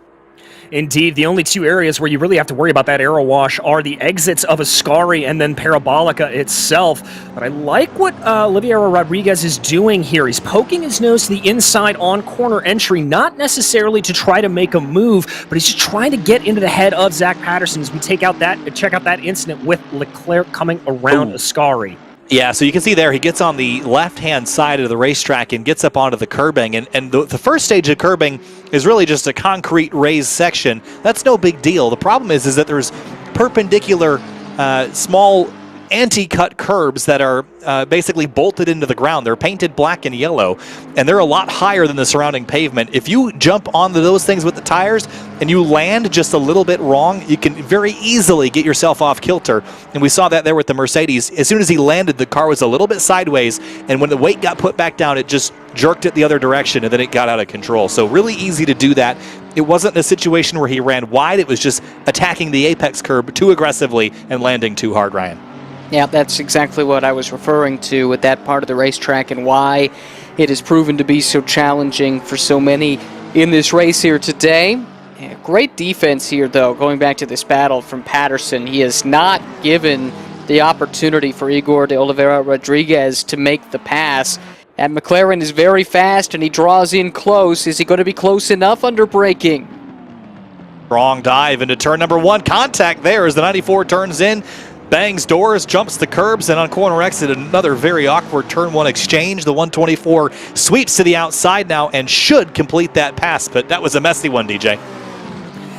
Indeed, the only two areas where you really have to worry about that aero wash are the exits of Ascari and then Parabolica itself. But I like what Oliveira Rodriguez is doing here. He's poking his nose to the inside on corner entry, not necessarily to try to make a move, but he's just trying to get into the head of Zach Patterson as we check out that incident with Leclerc coming around Ascari. Yeah, so you can see there he gets on the left-hand side of the racetrack and gets up onto the curbing. And the first stage of curbing is really just a concrete raised section. That's no big deal. The problem is that there's perpendicular small anti-cut curbs that are basically bolted into the ground. They're painted black and yellow, and they're a lot higher than the surrounding pavement. If you jump onto those things with the tires and you land just a little bit wrong, you can very easily get yourself off kilter. And we saw that there with the Mercedes. As soon as he landed, the car was a little bit sideways, and when the weight got put back down, it just jerked it the other direction, and then it got out of control. So really easy to do that. It wasn't a situation where he ran wide. It was just attacking the apex curb too aggressively and landing too hard, Ryan. Yeah, that's exactly what I was referring to with that part of the racetrack and why it has proven to be so challenging for so many in this race here today. Yeah, great defense here, though, going back to this battle from Patterson. He has not given the opportunity for Igor de Oliveira Rodriguez to make the pass. And McLaren is very fast, and he draws in close. Is he going to be close enough under braking? Wrong dive into turn number 1. Contact there as the 94 turns in. Bangs doors, jumps the curbs, and on corner exit, another very awkward turn 1 exchange. The 124 sweeps to the outside now and should complete that pass, but that was a messy one, DJ.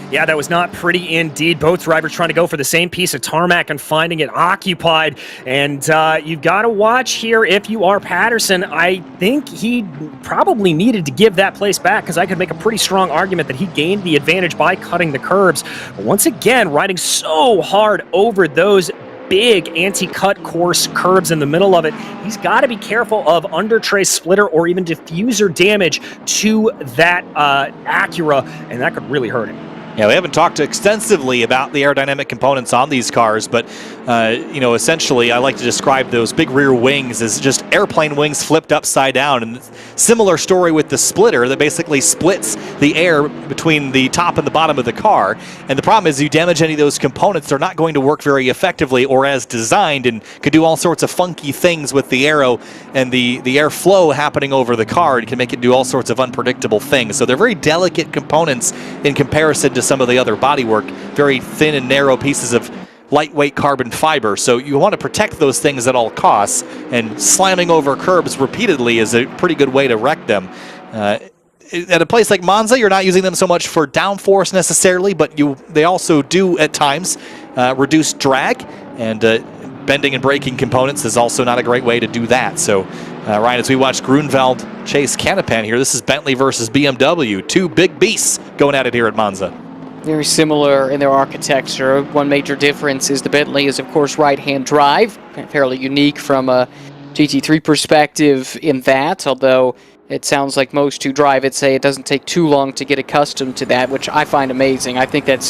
Yeah, that was not pretty indeed. Both drivers trying to go for the same piece of tarmac and finding it occupied. And you've got to watch here if you are Patterson. I think he probably needed to give that place back because I could make a pretty strong argument that he gained the advantage by cutting the curbs. But once again, riding so hard over those big anti-cut course curbs in the middle of it. He's got to be careful of under tray splitter or even diffuser damage to that Acura, and that could really hurt him. Yeah, we haven't talked extensively about the aerodynamic components on these cars, but essentially I like to describe those big rear wings as just airplane wings flipped upside down. And similar story with the splitter that basically splits the air between the top and the bottom of the car. And the problem is you damage any of those components, they're not going to work very effectively or as designed, and could do all sorts of funky things with the aero and the airflow happening over the car. It can make it do all sorts of unpredictable things. So they're very delicate components in comparison to some of the other bodywork, very thin and narrow pieces of lightweight carbon fiber. So you want to protect those things at all costs, and slamming over curbs repeatedly is a pretty good way to wreck them. At a place like Monza, you're not using them so much for downforce necessarily, but they also do at times reduce drag, and bending and braking components is also not a great way to do that. So Ryan, as we watch Grunwald chase Canapan here, this is Bentley versus BMW, two big beasts going at it here at Monza. Very similar in their architecture. One major difference is the Bentley is, of course, right-hand drive. Fairly unique from a GT3 perspective in that, although it sounds like most who drive it say it doesn't take too long to get accustomed to that, which I find amazing. I think that's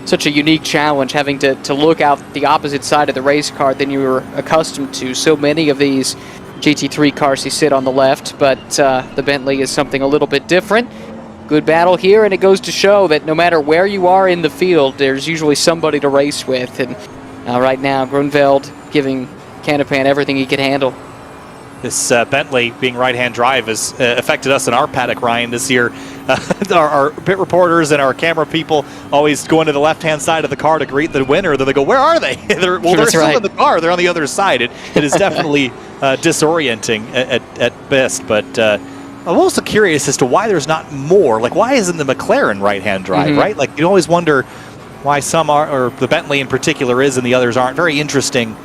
such a unique challenge, having to look out the opposite side of the race car than you were accustomed to. So many of these GT3 cars, you sit on the left, but the Bentley is something a little bit different. Good battle here, and it goes to show that no matter where you are in the field, there's usually somebody to race with. And right now, Grunwald giving Canapan everything he could handle. This Bentley being right-hand drive has affected us in our paddock, Ryan, this year. Our pit reporters and our camera people always go into the left-hand side of the car to greet the winner. Then they go, where are they? They're still right in the car. They're on the other side. It is definitely disorienting at best, but I'm also curious as to why there's not more. Like, why isn't the McLaren right-hand drive, right? Like, you always wonder why some are, or the Bentley in particular is and the others aren't. Very interesting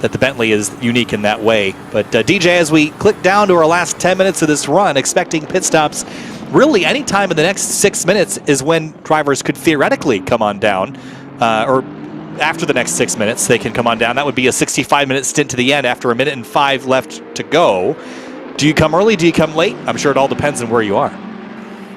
that the Bentley is unique in that way. But DJ, as we click down to our last 10 minutes of this run, expecting pit stops really any time in the next 6 minutes is when drivers could theoretically come on down, or after the next 6 minutes they can come on down. That would be a 65-minute stint to the end after 1:05 left to go. Do you come early? Do you come late? I'm sure it all depends on where you are.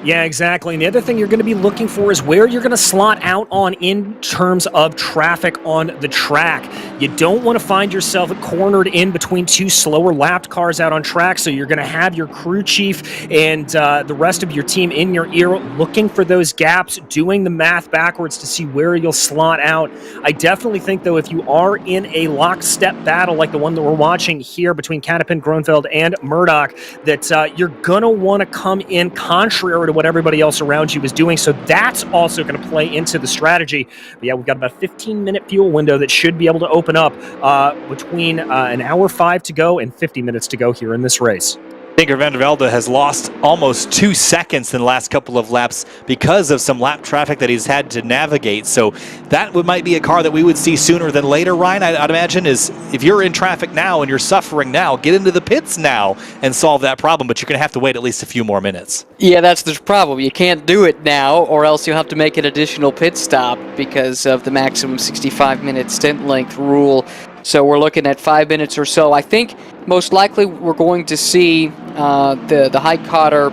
Yeah, exactly. And the other thing you're going to be looking for is where you're going to slot out on in terms of traffic on the track. You don't want to find yourself cornered in between two slower lapped cars out on track, so you're going to have your crew chief and the rest of your team in your ear looking for those gaps, doing the math backwards to see where you'll slot out. I definitely think, though, if you are in a lockstep battle like the one that we're watching here between Canapin, Gronfeld, and Murdoch, that you're going to want to come in contrary to what everybody else around you is doing. So that's also going to play into the strategy. But yeah, we've got about a 15-minute fuel window that should be able to open up between an hour 5 to go and 50 minutes to go here in this race. Igor van der Velde has lost almost 2 seconds in the last couple of laps because of some lap traffic that he's had to navigate. So that might be a car that we would see sooner than later, Ryan. I'd imagine is if you're in traffic now and you're suffering now, get into the pits now and solve that problem. But you're going to have to wait at least a few more minutes. Yeah, that's the problem. You can't do it now, or else you'll have to make an additional pit stop because of the maximum 65-minute stint length rule. So we're looking at 5 minutes or so. I think most likely we're going to see the Highcotter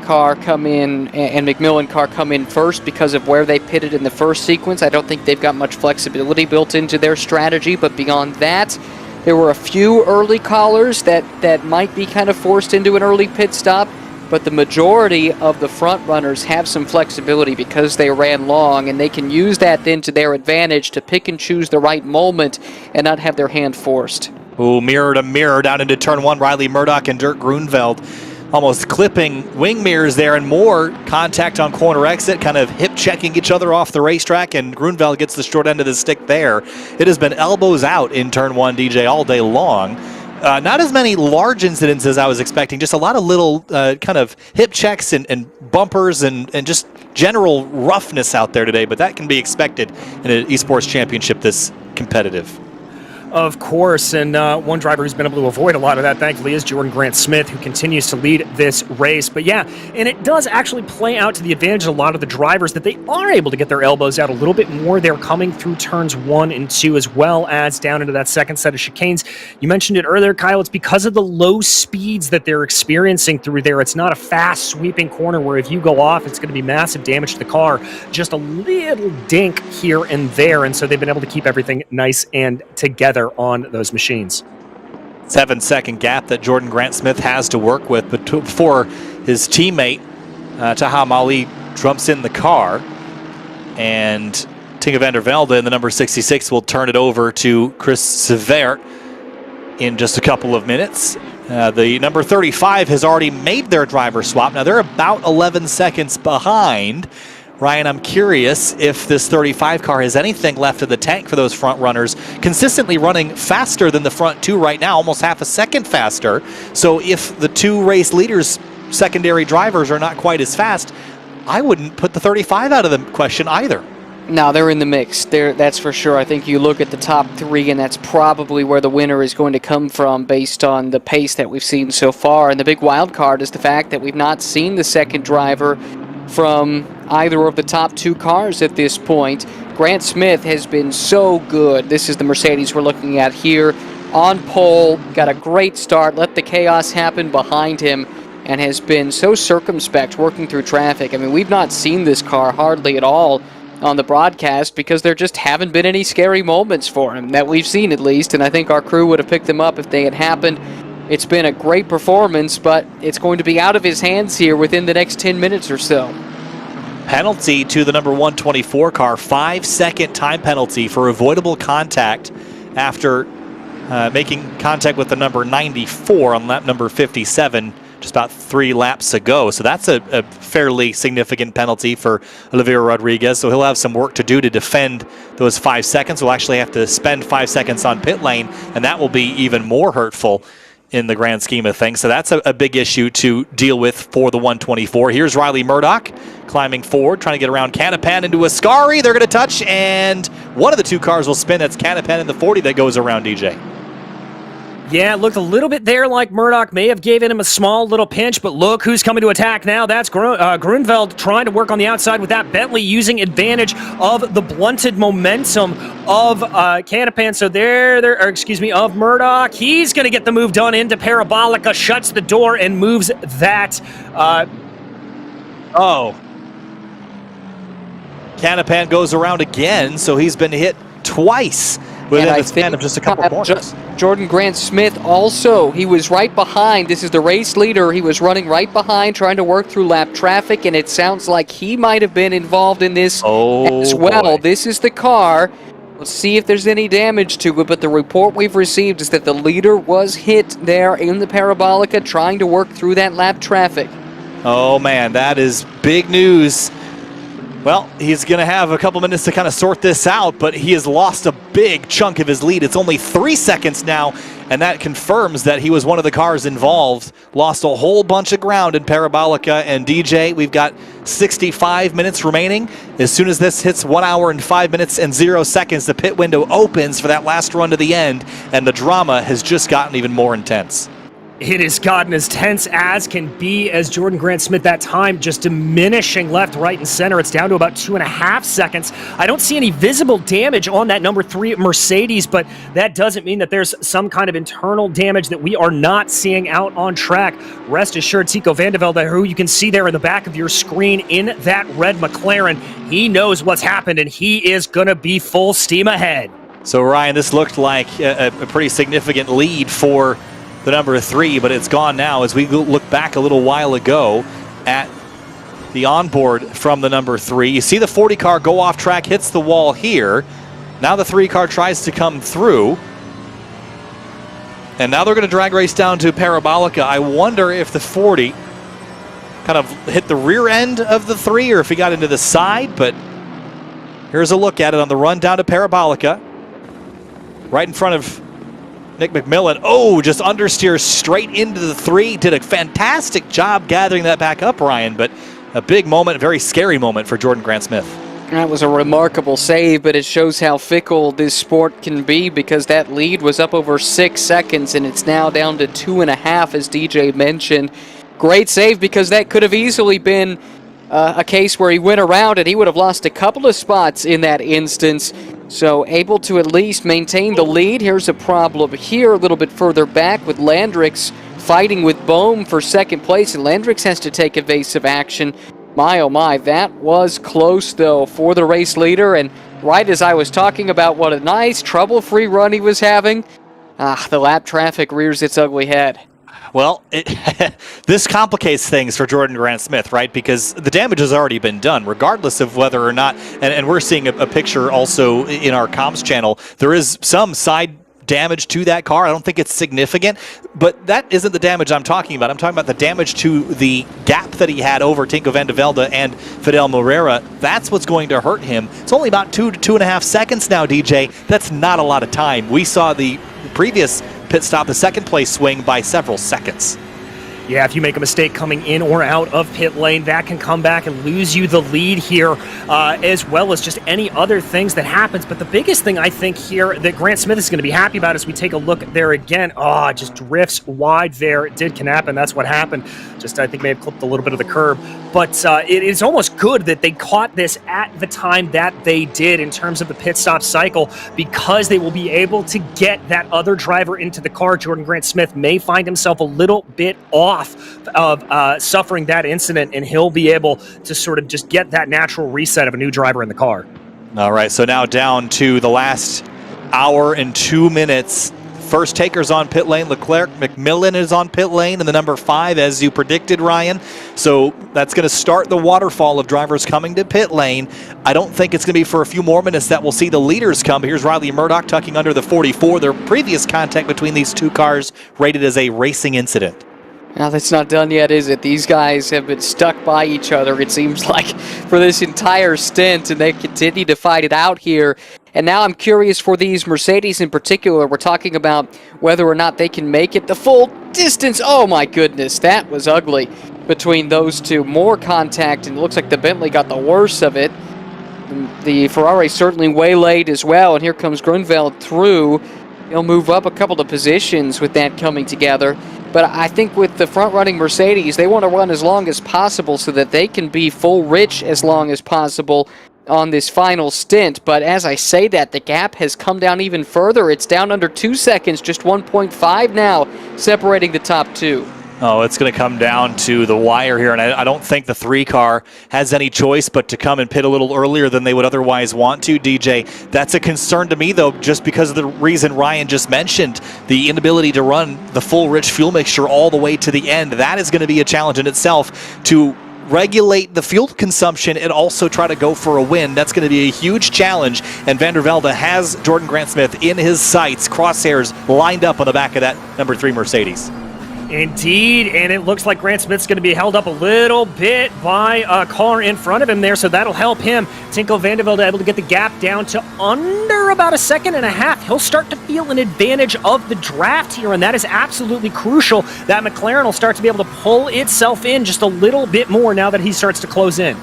car come in and McMillan car come in first because of where they pitted in the first sequence. I don't think they've got much flexibility built into their strategy, but beyond that, there were a few early callers that might be kind of forced into an early pit stop. But the majority of the front runners have some flexibility because they ran long, and they can use that then to their advantage to pick and choose the right moment and not have their hand forced. Ooh, mirror to mirror down into turn 1. Riley Murdoch and Dirk Grunveld almost clipping wing mirrors there, and more contact on corner exit, kind of hip checking each other off the racetrack, and Grunveld gets the short end of the stick there. It has been elbows out in turn 1, DJ, all day long. Not as many large incidents as I was expecting, just a lot of little kind of hip checks and bumpers and just general roughness out there today, but that can be expected in an esports championship this competitive. Of course, and one driver who's been able to avoid a lot of that, thankfully, is Jordan Grant Smith, who continues to lead this race. But yeah, and it does actually play out to the advantage of a lot of the drivers that they are able to get their elbows out a little bit more. They're coming through turns 1 and 2, as well as down into that second set of chicanes. You mentioned it earlier, Kyle. It's because of the low speeds that they're experiencing through there. It's not a fast sweeping corner where if you go off, it's going to be massive damage to the car. Just a little dink here and there, and so they've been able to keep everything nice and together on those machines. 7-second gap that Jordan Grant Smith has to work with before his teammate Taha Mali jumps in the car, and Tinga van der Velde in the number 66 will turn it over to Chris Severt in just a couple of minutes. The number 35 has already made their driver swap. Now they're about 11 seconds behind. Ryan, I'm curious if this 35 car has anything left in the tank for those front runners, consistently running faster than the front two right now, almost half a second faster. So if the two race leaders, secondary drivers, are not quite as fast, I wouldn't put the 35 out of the question either. No, they're in the mix. That's for sure. I think you look at the top 3, and that's probably where the winner is going to come from based on the pace that we've seen so far. And the big wild card is the fact that we've not seen the second driver from either of the top 2 cars at this point. Grant Smith has been so good. This is the Mercedes we're looking at here. On pole, got a great start, let the chaos happen behind him, and has been so circumspect working through traffic. I mean, we've not seen this car hardly at all on the broadcast because there just haven't been any scary moments for him that we've seen, at least, and I think our crew would have picked them up if they had happened. It's been a great performance, but it's going to be out of his hands here within the next 10 minutes or so. Penalty to the number 124 car, 5-second time penalty for avoidable contact after making contact with the number 94 on lap number 57 just about 3 laps ago. So that's a fairly significant penalty for Oliveira Rodriguez. So he'll have some work to do to defend those 5 seconds. We'll actually have to spend 5 seconds on pit lane, and that will be even more hurtful in the grand scheme of things. So that's a big issue to deal with for the 124. Here's Riley Murdoch climbing forward, trying to get around Canapan into Ascari. They're going to touch, and one of the two cars will spin. That's Canapan in the 40 that goes around DJ. Yeah, it looked a little bit there like Murdoch may have given him a small little pinch, but look who's coming to attack now. That's Grunfeld trying to work on the outside with that Bentley, using advantage of the blunted momentum of Canapan. So of Murdoch. He's going to get the move done into Parabolica, shuts the door, and moves that. Canapan goes around again, so he's been hit twice within the span of just a couple corners. Jordan Grant Smith also, he was right behind. This is the race leader. He was running right behind, trying to work through lap traffic, and it sounds like he might have been involved in this as well. Boy. This is the car. Let's see if there's any damage to it, but the report we've received is that the leader was hit there in the Parabolica, trying to work through that lap traffic. Oh, man, that is big news. Well, he's going to have a couple minutes to kind of sort this out, but he has lost a big chunk of his lead. It's only 3 seconds now, and that confirms that he was one of the cars involved. Lost a whole bunch of ground in Parabolica and DJ. We've got 65 minutes remaining. As soon as this hits 1 hour and 5 minutes and 0 seconds, the pit window opens for that last run to the end, and the drama has just gotten even more intense. It has gotten as tense as can be, as Jordan Grant Smith, that time just diminishing left, right, and center. It's down to about 2.5 seconds. I don't see any visible damage on that number 3 Mercedes, but that doesn't mean that there's some kind of internal damage that we are not seeing out on track. Rest assured, Tico Vandevelde, who you can see there in the back of your screen in that red McLaren, he knows what's happened, and he is going to be full steam ahead. So, Ryan, this looked like a pretty significant lead for the number 3, but it's gone now as we look back a little while ago at the onboard from the number 3. You see the 40 car go off track, hits the wall here. Now the 3 car tries to come through. And now they're going to drag race down to Parabolica. I wonder if the 40 kind of hit the rear end of the 3 or if he got into the side, but here's a look at it on the run down to Parabolica. Right in front of Nick McMillan. Oh, just understeers straight into the 3. Did a fantastic job gathering that back up, Ryan, but a big moment, a very scary moment for Jordan Grant Smith. That was a remarkable save, but it shows how fickle this sport can be, because that lead was up over 6 seconds, and it's now down to 2.5, as DJ mentioned. Great save, because that could have easily been a case where he went around and he would have lost a couple of spots in that instance. So able to at least maintain the lead. Here's a problem here a little bit further back with Landrix fighting with Bohm for second place, and Landrix has to take evasive action. My oh my, that was close though for the race leader, and right as I was talking about what a nice trouble-free run he was having, the lap traffic rears its ugly head. Well, this complicates things for Jordan Grant Smith, right? Because the damage has already been done, regardless of whether or not, and we're seeing a picture also in our comms channel, there is some side damage to that car. I don't think it's significant, but that isn't the damage I'm talking about. I'm talking about the damage to the gap that he had over Tinko van de Velde and Fidel Moreira. That's what's going to hurt him. It's only about 2 to 2.5 seconds now, DJ. That's not a lot of time. We saw the previous pit stop, the second place swing, by several seconds. Yeah, if you make a mistake coming in or out of pit lane, that can come back and lose you the lead here, as well as just any other things that happens. But the biggest thing I think here that Grant Smith is going to be happy about as we take a look there again, just drifts wide there. It did can happen. That's what happened. Just, I think, may have clipped a little bit of the curb. But it is almost good that they caught this at the time that they did in terms of the pit stop cycle, because they will be able to get that other driver into the car. Jordan Grant Smith may find himself a little bit off of suffering that incident, and he'll be able to sort of just get that natural reset of a new driver in the car. All right, so now down to the last hour and 2 minutes. First takers on pit lane. Leclerc, McMillan is on pit lane in the number 5, as you predicted, Ryan. So that's going to start the waterfall of drivers coming to pit lane. I don't think it's going to be for a few more minutes that we'll see the leaders come. Here's Riley Murdoch tucking under the 44. Their previous contact between these two cars rated as a racing incident. Now, that's not done yet, is it? These guys have been stuck by each other, it seems like, for this entire stint, and they continue to fight it out here And now I'm curious for these Mercedes in particular. We're talking about whether or not they can make it the full distance. Oh my goodness, that was ugly between those two. More contact, and it looks like the Bentley got the worst of it. The Ferrari certainly waylaid as well, and here comes Grunwald through. He'll move up a couple of positions with that coming together. But I think with the front-running Mercedes, they want to run as long as possible so that they can be full rich as long as possible on this final stint. But as I say that, the gap has come down even further. It's down under 2 seconds, just 1.5 now, separating the top two. Oh, it's going to come down to the wire here, and I don't think the 3-car has any choice but to come and pit a little earlier than they would otherwise want to, DJ. That's a concern to me, though, just because of the reason Ryan just mentioned, the inability to run the full rich fuel mixture all the way to the end. That is going to be a challenge in itself to regulate the fuel consumption and also try to go for a win. That's going to be a huge challenge, and Van der Velde has Jordan Grant-Smith in his sights, crosshairs lined up on the back of that number 3 Mercedes. Indeed, and it looks like Grant Smith's going to be held up a little bit by a car in front of him there, so that'll help him. Tinko van der Velde able to get the gap down to under about a second and a half. He'll start to feel an advantage of the draft here, and that is absolutely crucial. That McLaren will start to be able to pull itself in just a little bit more now that he starts to close in.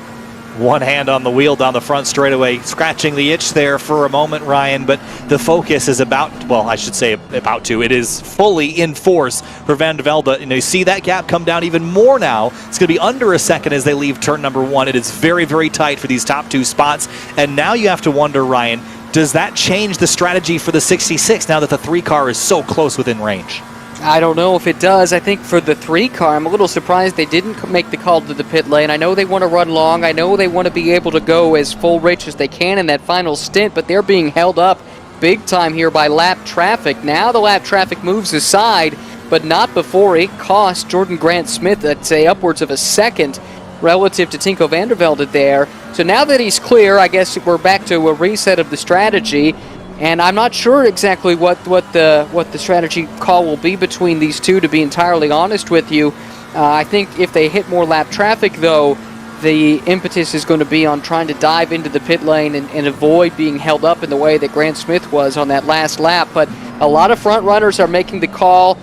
One hand on the wheel down the front straightaway, scratching the itch there for a moment, Ryan, but the focus is about to. It is fully in force for Van der Velde. And you see that gap come down even more now. It's going to be under a second as they leave turn number 1. It is very, very tight for these top 2 spots. And now you have to wonder, Ryan, does that change the strategy for the 66 now that the 3-car is so close within range? I don't know if it does. I think for the 3-car, I'm a little surprised they didn't make the call to the pit lane. I know they want to run long. I know they want to be able to go as full rich as they can in that final stint, but they're being held up big time here by lap traffic. Now the lap traffic moves aside, but not before it cost Jordan Grant-Smith, I'd say, upwards of a second relative to Tinko van der Velde there. So now that he's clear, I guess we're back to a reset of the strategy. And I'm not sure exactly what the strategy call will be between these two, to be entirely honest with you. I think if they hit more lap traffic, though, the impetus is going to be on trying to dive into the pit lane and avoid being held up in the way that Grant Smith was on that last lap. But a lot of front runners are making the call.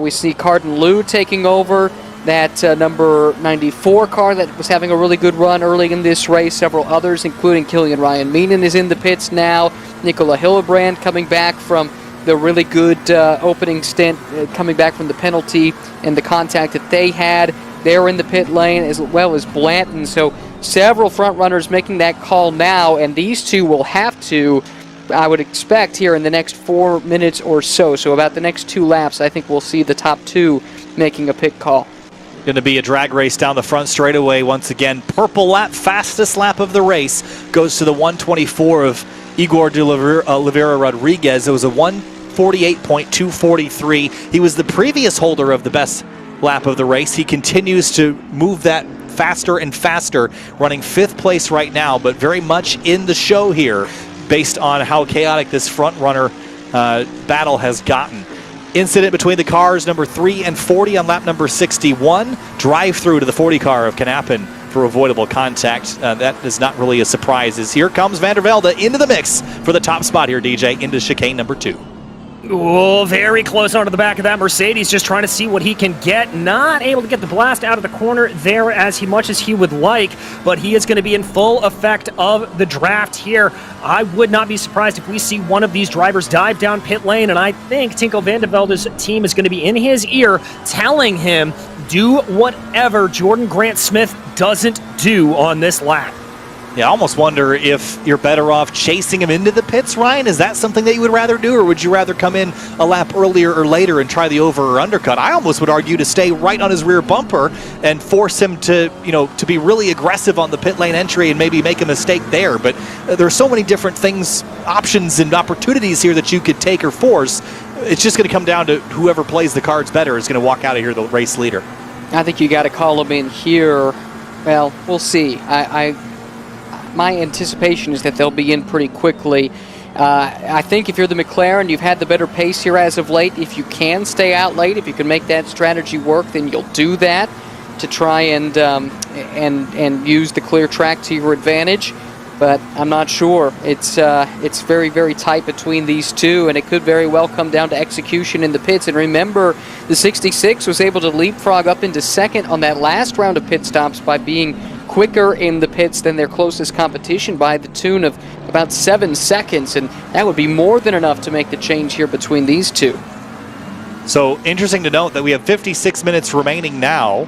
We see Carden Liu taking over that number 94 car that was having a really good run early in this race. Several others, including Killian Ryan Meenan, is in the pits now. Nicola Hillebrand coming back from the really good opening stint, coming back from the penalty and the contact that they had. They're in the pit lane, as well as Blanton. So several front runners making that call now, and these two will have to, I would expect, here in the next 4 minutes or so. So about the next 2 laps, I think we'll see the top 2 making a pit call. Going to be a drag race down the front straightaway once again. Purple lap, fastest lap of the race, goes to the 124 of Igor de Oliveira Rodriguez. It was a 148.243. He was the previous holder of the best lap of the race. He continues to move that faster and faster, running 5th place right now, but very much in the show here based on how chaotic this front runner battle has gotten. Incident between the cars, number 3 and 40 on lap number 61. Drive through to the 40 car of Knappen for avoidable contact. That is not really a surprise, as here comes Van der Velde into the mix for the top spot here, DJ, into chicane number 2. Oh, very close onto the back of that Mercedes, just trying to see what he can get. Not able to get the blast out of the corner there as much as he would like, but he is going to be in full effect of the draft here. I would not be surprised if we see one of these drivers dive down pit lane, and I think Tinko van der Velde's team is going to be in his ear telling him, do whatever Jordan Grant-Smith doesn't do on this lap. Yeah, I almost wonder if you're better off chasing him into the pits, Ryan. Is that something that you would rather do, or would you rather come in a lap earlier or later and try the over or undercut? I almost would argue to stay right on his rear bumper and force him to, to be really aggressive on the pit lane entry and maybe make a mistake there. But there's so many different things, options and opportunities here that you could take or force. It's just going to come down to whoever plays the cards better is going to walk out of here the race leader. I think you got to call him in here. Well, we'll see. My anticipation is that they'll be in pretty quickly. I think if you're the McLaren, you've had the better pace here as of late. If you can stay out late, if you can make that strategy work, then you'll do that to try and use the clear track to your advantage. but I'm not sure. It's very, very tight between these two, and it could very well come down to execution in the pits. And remember, the 66 was able to leapfrog up into second on that last round of pit stops by being quicker in the pits than their closest competition by the tune of about 7 seconds, and that would be more than enough to make the change here between these two. So interesting to note that we have 56 minutes remaining now.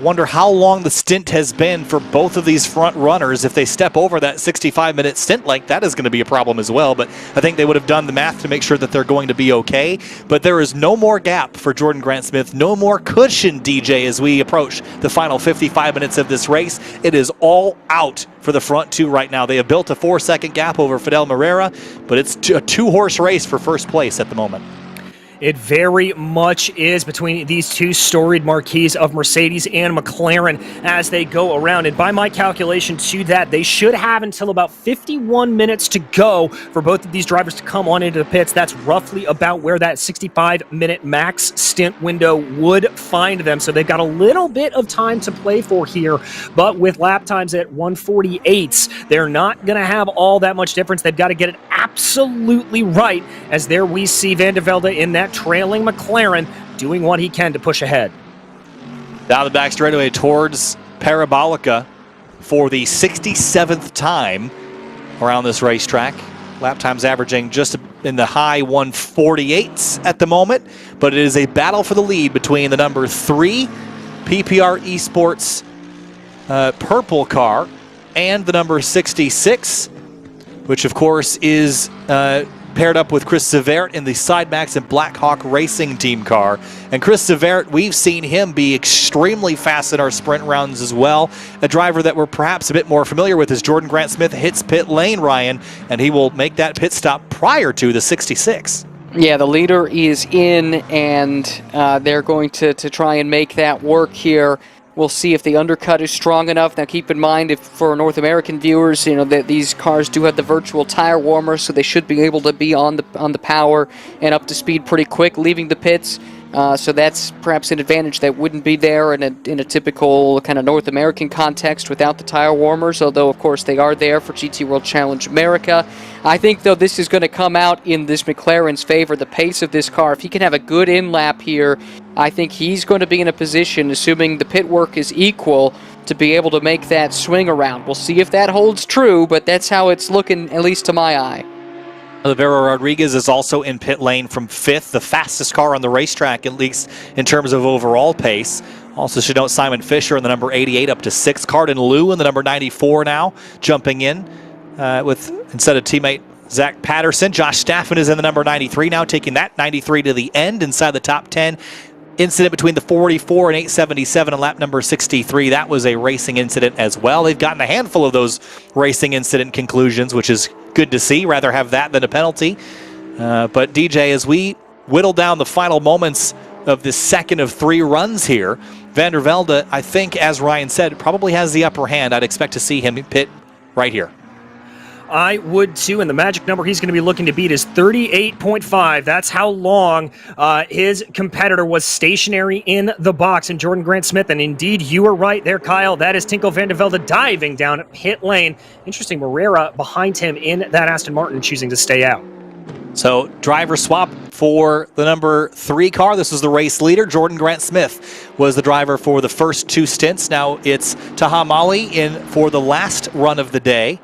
Wonder how long the stint has been for both of these front runners. If they step over that 65-minute stint, like that is going to be a problem as well. But I think they would have done the math to make sure that they're going to be okay. But there is no more gap for Jordan Grant-Smith, no more cushion, DJ, as we approach the final 55 minutes of this race. It is all out for the front two right now. They have built a 4-second gap over Fidel Moreira, but it's a two-horse race for first place at the moment. It very much is between these two storied marquees of Mercedes and McLaren as they go around. And by my calculation to that, they should have until about 51 minutes to go for both of these drivers to come on into the pits. That's roughly about where that 65-minute max stint window would find them. So they've got a little bit of time to play for here. But with lap times at 1:48, they're not going to have all that much difference. They've got to get it absolutely right, as there we see Van der Velde in that trailing McLaren doing what he can to push ahead. Down the back straightaway towards Parabolica for the 67th time around this racetrack. Lap times averaging just in the high 148s at the moment, but it is a battle for the lead between the number 3 PPR Esports purple car and the number 66, which of course is paired up with Chris Severt in the Sidemax and Blackhawk Racing Team car. And Chris Severt, we've seen him be extremely fast in our sprint rounds as well. A driver that we're perhaps a bit more familiar with is Jordan Grant-Smith hits pit lane, Ryan, and he will make that pit stop prior to the 66. Yeah, the leader is in, and they're going to try and make that work here. We'll see if the undercut is strong enough. Now, keep in mind, if for North American viewers, you know that these cars do have the virtual tire warmer, so they should be able to be on the power and up to speed pretty quick, leaving the pits. So that's perhaps an advantage that wouldn't be there in a typical kind of North American context without the tire warmers, although, of course, they are there for GT World Challenge America. I think, though, this is going to come out in this McLaren's favor, the pace of this car. If he can have a good in-lap here, I think he's going to be in a position, assuming the pit work is equal, to be able to make that swing around. We'll see if that holds true, but that's how it's looking, at least to my eye. Oliveira Rodriguez is also in pit lane from 5th, the fastest car on the racetrack, at least in terms of overall pace. Also should note Simon Fisher in the number 88 up to 6th. Cardin Liu in the number 94 now, jumping in with instead of teammate Zach Patterson. Josh Staffen is in the number 93 now, taking that 93 to the end inside the top 10. Incident between the 44 and 877 and lap number 63. That was a racing incident as well. They've gotten a handful of those racing incident conclusions, which is good to see. Rather have that than a penalty. But DJ, as we whittle down the final moments of this second of 3 runs here, Van der Velde, I think, as Ryan said, probably has the upper hand. I'd expect to see him pit right here. I would too, and the magic number he's going to be looking to beat is 38.5. That's how long his competitor was stationary in the box, and Jordan Grant-Smith. And indeed, you were right there, Kyle. That is Tinko van der Velde diving down pit lane. Interesting, Moreira behind him in that Aston Martin choosing to stay out. So driver swap for the number 3 car. This was the race leader. Jordan Grant-Smith was the driver for the first 2 stints. Now it's Taha Mali in for the last run of the day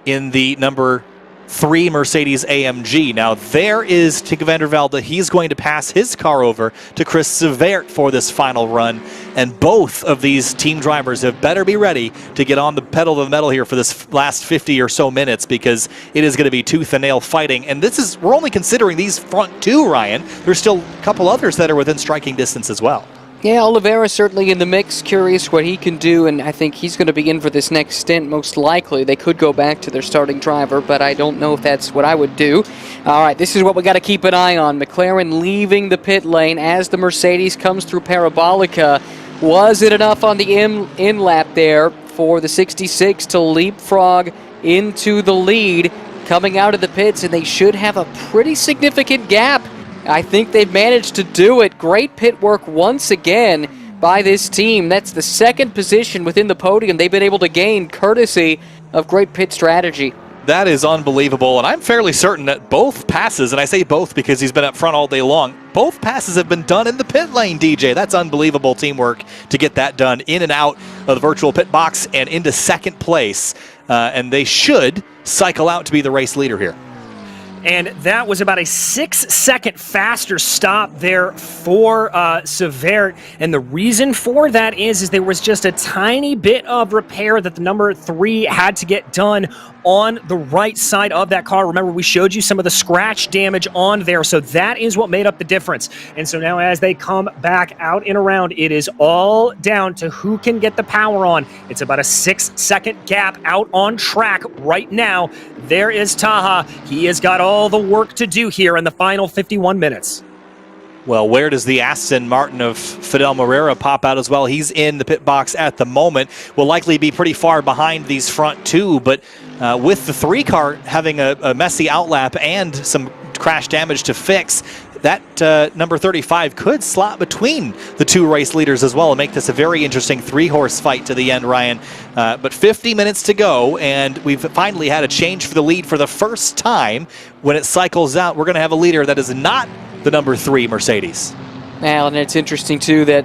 in the number 3 Mercedes AMG. Now there is Tinko van der Velde. He's going to pass his car over to Chris Severt for this final run. And both of these team drivers have better be ready to get on the pedal to the metal here for this last 50 or so minutes, because it is going to be tooth and nail fighting. And we're only considering these front 2, Ryan. There's still a couple others that are within striking distance as well. Yeah, Oliveira certainly in the mix. Curious what he can do, and I think he's going to be in for this next stint most likely. They could go back to their starting driver, but I don't know if that's what I would do. All right, this is what we got to keep an eye on. McLaren leaving the pit lane as the Mercedes comes through Parabolica. Was it enough on the in lap there for the 66 to leapfrog into the lead coming out of the pits, and they should have a pretty significant gap. I think they've managed to do it. Great pit work once again by this team. That's the second position within the podium they've been able to gain, courtesy of great pit strategy. That is unbelievable, and I'm fairly certain that both passes, and I say both because he's been up front all day long, both passes have been done in the pit lane, DJ. That's unbelievable teamwork to get that done in and out of the virtual pit box and into second place, and they should cycle out to be the race leader here. And that was about a 6-second faster stop there for Severt. And the reason for that is there was just a tiny bit of repair that the number 3 had to get done on the right side of that car. Remember, we showed you some of the scratch damage on there, so that is what made up the difference. And so now as they come back out and around, it is all down to who can get the power on. It's about a 6-second gap out on track right now. There is Taha. He has got all the work to do here in the final 51 minutes. Well, where does the Aston Martin of Fidel Moreira pop out as well? He's in the pit box at the moment. Will likely be pretty far behind these front two, but with the 3 car having a messy outlap and some crash damage to fix, that number 35 could slot between the 2 race leaders as well and make this a very interesting 3-horse fight to the end, Ryan. But 50 minutes to go, and we've finally had a change for the lead for the first time. When it cycles out, we're going to have a leader that is not the number 3 Mercedes. Well, and it's interesting, too, that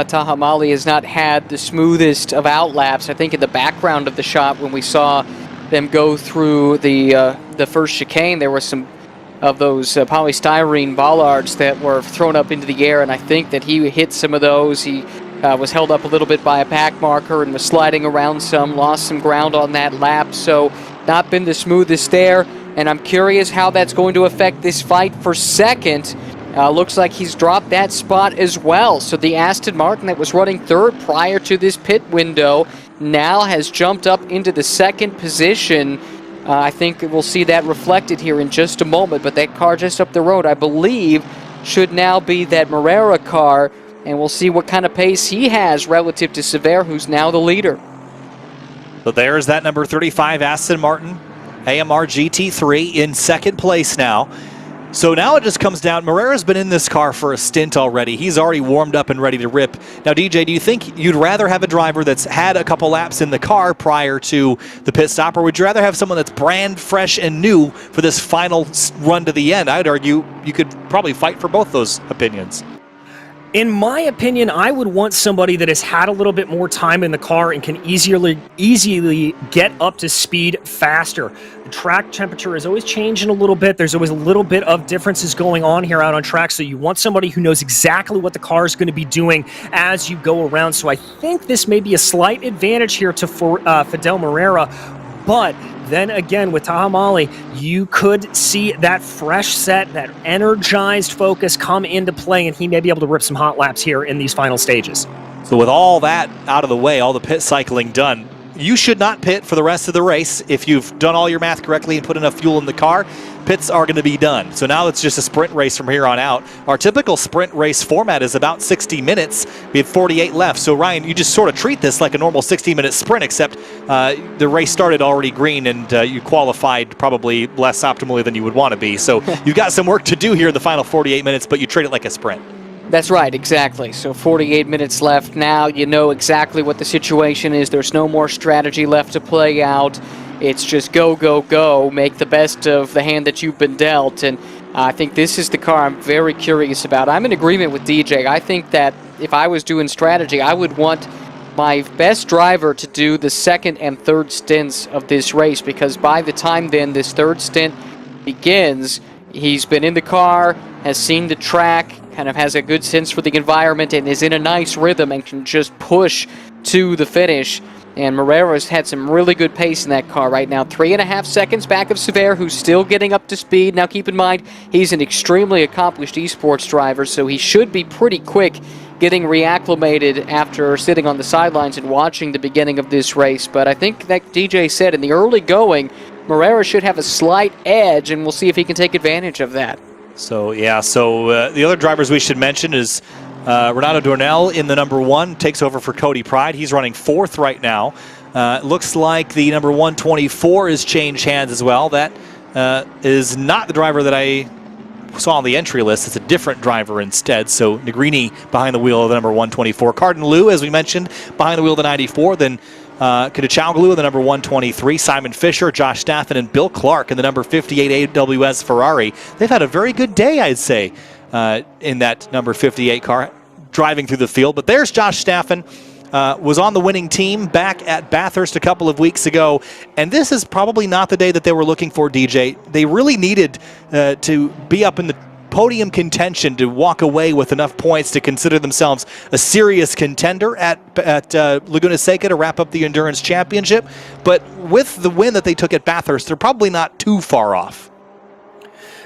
Taha Mali has not had the smoothest of outlaps. I think in the background of the shot when we saw them go through the first chicane, there were some of those polystyrene bollards that were thrown up into the air, and I think that he hit some of those. He was held up a little bit by a pack marker and was sliding around some, lost some ground on that lap, so not been the smoothest there. And I'm curious how that's going to affect this fight for second. Looks like he's dropped that spot as well. So the Aston Martin that was running third prior to this pit window now has jumped up into the second position. I think we'll see that reflected here in just a moment. But that car just up the road, I believe, should now be that Moreira car. And we'll see what kind of pace he has relative to Severt, who's now the leader. So there's that number 35 Aston Martin AMR GT3 in second place now. So now it just comes down. Moreira's been in this car for a stint already. He's already warmed up and ready to rip. Now, DJ, do you think you'd rather have a driver that's had a couple laps in the car prior to the pit stop, or would you rather have someone that's brand fresh and new for this final run to the end? I'd argue you could probably fight for both those opinions. In my opinion, I would want somebody that has had a little bit more time in the car and can easily get up to speed faster. The track temperature is always changing a little bit. There's always a little bit of differences going on here out on track, so you want somebody who knows exactly what the car is going to be doing as you go around. So I think this may be a slight advantage here to Fidel Moreira, but then again, with Taha Mali, you could see that fresh set, that energized focus come into play, and he may be able to rip some hot laps here in these final stages. So with all that out of the way, all the pit cycling done, you should not pit for the rest of the race. If you've done all your math correctly and put enough fuel in the car, pits are going to be done. So now it's just a sprint race from here on out. Our typical sprint race format is about 60 minutes. We have 48 left. So Ryan, you just sort of treat this like a normal 60-minute sprint, except the race started already green and you qualified probably less optimally than you would want to be. So you've got some work to do here in the final 48 minutes, but you treat it like a sprint. That's right, exactly. So 48 minutes left now. You know exactly what the situation is. There's no more strategy left to play out. It's just go, go, go. Make the best of the hand that you've been dealt. And I think this is the car I'm very curious about. I'm in agreement with DJ. I think that if I was doing strategy, I would want my best driver to do the second and third stints of this race, because by the time then this third stint begins, he's been in the car, has seen the track, kind of has a good sense for the environment, and is in a nice rhythm and can just push to the finish. And Moreira's had some really good pace in that car right now. 3.5 seconds back of Severt, who's still getting up to speed. Now keep in mind, he's an extremely accomplished esports driver, so he should be pretty quick getting reacclimated after sitting on the sidelines and watching the beginning of this race. But I think that DJ said in the early going, Moreira should have a slight edge, and we'll see if he can take advantage of that. So, yeah, the other drivers we should mention is Renato Dornell in the number 1, takes over for Cody Pride. He's running 4th right now. Looks like the number 124 has changed hands as well. That is not the driver that I saw on the entry list. It's a different driver instead. So Negrini behind the wheel of the number 124. Cardin Liu, as we mentioned, behind the wheel of the 94. Then Kudachoglu in the number 123, Simon Fisher, Josh Staffen, and Bill Clark in the number 58 AWS Ferrari. They've had a very good day, I'd say, in that number 58 car driving through the field. But there's Josh Staffen. Was on the winning team back at Bathurst a couple of weeks ago, and this is probably not the day that they were looking for, DJ. They really needed to be up in the podium contention to walk away with enough points to consider themselves a serious contender at Laguna Seca to wrap up the Endurance Championship. But with the win that they took at Bathurst, they're probably not too far off.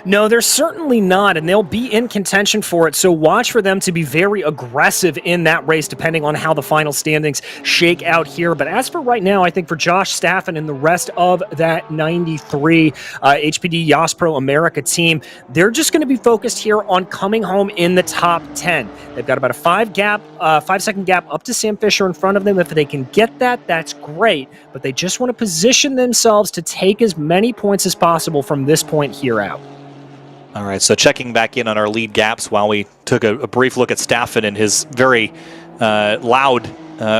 No, they're certainly not, and they'll be in contention for it, so watch for them to be very aggressive in that race, depending on how the final standings shake out here. But as for right now, I think for Josh Staffen and the rest of that 93 HPD Yas Pro America team, they're just going to be focused here on coming home in the top 10. They've got about a 5-second gap up to Sam Fisher in front of them. If they can get that, that's great, but they just want to position themselves to take as many points as possible from this point here out. All right, so checking back in on our lead gaps while we took a brief look at Staffen in his very loud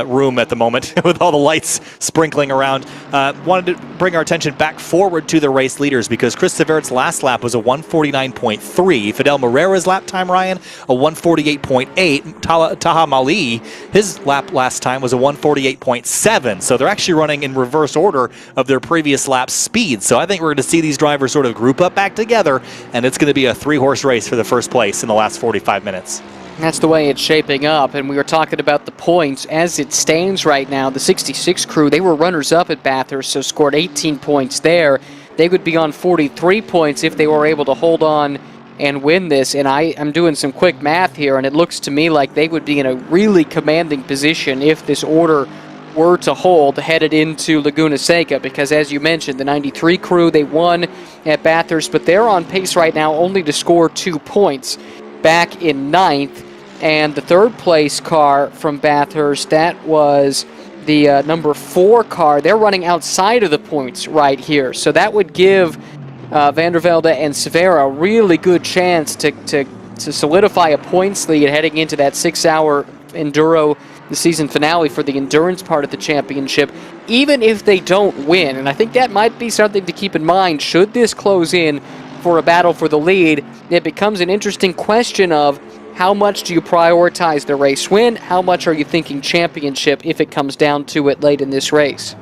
room at the moment with all the lights sprinkling around. Wanted to bring our attention back forward to the race leaders because Chris Severt's last lap was a 149.3. Fidel Morera's lap time, Ryan, a 148.8. Taha Mali, his lap last time was a 148.7. So they're actually running in reverse order of their previous lap speed. So I think we're going to see these drivers sort of group up back together, and it's going to be a 3-horse race for the first place in the last 45 minutes. That's the way it's shaping up, and we were talking about the points. As it stands right now, the 66 crew, they were runners-up at Bathurst, so scored 18 points there. They would be on 43 points if they were able to hold on and win this, and I'm doing some quick math here, and it looks to me like they would be in a really commanding position if this order were to hold headed into Laguna Seca, because as you mentioned, the 93 crew, they won at Bathurst, but they're on pace right now only to score 2 points. Back in 9th, and the 3rd place car from Bathurst, that was the number 4 car. They're running outside of the points right here, so that would give Van der Velde and Severa a really good chance to solidify a points lead heading into that 6-hour Enduro, the season finale for the endurance part of the championship, even if they don't win. And I think that might be something to keep in mind. Should this close in for a battle for the lead, it becomes an interesting question of how much do you prioritize the race win, how much are you thinking championship if it comes down to it late in this race?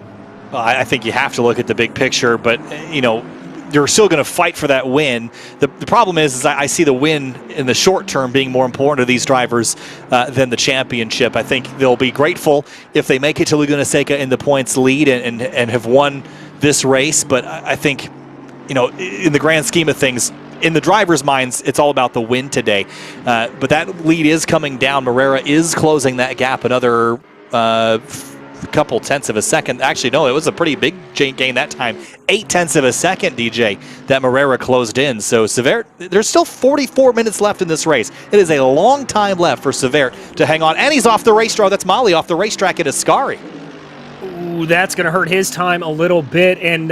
Well, I think you have to look at the big picture, but you're still going to fight for that win. The problem is I see the win in the short term being more important to these drivers than the championship. I think they'll be grateful if they make it to Laguna Seca in the points lead and have won this race, but I think in the grand scheme of things, in the drivers' minds, it's all about the win today. But that lead is coming down. Morera is closing that gap another couple tenths of a second. Actually, no, it was a pretty big gain that time. 8 tenths of a second, DJ, that Morera closed in. So Severt, there's still 44 minutes left in this race. It is a long time left for Severt to hang on. And he's off the racetrack. That's Mali off the racetrack at Ascari. Ooh, that's going to hurt his time a little bit. And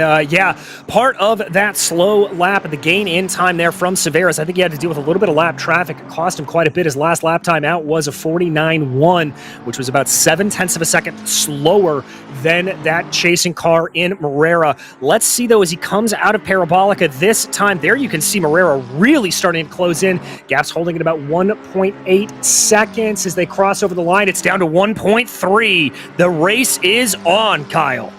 part of that slow lap and the gain in time there from Severus, I think he had to deal with a little bit of lap traffic. It cost him quite a bit. His last lap time out was a 49.1, which was about 7 tenths of a second slower than that chasing car in Morera. Let's see, though, as he comes out of Parabolica this time. There you can see Morera really starting to close in. Gap's holding at about 1.8 seconds as they cross over the line. It's down to 1.3. The race is on, Kyle.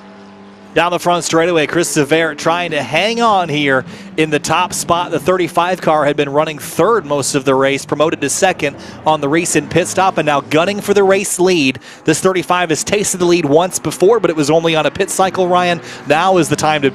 Down the front straightaway, Chris Severt trying to hang on here in the top spot. The 35 car had been running third most of the race, promoted to second on the recent pit stop, and now gunning for the race lead. This 35 has tasted the lead once before, but it was only on a pit cycle, Ryan. Now is the time to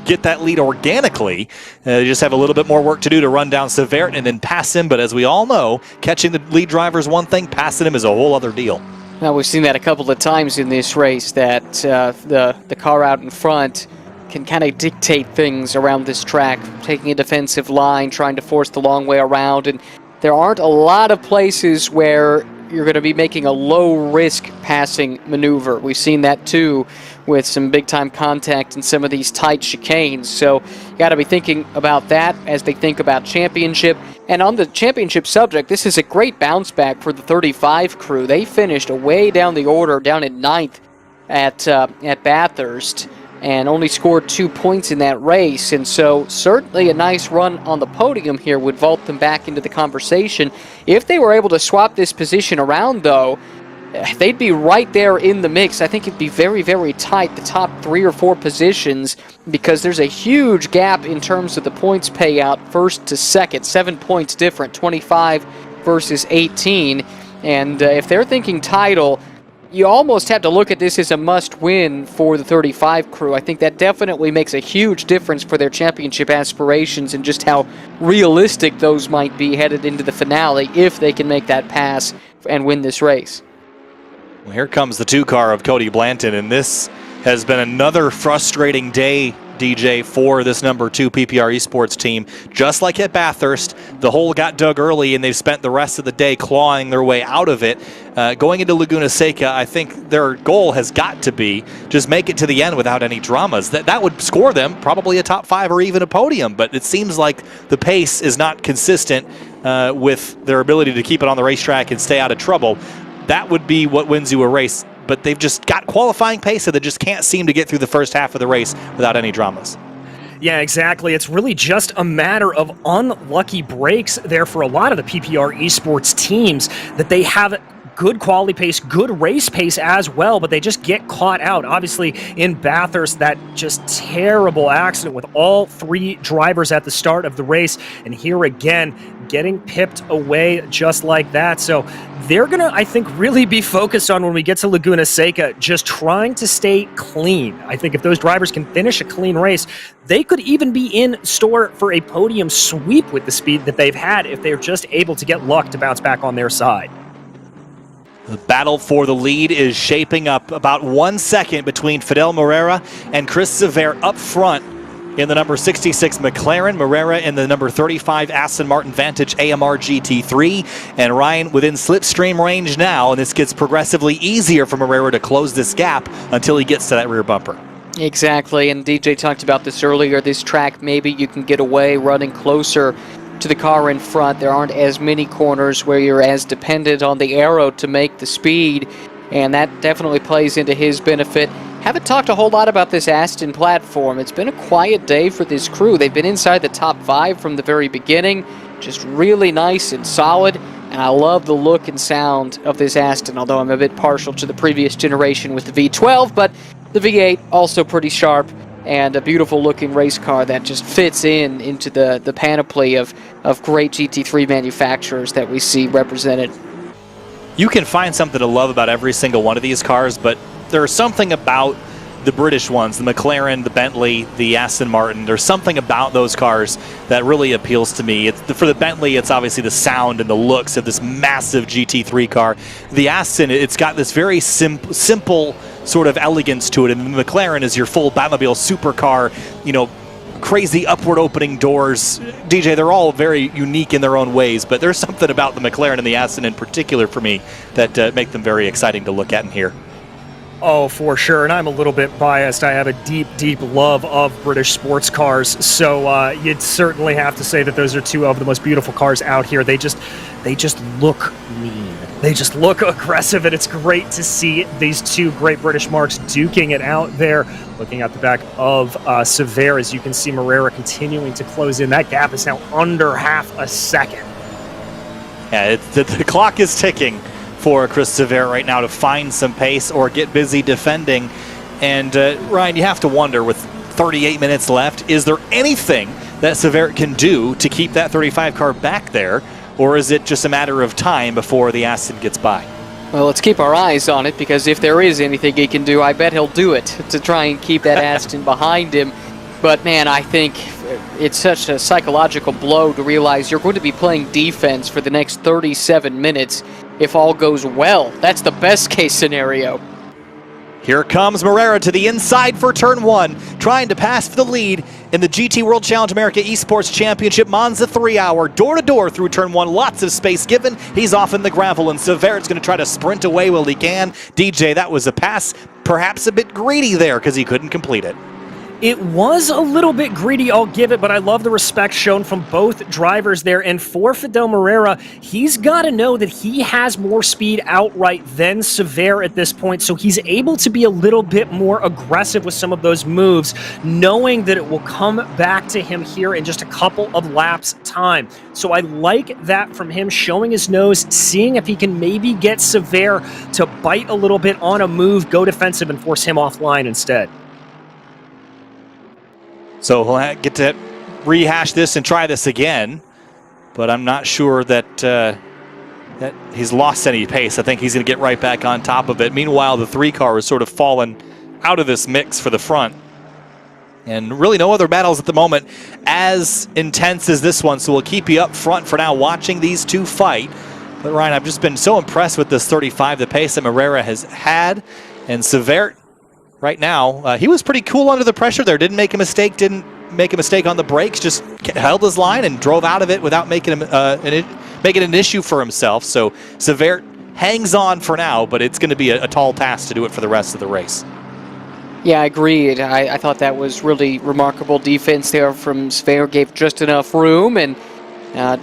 get that lead organically. They just have a little bit more work to do to run down Severt and then pass him, but as we all know, catching the lead driver is one thing, passing him is a whole other deal. Now, we've seen that a couple of times in this race, that the car out in front can kind of dictate things around this track, taking a defensive line, trying to force the long way around, and there aren't a lot of places where you're going to be making a low-risk passing maneuver. We've seen that, too, with some big-time contact in some of these tight chicanes. So you got to be thinking about that as they think about championship. And on the championship subject, this is a great bounce back for the 35 crew. They finished way down the order, down in 9th at Bathurst and only scored 2 points in that race. And so certainly a nice run on the podium here would vault them back into the conversation. If they were able to swap this position around, though, they'd be right there in the mix. I think it'd be very, very tight, the top 3 or 4 positions, because there's a huge gap in terms of the points payout, first to second. 7 points different, 25 versus 18. And if they're thinking title, you almost have to look at this as a must-win for the 35 crew. I think that definitely makes a huge difference for their championship aspirations and just how realistic those might be headed into the finale if they can make that pass and win this race. Well, here comes the 2 car of Cody Blanton, and this has been another frustrating day, DJ, for this number 2 PPR Esports team. Just like at Bathurst, the hole got dug early, and they've spent the rest of the day clawing their way out of it. Going into Laguna Seca, I think their goal has got to be just make it to the end without any dramas. That would score them probably a top 5 or even a podium, but it seems like the pace is not consistent with their ability to keep it on the racetrack and stay out of trouble. That would be what wins you a race, but they've just got qualifying pace, so they just can't seem to get through the first half of the race without any dramas. Yeah, exactly. It's really just a matter of unlucky breaks there for a lot of the PPR Esports teams, that they have good quality pace, good race pace as well, but they just get caught out. Obviously, in Bathurst, that just terrible accident with all 3 drivers at the start of the race, and here again, getting pipped away just like that. So they're going to, I think, really be focused on, when we get to Laguna Seca, just trying to stay clean. I think if those drivers can finish a clean race, they could even be in store for a podium sweep with the speed that they've had if they're just able to get luck to bounce back on their side. The battle for the lead is shaping up. About 1 second between Fidel Moreira and Chris Sever up front in the number 66 McLaren, Moreira in the number 35 Aston Martin Vantage AMR GT3, and Ryan within slipstream range now, and this gets progressively easier for Moreira to close this gap until he gets to that rear bumper. Exactly, and DJ talked about this earlier. This track, maybe you can get away running closer to the car in front. There aren't as many corners where you're as dependent on the aero to make the speed, and that definitely plays into his benefit. Haven't talked a whole lot about this Aston platform. It's been a quiet day for this crew. They've been inside the top 5 from the very beginning, just really nice and solid, and I love the look and sound of this Aston, although I'm a bit partial to the previous generation with the V12, but the V8 also pretty sharp, and a beautiful looking race car that just fits into the panoply of great GT3 manufacturers that we see represented. You can find something to love about every single one of these cars, but there's something about the British ones, the McLaren, the Bentley, the Aston Martin. There's something about those cars that really appeals to me. For the Bentley, it's obviously the sound and the looks of this massive GT3 car. The Aston, it's got this very simple sort of elegance to it, and the McLaren is your full Batmobile supercar, crazy upward opening doors. DJ, they're all very unique in their own ways, but there's something about the McLaren and the Aston in particular for me that make them very exciting to look at and hear. Oh, for sure, and I'm a little bit biased. I have a deep, deep love of British sports cars, so you'd certainly have to say that those are 2 of the most beautiful cars out here. They just look mean. They just look aggressive, and it's great to see these 2 great British marks duking it out there. Looking at the back of Sever, as you can see Moreira continuing to close in. That gap is now under half a second. Yeah, the clock is ticking for Chris Sever right now to find some pace or get busy defending. And Ryan, you have to wonder, with 38 minutes left, is there anything that Sever can do to keep that 35 car back there, or is it just a matter of time before the Aston gets by? Well, let's keep our eyes on it, because if there is anything he can do, I bet he'll do it to try and keep that Aston behind him. But man, I think it's such a psychological blow to realize you're going to be playing defense for the next 37 minutes if all goes well. That's the best case scenario. Here comes Moreira to the inside for turn 1, trying to pass for the lead in the GT World Challenge America Esports Championship Monza 3-hour, door-to-door through turn 1. Lots of space given. He's off in the gravel, and Sever's going to try to sprint away while he can. DJ, that was a pass perhaps a bit greedy there because he couldn't complete it. It was a little bit greedy, I'll give it, but I love the respect shown from both drivers there. And for Fidel Morera, he's got to know that he has more speed outright than Sever at this point, so he's able to be a little bit more aggressive with some of those moves, knowing that it will come back to him here in just a couple of laps' time. So I like that from him, showing his nose, seeing if he can maybe get Sever to bite a little bit on a move, go defensive, and force him offline instead. So he'll get to rehash this and try this again, but I'm not sure that that he's lost any pace. I think he's going to get right back on top of it. Meanwhile, the 3 car is sort of fallen out of this mix for the front. And really no other battles at the moment as intense as this one, so we'll keep you up front for now watching these two fight. But Ryan, I've just been so impressed with this 35, the pace that Morera has had, and Sever right now, he was pretty cool under the pressure there. Didn't make a mistake on the brakes, just held his line and drove out of it without making him making an issue for himself. So Sever hangs on for now, but it's going to be a tall task to do it for the rest of the race. Yeah, I agreed. I thought that was really remarkable defense there from Sever. Gave just enough room and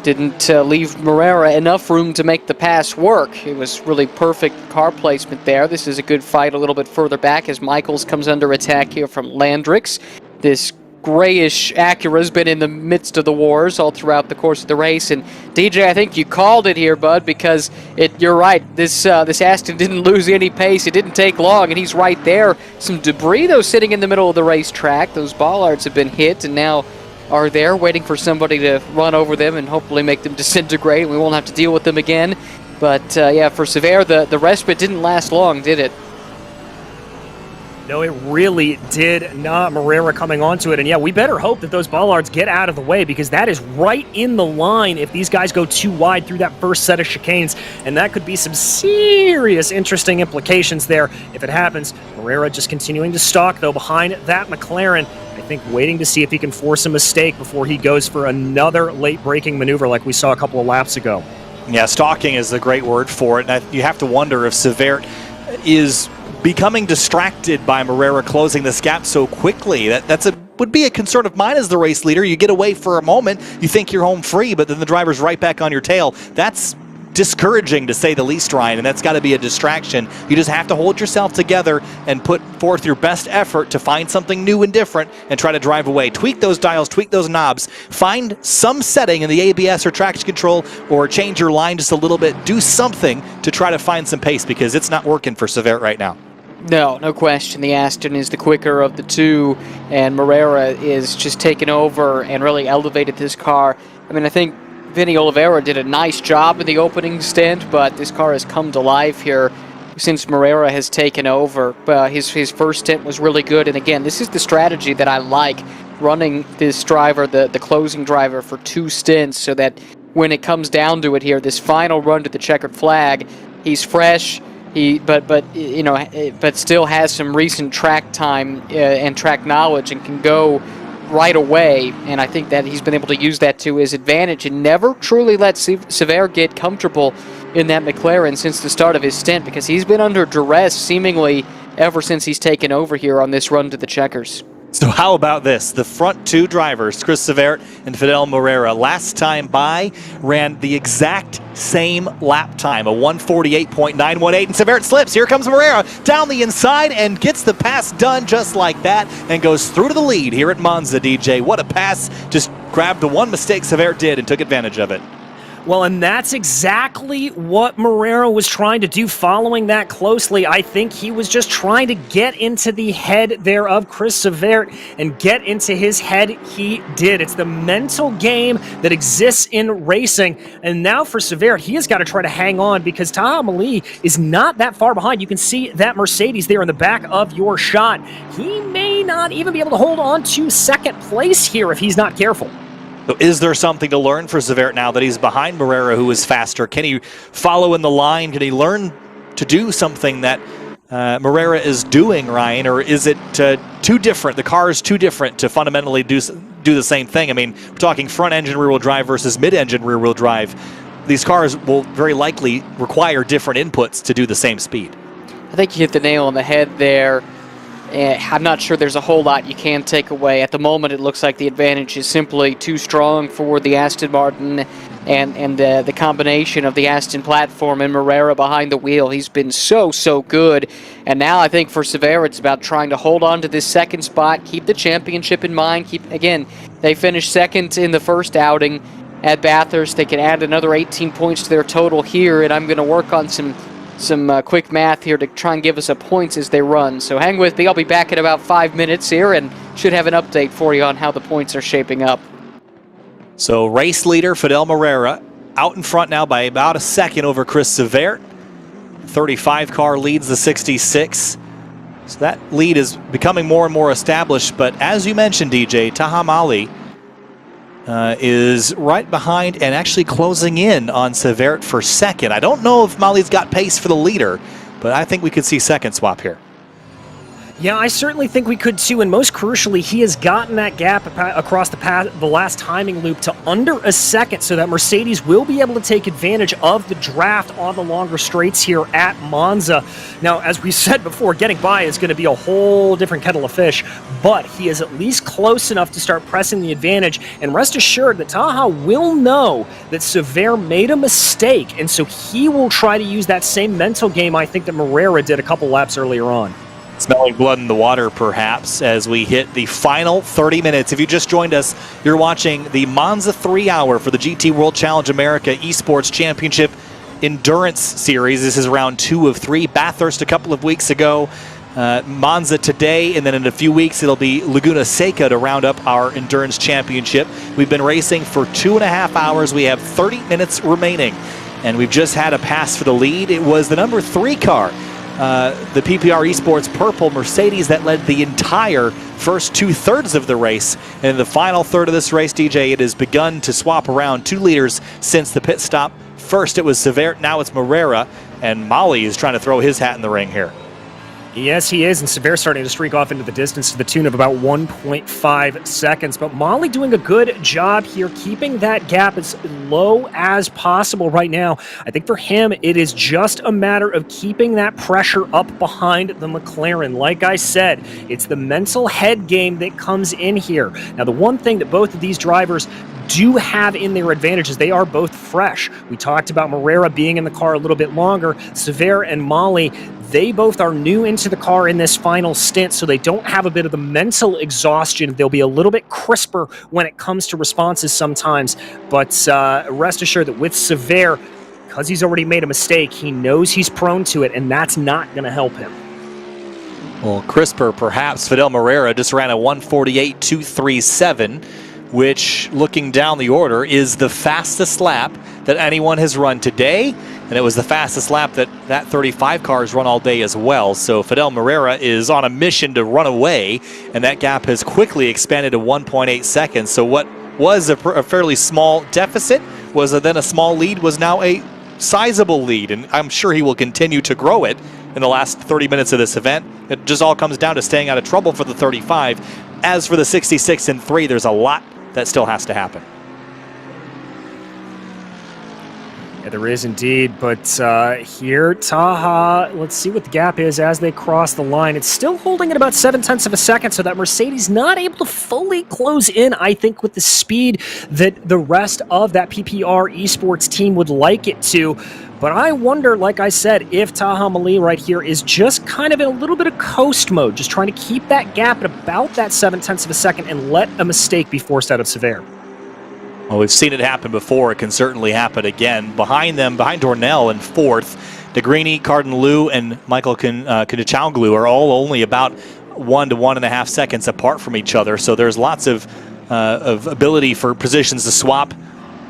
didn't leave Morera enough room to make the pass work. It was really perfect car placement there. This is a good fight a little bit further back as Michaels comes under attack here from Landrix. This grayish Acura's been in the midst of the wars all throughout the course of the race. And DJ, I think you called it here, bud, because you're right. This Aston didn't lose any pace. It didn't take long, and he's right there. Some debris, though, sitting in the middle of the racetrack. Those bollards have been hit, and now are there waiting for somebody to run over them and hopefully make them disintegrate. We won't have to deal with them again. But yeah, for Sever, the respite didn't last long, did it? No, it really did not. Morera coming onto it. And yeah, we better hope that those bollards get out of the way, because that is right in the line if these guys go too wide through that first set of chicanes. And that could be some serious, interesting implications there if it happens. Morera just continuing to stalk, though, behind that McLaren. I think waiting to see if he can force a mistake before he goes for another late braking maneuver like we saw a couple of laps ago. Yeah, stalking is the great word for it. And you have to wonder if Sever is becoming distracted by Morera closing this gap so quickly. Would be a concern of mine as the race leader. You get away for a moment, you think you're home free, but then the driver's right back on your tail. That's discouraging, to say the least, Ryan, and that's got to be a distraction. You just have to hold yourself together and put forth your best effort to find something new and different and try to drive away. Tweak those dials, tweak those knobs, find some setting in the ABS or traction control, or change your line just a little bit. Do something to try to find some pace, because it's not working for Sever right now. No question. The Aston is the quicker of the two, and Morera is just taken over and really elevated this car. I mean, I think Vinny Oliveira did a nice job in the opening stint, but this car has come to life here since Morera has taken over. His first stint was really good, and again, this is the strategy that I like, running this driver, the closing driver, for 2 stints, so that when it comes down to it here, this final run to the checkered flag, he's fresh. But still has some recent track time and track knowledge and can go right away. And I think that he's been able to use that to his advantage and never truly let Sever get comfortable in that McLaren since the start of his stint, because he's been under duress seemingly ever since he's taken over here on this run to the checkers. So how about this? The front 2 drivers, Chris Sever and Fidel Morera, last time by ran the exact same lap time, a 1:48.918, and Sever slips. Here comes Morera down the inside and gets the pass done just like that and goes through to the lead here at Monza, DJ. What a pass. Just grabbed the one mistake Sever did and took advantage of it. Well, and that's exactly what Morera was trying to do following that closely. I think he was just trying to get into the head there of Chris Sever, and get into his head he did. It's the mental game that exists in racing. And now for Sever, he has got to try to hang on, because Taha Ali is not that far behind. You can see that Mercedes there in the back of your shot. He may not even be able to hold on to second place here if he's not careful. So is there something to learn for Sever now that he's behind Morera, who is faster? Can he follow in the line? Can he learn to do something that Morera is doing, Ryan? Or is it too different? The car is too different to fundamentally do the same thing. I mean, we're talking front-engine rear-wheel drive versus mid-engine rear-wheel drive. These cars will very likely require different inputs to do the same speed. I think you hit the nail on the head there. I'm not sure there's a whole lot you can take away. At the moment, it looks like the advantage is simply too strong for the Aston Martin, and the combination of the Aston platform and Moreira behind the wheel. He's been so good. And now I think for Sever, it's about trying to hold on to this second spot, keep the championship in mind. Again, they finished second in the first outing at Bathurst. They can add another 18 points to their total here, and I'm going to work on some quick math here to try and give us a points as they run. So hang with me. I'll be back in about 5 minutes here and should have an update for you on how the points are shaping up. So race leader Fidel Moreira out in front now by about a second over Chris Sever. 35 car leads the 66. So that lead is becoming more and more established. But as you mentioned, DJ, Taha Mali is right behind and actually closing in on Severt for second. I don't know if Mali's got pace for the leader, but I think we could see second swap here. Yeah, I certainly think we could too, and most crucially, he has gotten that gap across the last timing loop to under a second, so that Mercedes will be able to take advantage of the draft on the longer straights here at Monza. Now, as we said before, getting by is going to be a whole different kettle of fish, but he is at least close enough to start pressing the advantage, and rest assured that Taha will know that Sever made a mistake, and so he will try to use that same mental game I think that Moreira did a couple laps earlier on. Smelling blood in the water, perhaps, as we hit the final 30 minutes. If you just joined us, you're watching the Monza 3-hour for the GT World Challenge America Esports Championship Endurance Series. This is round 2 of 3. Bathurst a couple of weeks ago. Monza today, and then in a few weeks it'll be Laguna Seca to round up our Endurance Championship. We've been racing for 2.5 hours. We have 30 minutes remaining, and we've just had a pass for the lead. It was the number 3 car, the PPR Esports Purple Mercedes, that led the entire first 2/3 of the race. And in the final third of this race, DJ, it has begun to swap around 2 leaders since the pit stop. First it was Sever, now it's Moreira, and Mali is trying to throw his hat in the ring here. Yes, he is, and Sever starting to streak off into the distance to the tune of about 1.5 seconds. But Mali doing a good job here, keeping that gap as low as possible right now. I think for him, it is just a matter of keeping that pressure up behind the McLaren. Like I said, it's the mental head game that comes in here. Now, the one thing that both of these drivers do have in their advantage is they are both fresh. We talked about Moreira being in the car a little bit longer. Sever and Mali, they both are new into the car in this final stint, so they don't have a bit of the mental exhaustion. They'll be a little bit crisper when it comes to responses sometimes. But rest assured that with Sever, because he's already made a mistake, he knows he's prone to it, and that's not going to help him. Well, crisper perhaps. Fidel Moreira just ran a 1:48.237, which, looking down the order, is the fastest lap that anyone has run today. And it was the fastest lap that 35 car has run all day as well. So Fidel Moreira is on a mission to run away, and that gap has quickly expanded to 1.8 seconds. So what was a fairly small deficit was then a small lead was now a sizable lead, and I'm sure he will continue to grow it in the last 30 minutes of this event. It just all comes down to staying out of trouble for the 35. As for the 66 and 3, there's a lot that still has to happen. Yeah, there is indeed, but here, Taha, let's see what the gap is as they cross the line. It's still holding at about 0.7 of a second, so that Mercedes not able to fully close in, I think, with the speed that the rest of that PPR Esports team would like it to. But I wonder, like I said, if Taha Mali right here is just kind of in a little bit of coast mode, just trying to keep that gap at about that 0.7 of a second and let a mistake be forced out of Sever. Well, we've seen it happen before. It can certainly happen again. Behind them, behind Dornell in 4th, Degrini, Cardinalou, and Michael Kunichanglu are all only about 1 to 1.5 seconds apart from each other. So there's lots of ability for positions to swap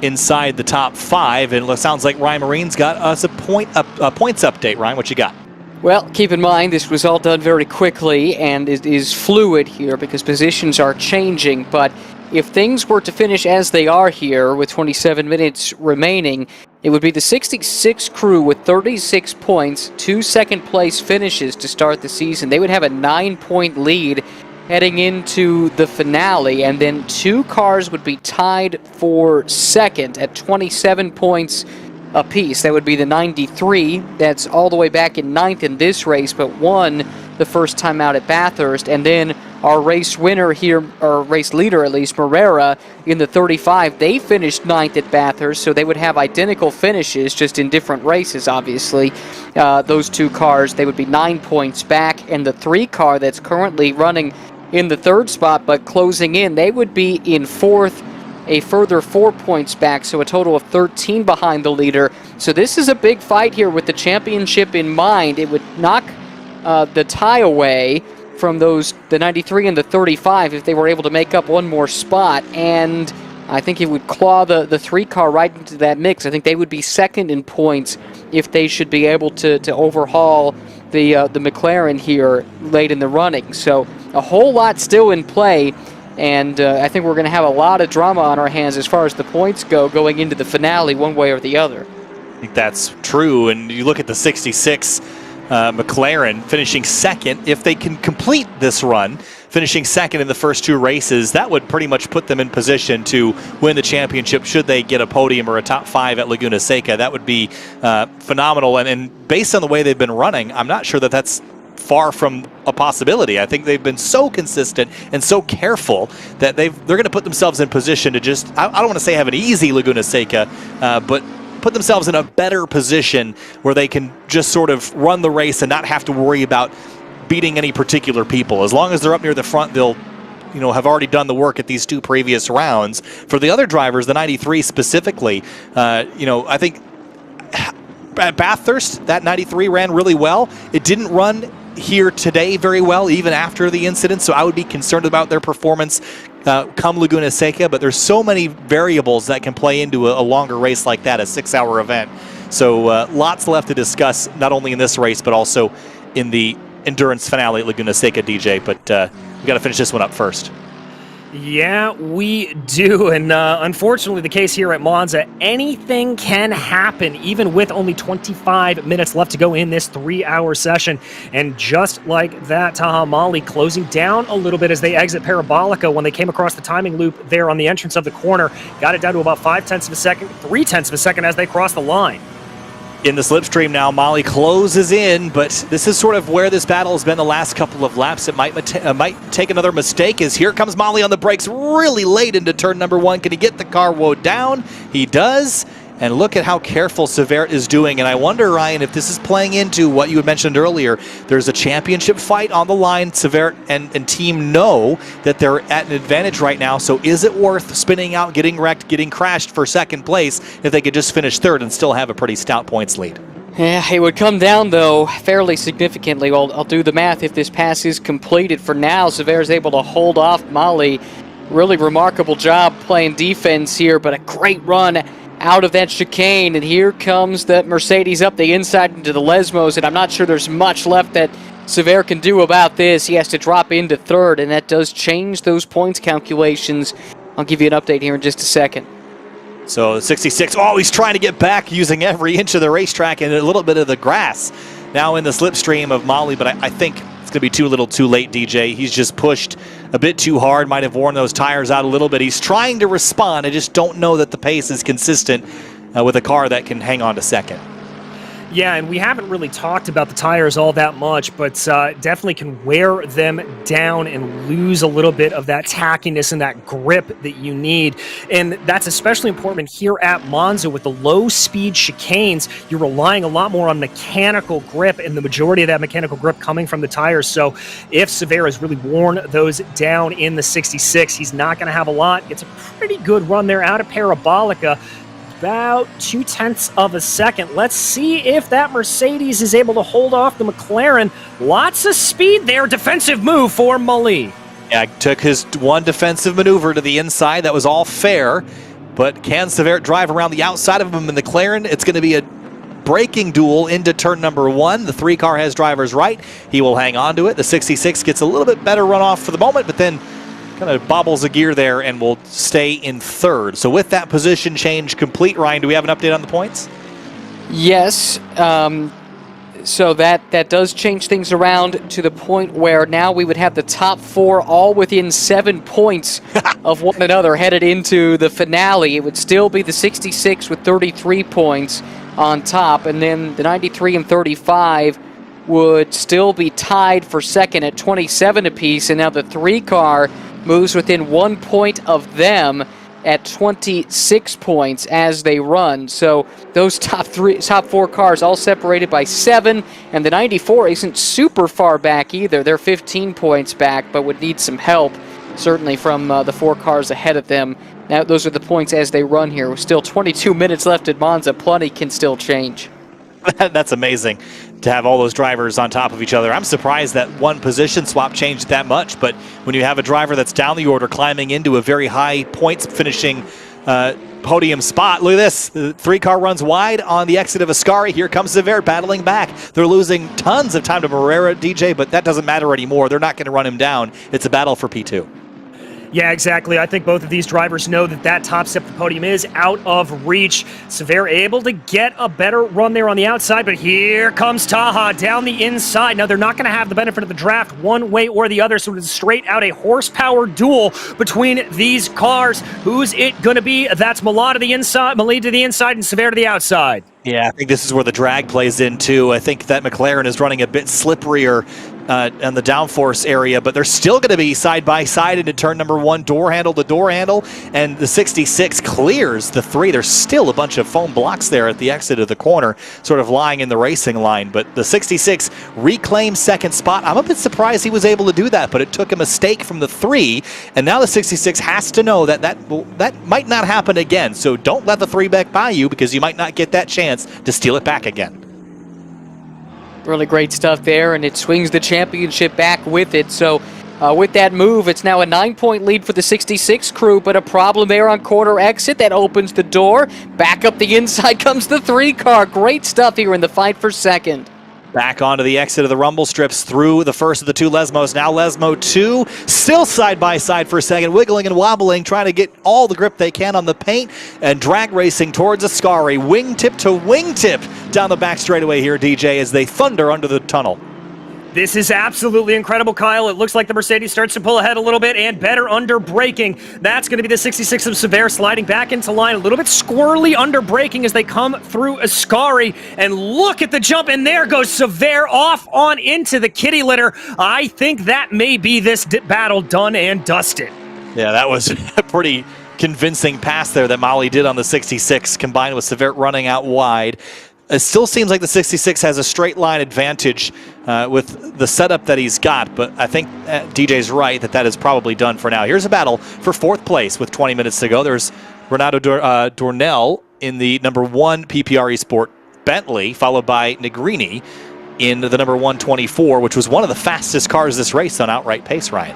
inside the top 5. And it sounds like Ryan Marine's got us a points update. Ryan, what you got? Well, keep in mind, this was all done very quickly, and it is fluid here because positions are changing. But if things were to finish as they are here with 27 minutes remaining, it would be the 66 crew with 36 points, 2 second-place finishes to start the season. They would have a 9-point lead heading into the finale, and then 2 cars would be tied for second at 27 points apiece. That would be the 93. That's all the way back in 9th in this race, but 1 the first time out at Bathurst. And then our race winner here, or race leader at least, Morera, in the 35, they finished 9th at Bathurst, so they would have identical finishes, just in different races, obviously. Those two cars, they would be 9 points back, and the 3 car that's currently running in the 3rd spot but closing in, they would be in 4th, a further 4 points back, so a total of 13 behind the leader. So this is a big fight here with the championship in mind. It would knock the tie away from the 93 and the 35 if they were able to make up one more spot, and I think it would claw the 3 car right into that mix. I think they would be second in points if they should be able to overhaul the McLaren here late in the running. So a whole lot still in play, and I think we're going to have a lot of drama on our hands as far as the points go going into the finale one way or the other. I think that's true, and you look at the 66 McLaren finishing second. If they can complete this run, finishing second in the first 2 races, that would pretty much put them in position to win the championship should they get a podium or a top 5 at Laguna Seca. That would be phenomenal, and based on the way they've been running, I'm not sure that that's far from a possibility. I think they've been so consistent and so careful that they're going to put themselves in position to just, I don't want to say have an easy Laguna Seca, but put themselves in a better position where they can just sort of run the race and not have to worry about beating any particular people. As long as they're up near the front, they'll have already done the work at these 2 previous rounds. For the other drivers, the 93 specifically, I think at Bathurst, that 93 ran really well. It didn't run here today very well, even after the incident, so I would be concerned about their performance come Laguna Seca, but there's so many variables that can play into a longer race like that, a 6-hour event. So lots left to discuss, not only in this race, but also in the endurance finale at Laguna Seca, DJ, but we got to finish this one up first. Yeah, we do, and unfortunately the case here at Monza, anything can happen even with only 25 minutes left to go in this 3-hour session. And just like that, Taha Mali closing down a little bit as they exit Parabolica when they came across the timing loop there on the entrance of the corner, got it down to about 0.5 of a second, 0.3 of a second as they cross the line. In the slipstream now, Molly closes in, but this is sort of where this battle has been the last couple of laps. It might take another mistake, as here comes Molly on the brakes really late into turn number 1. Can he get the car woed down? He does. And look at how careful Severt is doing. And I wonder, Ryan, if this is playing into what you had mentioned earlier. There's a championship fight on the line. Severt and team know that they're at an advantage right now. So is it worth spinning out, getting wrecked, getting crashed for second place if they could just finish third and still have a pretty stout points lead? Yeah, it would come down, though, fairly significantly. Well, I'll do the math. If this pass is completed for now, Severt is able to hold off Molly. Really remarkable job playing defense here, but a great run out of that chicane, and here comes that Mercedes up the inside into the Lesmos, and I'm not sure there's much left that Severt can do about this. He has to drop into third, and that does change those points calculations. I'll give you an update here in just a second. So 66, oh, he's trying to get back using every inch of the racetrack and a little bit of the grass. Now in the slipstream of Molly, but I think it's going to be too little too late, DJ. He's just pushed a bit too hard, might have worn those tires out a little bit. He's trying to respond. I just don't know that the pace is consistent with a car that can hang on to second. Yeah, and we haven't really talked about the tires all that much, but definitely can wear them down and lose a little bit of that tackiness and that grip that you need. And that's especially important here at Monza with the low-speed chicanes. You're relying a lot more on mechanical grip, and the majority of that mechanical grip coming from the tires. So if Severt has really worn those down in the 66, he's not going to have a lot. It's a pretty good run there out of Parabolica. About 0.2 of a second. Let's see if that Mercedes is able to hold off the McLaren. Lots of speed there. Defensive move for Mali. Yeah, took his one defensive maneuver to the inside. That was all fair. But can Severt drive around the outside of him in the McLaren? It's going to be a braking duel into turn number 1. The 3 car has driver's right. He will hang on to it. The 66 gets a little bit better runoff for the moment, but then kind of bobbles a gear there and will stay in third. So with that position change complete, Ryan, do we have an update on the points? Yes. So that does change things around to the point where now we would have the top 4 all within 7 points of one another headed into the finale. It would still be the 66 with 33 points on top, and then the 93 and 35 would still be tied for second at 27 apiece, and now the 3 car moves within 1 point of them at 26 points as they run. So those top 4 cars all separated by 7, and the 94 isn't super far back either. They're 15 points back, but would need some help, certainly from the 4 cars ahead of them. Now, those are the points as they run here. With still 22 minutes left at Monza, plenty can still change. That's amazing to have all those drivers on top of each other. I'm surprised that one position swap changed that much, but when you have a driver that's down the order climbing into a very high points finishing podium spot, look at this. The 3 car runs wide on the exit of Ascari. Here comes Sever battling back. They're losing tons of time to Barrera, DJ, but that doesn't matter anymore. They're not going to run him down. It's a battle for P2. Yeah, exactly. I think both of these drivers know that top step of the podium is out of reach. Sever able to get a better run there on the outside, but here comes Taha down the inside. Now, they're not going to have the benefit of the draft one way or the other, so it's straight out a horsepower duel between these cars. Who's it going to be? That's Malad to the inside, Malid to the inside, and Sever to the outside. Yeah, I think this is where the drag plays in, too. I think that McLaren is running a bit slipperier on the downforce area, but they're still going to be side by side into turn number 1, door handle to door handle, and the 66 clears the 3. There's still a bunch of foam blocks there at the exit of the corner, sort of lying in the racing line, but the 66 reclaims second spot. I'm a bit surprised he was able to do that, but it took a mistake from the 3, and now the 66 has to know that might not happen again, so don't let the 3 back by you, because you might not get that chance to steal it back again. Really great stuff there, and it swings the championship back with it. So with that move, it's now a 9-point lead for the 66 crew, but a problem there on corner exit. That opens the door. Back up the inside comes the 3 car. Great stuff here in the fight for second. Back onto the exit of the rumble strips through the first of the 2 Lesmos. Now Lesmo 2, still side by side for a second, wiggling and wobbling, trying to get all the grip they can on the paint, and drag racing towards Ascari. Wingtip to wingtip down the back straightaway here, DJ, as they thunder under the tunnel. This is absolutely incredible, Kyle. It looks like the Mercedes starts to pull ahead a little bit and better under braking. That's going to be the 66 of Sever sliding back into line, a little bit squirrely under braking as they come through Ascari. And look at the jump, and there goes Sever off on into the kitty litter. I think that may be this battle done and dusted. Yeah, that was a pretty convincing pass there that Molly did on the 66, combined with Sever running out wide. It still seems like the 66 has a straight line advantage with the setup that he's got, but I think DJ's right that is probably done for now. Here's a battle for 4th place with 20 minutes to go. There's Renato Dornell in the number 1 PPR Esport Bentley, followed by Negrini in the number 124, which was one of the fastest cars this race on outright pace, Ryan.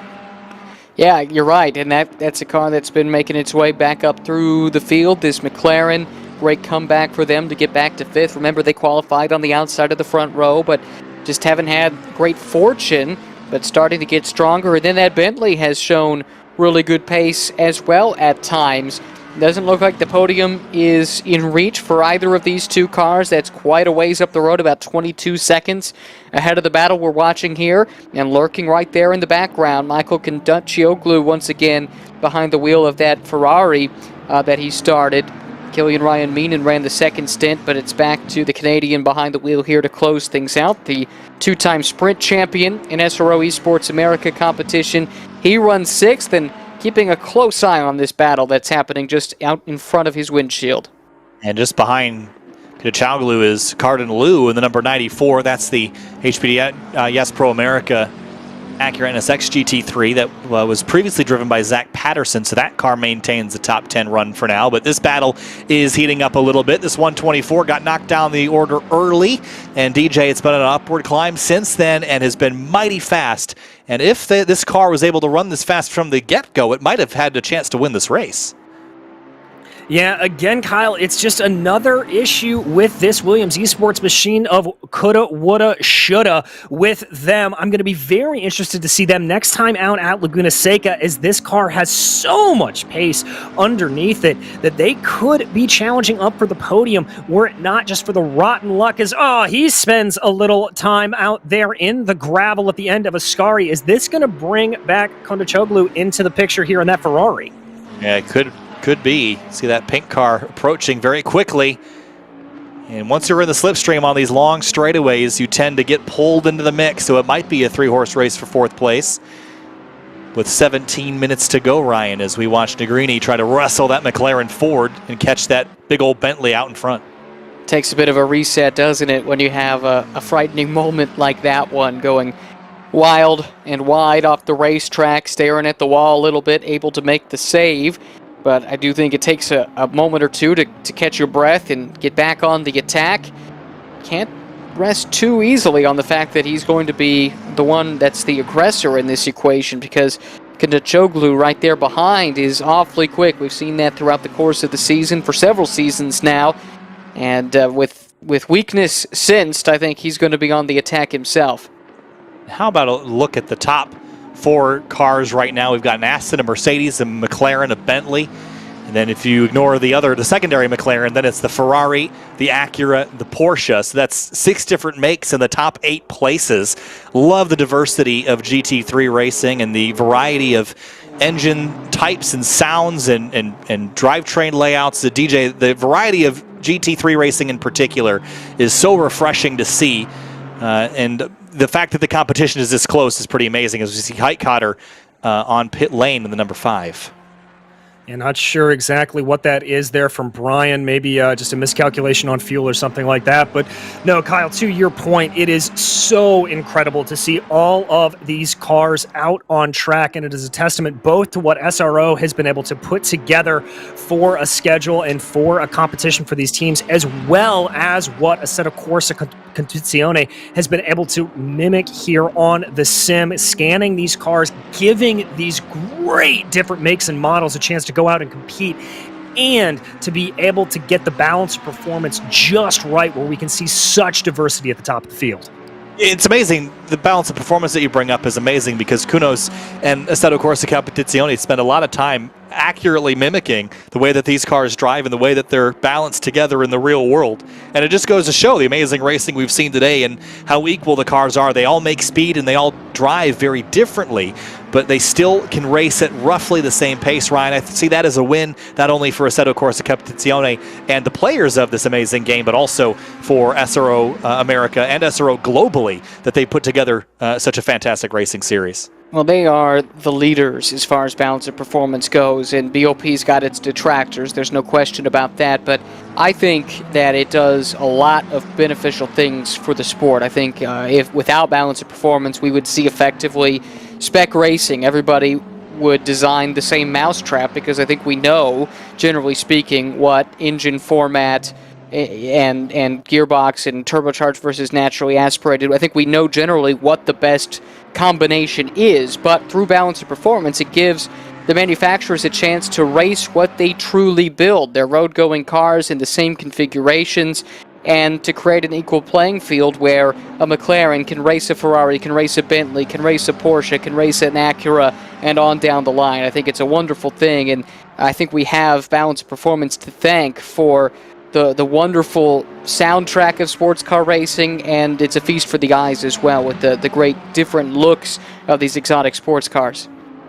Yeah, you're right, and that's a car that's been making its way back up through the field. This McLaren, great comeback for them to get back to 5th. Remember, they qualified on the outside of the front row, but just haven't had great fortune, but starting to get stronger. And then that Bentley has shown really good pace as well at times. Doesn't look like the podium is in reach for either of these 2 cars. That's quite a ways up the road, about 22 seconds ahead of the battle we're watching here. And lurking right there in the background, Michael Conduccioglu once again behind the wheel of that Ferrari that he started. Killian Ryan Meenan ran the second stint, but it's back to the Canadian behind the wheel here to close things out. The 2-time sprint champion in SRO Esports America competition. He runs 6th and keeping a close eye on this battle that's happening just out in front of his windshield. And just behind Conduccioglu is Cardin Liu in the number 94. That's the HPD Yes Pro America Acura NSX GT3 that was previously driven by Zach Patterson, so that car maintains the top 10 run for now. But this battle is heating up a little bit. This 124 got knocked down the order early, and DJ, it's been an upward climb since then and has been mighty fast. And if this car was able to run this fast from the get-go, it might have had a chance to win this race. Yeah, again, Kyle, it's just another issue with this Williams Esports machine of coulda, woulda, shoulda with them. I'm going to be very interested to see them next time out at Laguna Seca, as this car has so much pace underneath it that they could be challenging up for the podium were it not just for the rotten luck as, he spends a little time out there in the gravel at the end of Ascari. Is this going to bring back Conduccioglu into the picture here in that Ferrari? Yeah, it could be. See that pink car approaching very quickly. And once you're in the slipstream on these long straightaways, you tend to get pulled into the mix, so it might be a 3-horse race for 4th place. With 17 minutes to go, Ryan, as we watch Negrini try to wrestle that McLaren forward and catch that big old Bentley out in front. Takes a bit of a reset, doesn't it, when you have a frightening moment like that one, going wild and wide off the racetrack, staring at the wall a little bit, able to make the save. But I do think it takes a moment or two to catch your breath and get back on the attack. Can't rest too easily on the fact that he's going to be the one that's the aggressor in this equation, because Kandachoglu right there behind is awfully quick. We've seen that throughout the course of the season for several seasons now. And with weakness sensed, I think he's going to be on the attack himself. How about a look at the top 4 cars right now? We've got an Aston, a Mercedes, a McLaren, a Bentley. And then if you ignore the secondary McLaren, then it's the Ferrari, the Acura, the Porsche. So that's 6 different makes in the top 8 places. Love the diversity of GT3 racing and the variety of engine types and sounds and drivetrain layouts. The variety of GT3 racing in particular is so refreshing to see. And the fact that the competition is this close is pretty amazing, as we see Heitkotter on pit lane in the number 5. Yeah, not sure exactly what that is there from Brian. Maybe just a miscalculation on fuel or something like that. But no, Kyle, to your point, it is so incredible to see all of these cars out on track. And it is a testament both to what SRO has been able to put together for a schedule and for a competition for these teams, as well as what Assetto Corsa Competizione has been able to mimic here on the sim, scanning these cars, giving these great different makes and models a chance to go out and compete, and to be able to get the balance of performance just right, where we can see such diversity at the top of the field. It's amazing. The balance of performance that you bring up is amazing, because Kunos and Assetto Corsa Competizione spend a lot of time accurately mimicking the way that these cars drive and the way that they're balanced together in the real world. And it just goes to show the amazing racing we've seen today and how equal the cars are. They all make speed and they all drive very differently, but they still can race at roughly the same pace, Ryan. I see that as a win, not only for Assetto Corsa Competizione and the players of this amazing game, but also for SRO America and SRO globally, that they put together such a fantastic racing series. Well, they are the leaders as far as balance of performance goes, and BOP's got its detractors. There's no question about that, but I think that it does a lot of beneficial things for the sport. I think if without balance of performance, we would see effectively spec racing. Everybody would design the same mousetrap, because I think we know, generally speaking, what engine format and gearbox and turbocharged versus naturally aspirated. I think we know generally what the best combination is, but through balance of performance, it gives the manufacturers a chance to race what they truly build, their road-going cars in the same configurations, and to create an equal playing field where a McLaren can race a Ferrari, can race a Bentley, can race a Porsche, can race an Acura, and on down the line. I think it's a wonderful thing, and I think we have balance of performance to thank for the wonderful soundtrack of sports car racing, and it's a feast for the eyes as well, with the great different looks of these exotic sports cars.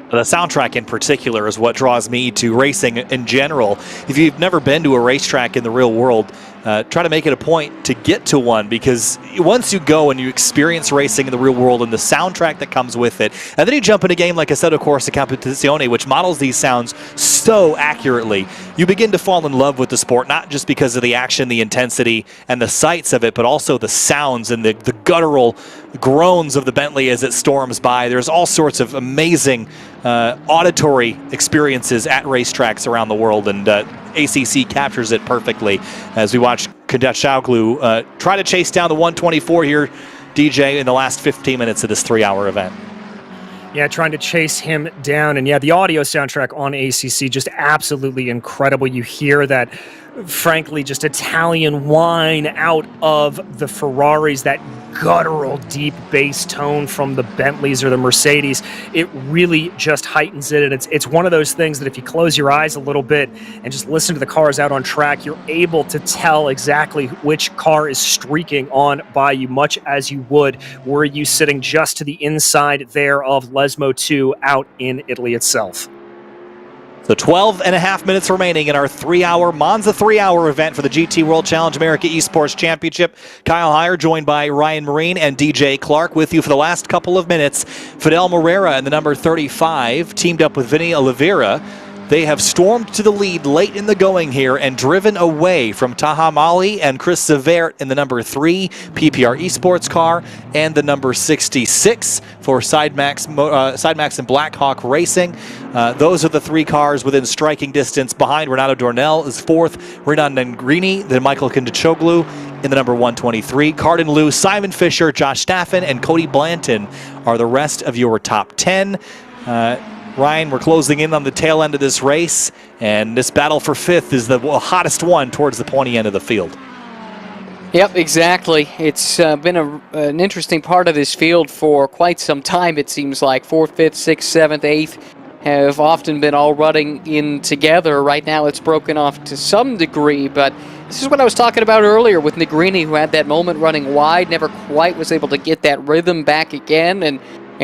The soundtrack in particular is what draws me to racing in general. If you've never been to a racetrack in the real world, try to make it a point to get to one, because once you go and you experience racing in the real world and the soundtrack that comes with it, and then you jump in a game like Assetto Corsa Competizione, which models these sounds so accurately, you begin to fall in love with the sport, not just because of the action, the intensity, and the sights of it, but also the sounds and the guttural groans of the Bentley as it storms by. There's all sorts of amazing auditory experiences at racetracks around the world, and ACC captures it perfectly as we watch Kandachoglu try to chase down the 124 here, DJ, in the last 15 minutes of this 3-hour event. Yeah, trying to chase him down. And yeah, the audio soundtrack on ACC, just absolutely incredible. You hear that, frankly, just Italian whine out of the Ferraris, that guttural, deep bass tone from the Bentleys or the Mercedes. It really just heightens it. And it's one of those things that if you close your eyes a little bit and just listen to the cars out on track, you're able to tell exactly which car is streaking on by you, much as you would were you sitting just to the inside there of Lesmo 2 out in Italy itself. So 12 and a half minutes remaining in our Monza 3-hour event for the GT World Challenge America Esports Championship. Kyle Heyer joined by Ryan Marine and DJ Clark with you for the last couple of minutes. Fidel Moreira in the number 35 teamed up with Vinny Oliveira. They have stormed to the lead late in the going here and driven away from Taha Mali and Chris Zavert in the number 3 PPR Esports car and the number 66 for Sidemax and Blackhawk Racing. Those are the 3 cars within striking distance. Behind Renato Dornell is 4th, Renan Negrini, then Michael Kondachoglu in the number 123. Cardin Liu, Simon Fisher, Josh Staffen, and Cody Blanton are the rest of your top 10. Ryan, we're closing in on the tail end of this race, and this battle for 5th is the hottest one towards the pointy end of the field. Yep, exactly. It's been an interesting part of this field for quite some time, it seems like. 4th, 5th, 6th, 7th, 8th have often been all running in together. Right now it's broken off to some degree, but this is what I was talking about earlier with Negrini, who had that moment running wide, never quite was able to get that rhythm back again, and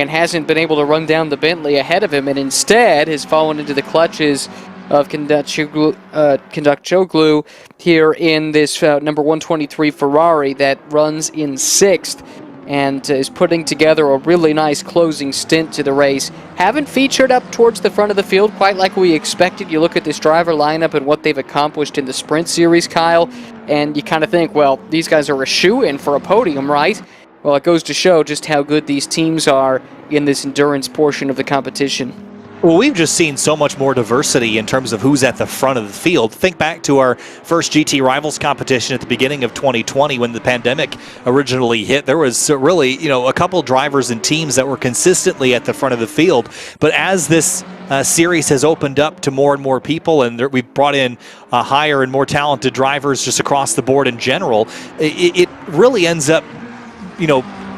hasn't been able to run down the Bentley ahead of him, and instead has fallen into the clutches of Kondachoglu here in this number 123 Ferrari that runs in 6th and is putting together a really nice closing stint to the race. Haven't featured up towards the front of the field quite like we expected. You look at this driver lineup and what they've accomplished in the Sprint Series, Kyle, and you kind of think, well, these guys are a shoo-in for a podium, right? Well, it goes to show just how good these teams are in this endurance portion of the competition. Well, we've just seen so much more diversity in terms of who's at the front of the field. Think back to our first GT Rivals competition at the beginning of 2020 when the pandemic originally hit. There was really, a couple drivers and teams that were consistently at the front of the field. But as this series has opened up to more and more people, and we've brought in higher and more talented drivers just across the board in general, it really ends up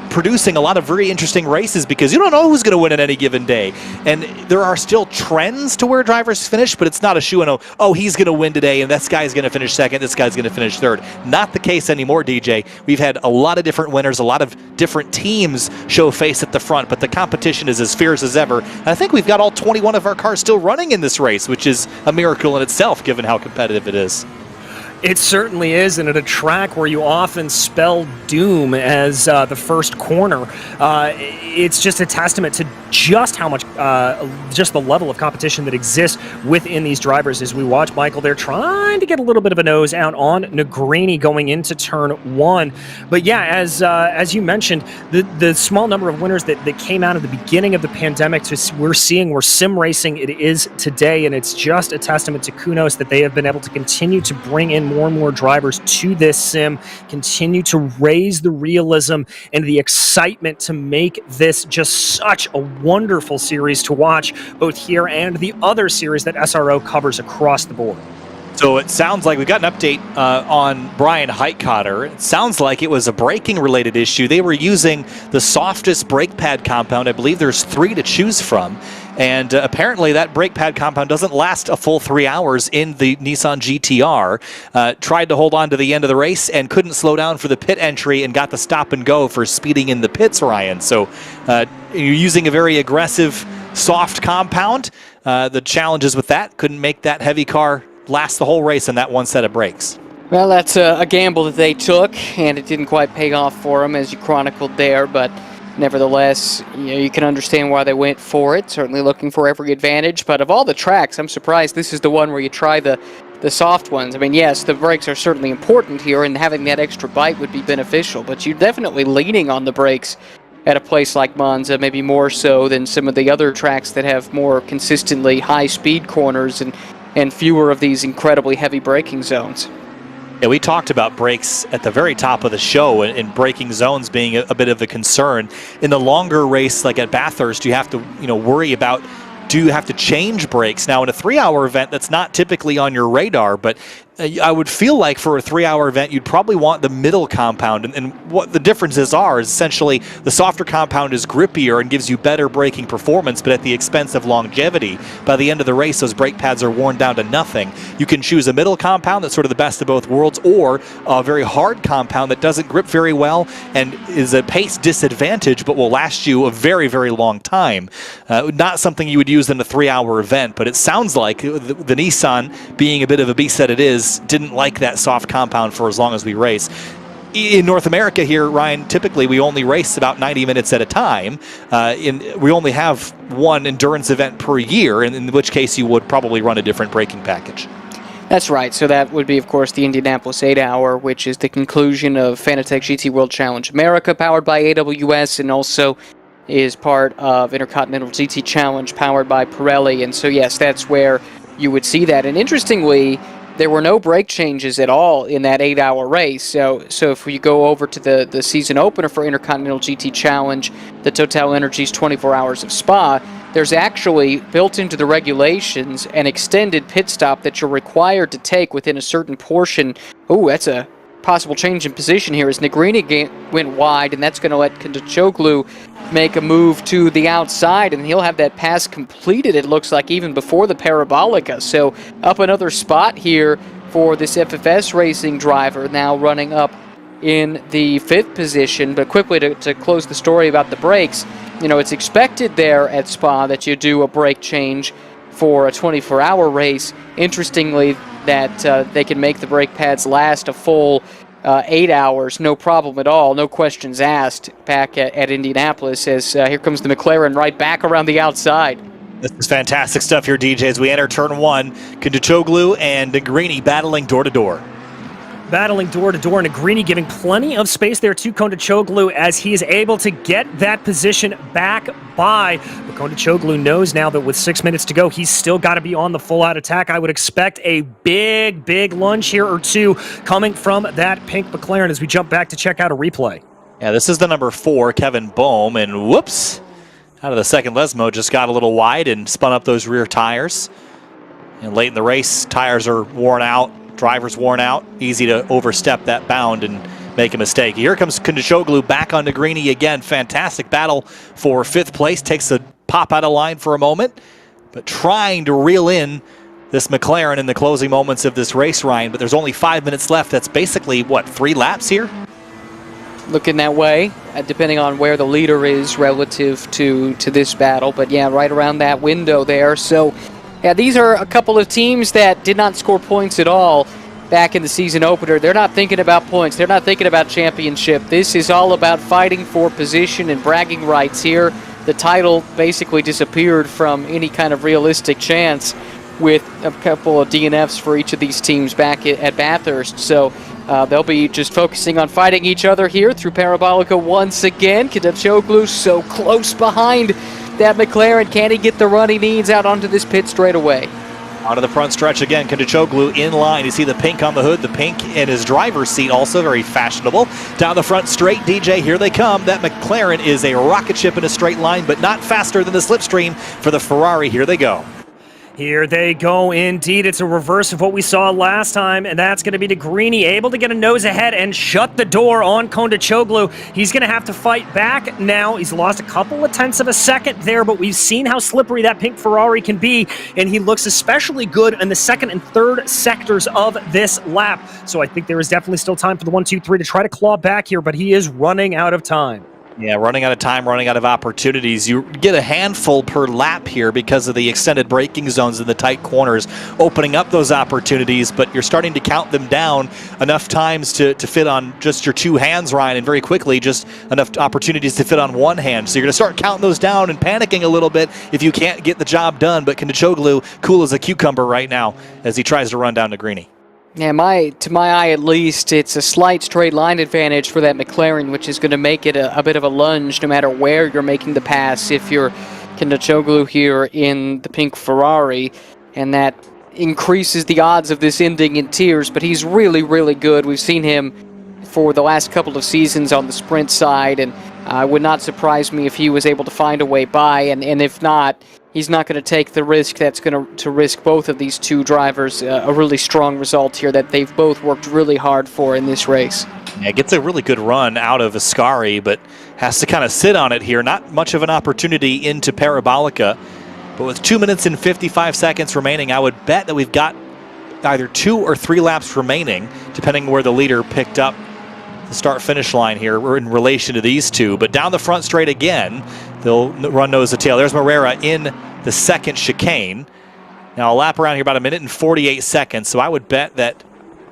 producing a lot of very interesting races because you don't know who's going to win on any given day. And there are still trends to where drivers finish, but it's not a shoe-in, he's going to win today and this guy's going to finish 2nd, this guy's going to finish 3rd. Not the case anymore, DJ. We've had a lot of different winners, a lot of different teams show face at the front, but the competition is as fierce as ever. And I think we've got all 21 of our cars still running in this race, which is a miracle in itself given how competitive it is. It certainly is, and at a track where you often spell doom as the first corner, it's just a testament to just how much, just the level of competition that exists within these drivers. As we watch Michael, they're trying to get a little bit of a nose out on Negrini going into turn 1. But yeah, as you mentioned, the small number of winners that came out of the beginning of the pandemic to we're seeing where sim racing it is today, and it's just a testament to Kunos that they have been able to continue to bring in more and more drivers to this sim, continue to raise the realism and the excitement to make this just such a wonderful series to watch, both here and the other series that SRO covers across the board. So it sounds like we got an update on Brian Heitkotter. It sounds like it was a braking related issue. They were using the softest brake pad compound. I believe there's 3 to choose from. And apparently that brake pad compound doesn't last a full 3 hours in the Nissan GTR. Tried to hold on to the end of the race and couldn't slow down for the pit entry and got the stop and go for speeding in the pits, Ryan. So you're using a very aggressive, soft compound. The challenges with that couldn't make that heavy car last the whole race in that one set of brakes. Well, that's a gamble that they took, and it didn't quite pay off for them, as you chronicled there, but nevertheless, you can understand why they went for it, certainly looking for every advantage. But of all the tracks, I'm surprised this is the one where you try the soft ones. I mean, yes, the brakes are certainly important here, and having that extra bite would be beneficial, but you're definitely leaning on the brakes at a place like Monza, maybe more so than some of the other tracks that have more consistently high-speed corners and fewer of these incredibly heavy braking zones. Yeah, we talked about brakes at the very top of the show and braking zones being a bit of a concern. In the longer race, like at Bathurst, you have to worry about, do you have to change brakes? Now, in a 3-hour event, that's not typically on your radar, but I would feel like for a 3-hour event, you'd probably want the middle compound. And what the differences are is essentially the softer compound is grippier and gives you better braking performance, but at the expense of longevity. By the end of the race, those brake pads are worn down to nothing. You can choose a middle compound that's sort of the best of both worlds, or a very hard compound that doesn't grip very well and is a pace disadvantage, but will last you a very, very long time. Not something you would use in a 3-hour event, but it sounds like the Nissan, being a bit of a beast that it is, didn't like that soft compound for as long as we race. In North America here, Ryan, typically we only race about 90 minutes at a time. We only have one endurance event per year, in which case you would probably run a different braking package. That's right. So that would be, of course, the Indianapolis 8-hour, which is the conclusion of Fanatec GT World Challenge America, powered by AWS, and also is part of Intercontinental GT Challenge, powered by Pirelli. And so, yes, that's where you would see that. And interestingly, there were no brake changes at all in that 8-hour race. So if you go over to the season opener for Intercontinental GT Challenge, the Total Energies 24 Hours of Spa, there's actually, built into the regulations, an extended pit stop that you're required to take within a certain portion. Ooh, that's a possible change in position here as Negrini went wide, and that's going to let Kondachoglu make a move to the outside, and he'll have that pass completed, it looks like, even before the Parabolica. So up another spot here for this FFS Racing driver, now running up in the 5th position. But quickly to close the story about the brakes, you know, it's expected there at Spa that you do a brake change for a 24-hour race. Interestingly, that they can make the brake pads last a full 8 hours, no problem at all, no questions asked back at Indianapolis, as here comes the McLaren right back around the outside. This is fantastic stuff here, DJ, as we enter turn 1. Kondachoglu and Negrini battling door-to-door. Battling door-to-door, Negrini giving plenty of space there to Kondachoglu as he is able to get that position back by. But Kondachoglu knows now that with 6 minutes to go, he's still got to be on the full-out attack. I would expect a big lunge here or two coming from that pink McLaren as we jump back to check out a replay. Yeah, this is the number 4, Kevin Boehm, and whoops, out of the second Lesmo, just got a little wide and spun up those rear tires. And late in the race, tires are worn out. Driver's worn out, easy to overstep that bound and make a mistake. Here comes Kondachoglu back on Negrini again. Fantastic battle for 5th place. Takes a pop out of line for a moment, but trying to reel in this McLaren in the closing moments of this race, Ryan. But there's only 5 minutes left. That's basically, what, 3 laps here? Looking that way, depending on where the leader is relative to this battle. But yeah, right around that window there. So yeah, these are a couple of teams that did not score points at all back in the season opener. They're not thinking about points. They're not thinking about championship. This is all about fighting for position and bragging rights here. The title basically disappeared from any kind of realistic chance with a couple of DNFs for each of these teams back at Bathurst. So they'll be just focusing on fighting each other here through Parabolica once again. Kondachoglu so close behind that McLaren. Can he get the run he needs out onto this pit straight away? Onto the front stretch again, Kondachoglu in line. You see the pink on the hood, the pink in his driver's seat, also very fashionable. Down the front straight, DJ, here they come. That McLaren is a rocket ship in a straight line, but not faster than the slipstream for the Ferrari. Here they go. Here they go indeed. It's a reverse of what we saw last time, and that's going to be Negrini able to get a nose ahead and shut the door on Kondachoglu. He's going to have to fight back now. He's lost a couple of tenths of a second there, but we've seen how slippery that pink Ferrari can be, and he looks especially good in the second and third sectors of this lap. So I think there is definitely still time for the 1, 2, 3 to try to claw back here, but he is running out of time. Yeah, running out of time, running out of opportunities. You get a handful per lap here because of the extended braking zones in the tight corners, opening up those opportunities, but you're starting to count them down enough times to fit on just your 2 hands, Ryan, and very quickly just enough opportunities to fit on 1 hand. So you're going to start counting those down and panicking a little bit if you can't get the job done, but Kondachoglu, cool as a cucumber right now as he tries to run down Negrini. Yeah, to my eye at least, it's a slight straight line advantage for that McLaren, which is going to make it a bit of a lunge no matter where you're making the pass if you're Kondachoglu here in the pink Ferrari, and that increases the odds of this ending in tears, but he's really good. We've seen him for the last couple of seasons on the sprint side, and Would not surprise me if he was able to find a way by, and if not, he's not going to take the risk that's going to risk both of these two drivers a really strong result here that they've both worked really hard for in this race. Yeah, gets a really good run out of Ascari, but has to kind of sit on it here. Not much of an opportunity into Parabolica, but with 2 minutes and 55 seconds remaining, I would bet that we've got either 2 or 3 laps remaining, depending where the leader picked up the start-finish line here. We're in relation to these two, but down the front straight again, they'll run nose to tail. There's Moreira in the second chicane. Now a lap around here about 1 minute and 48 seconds, so I would bet that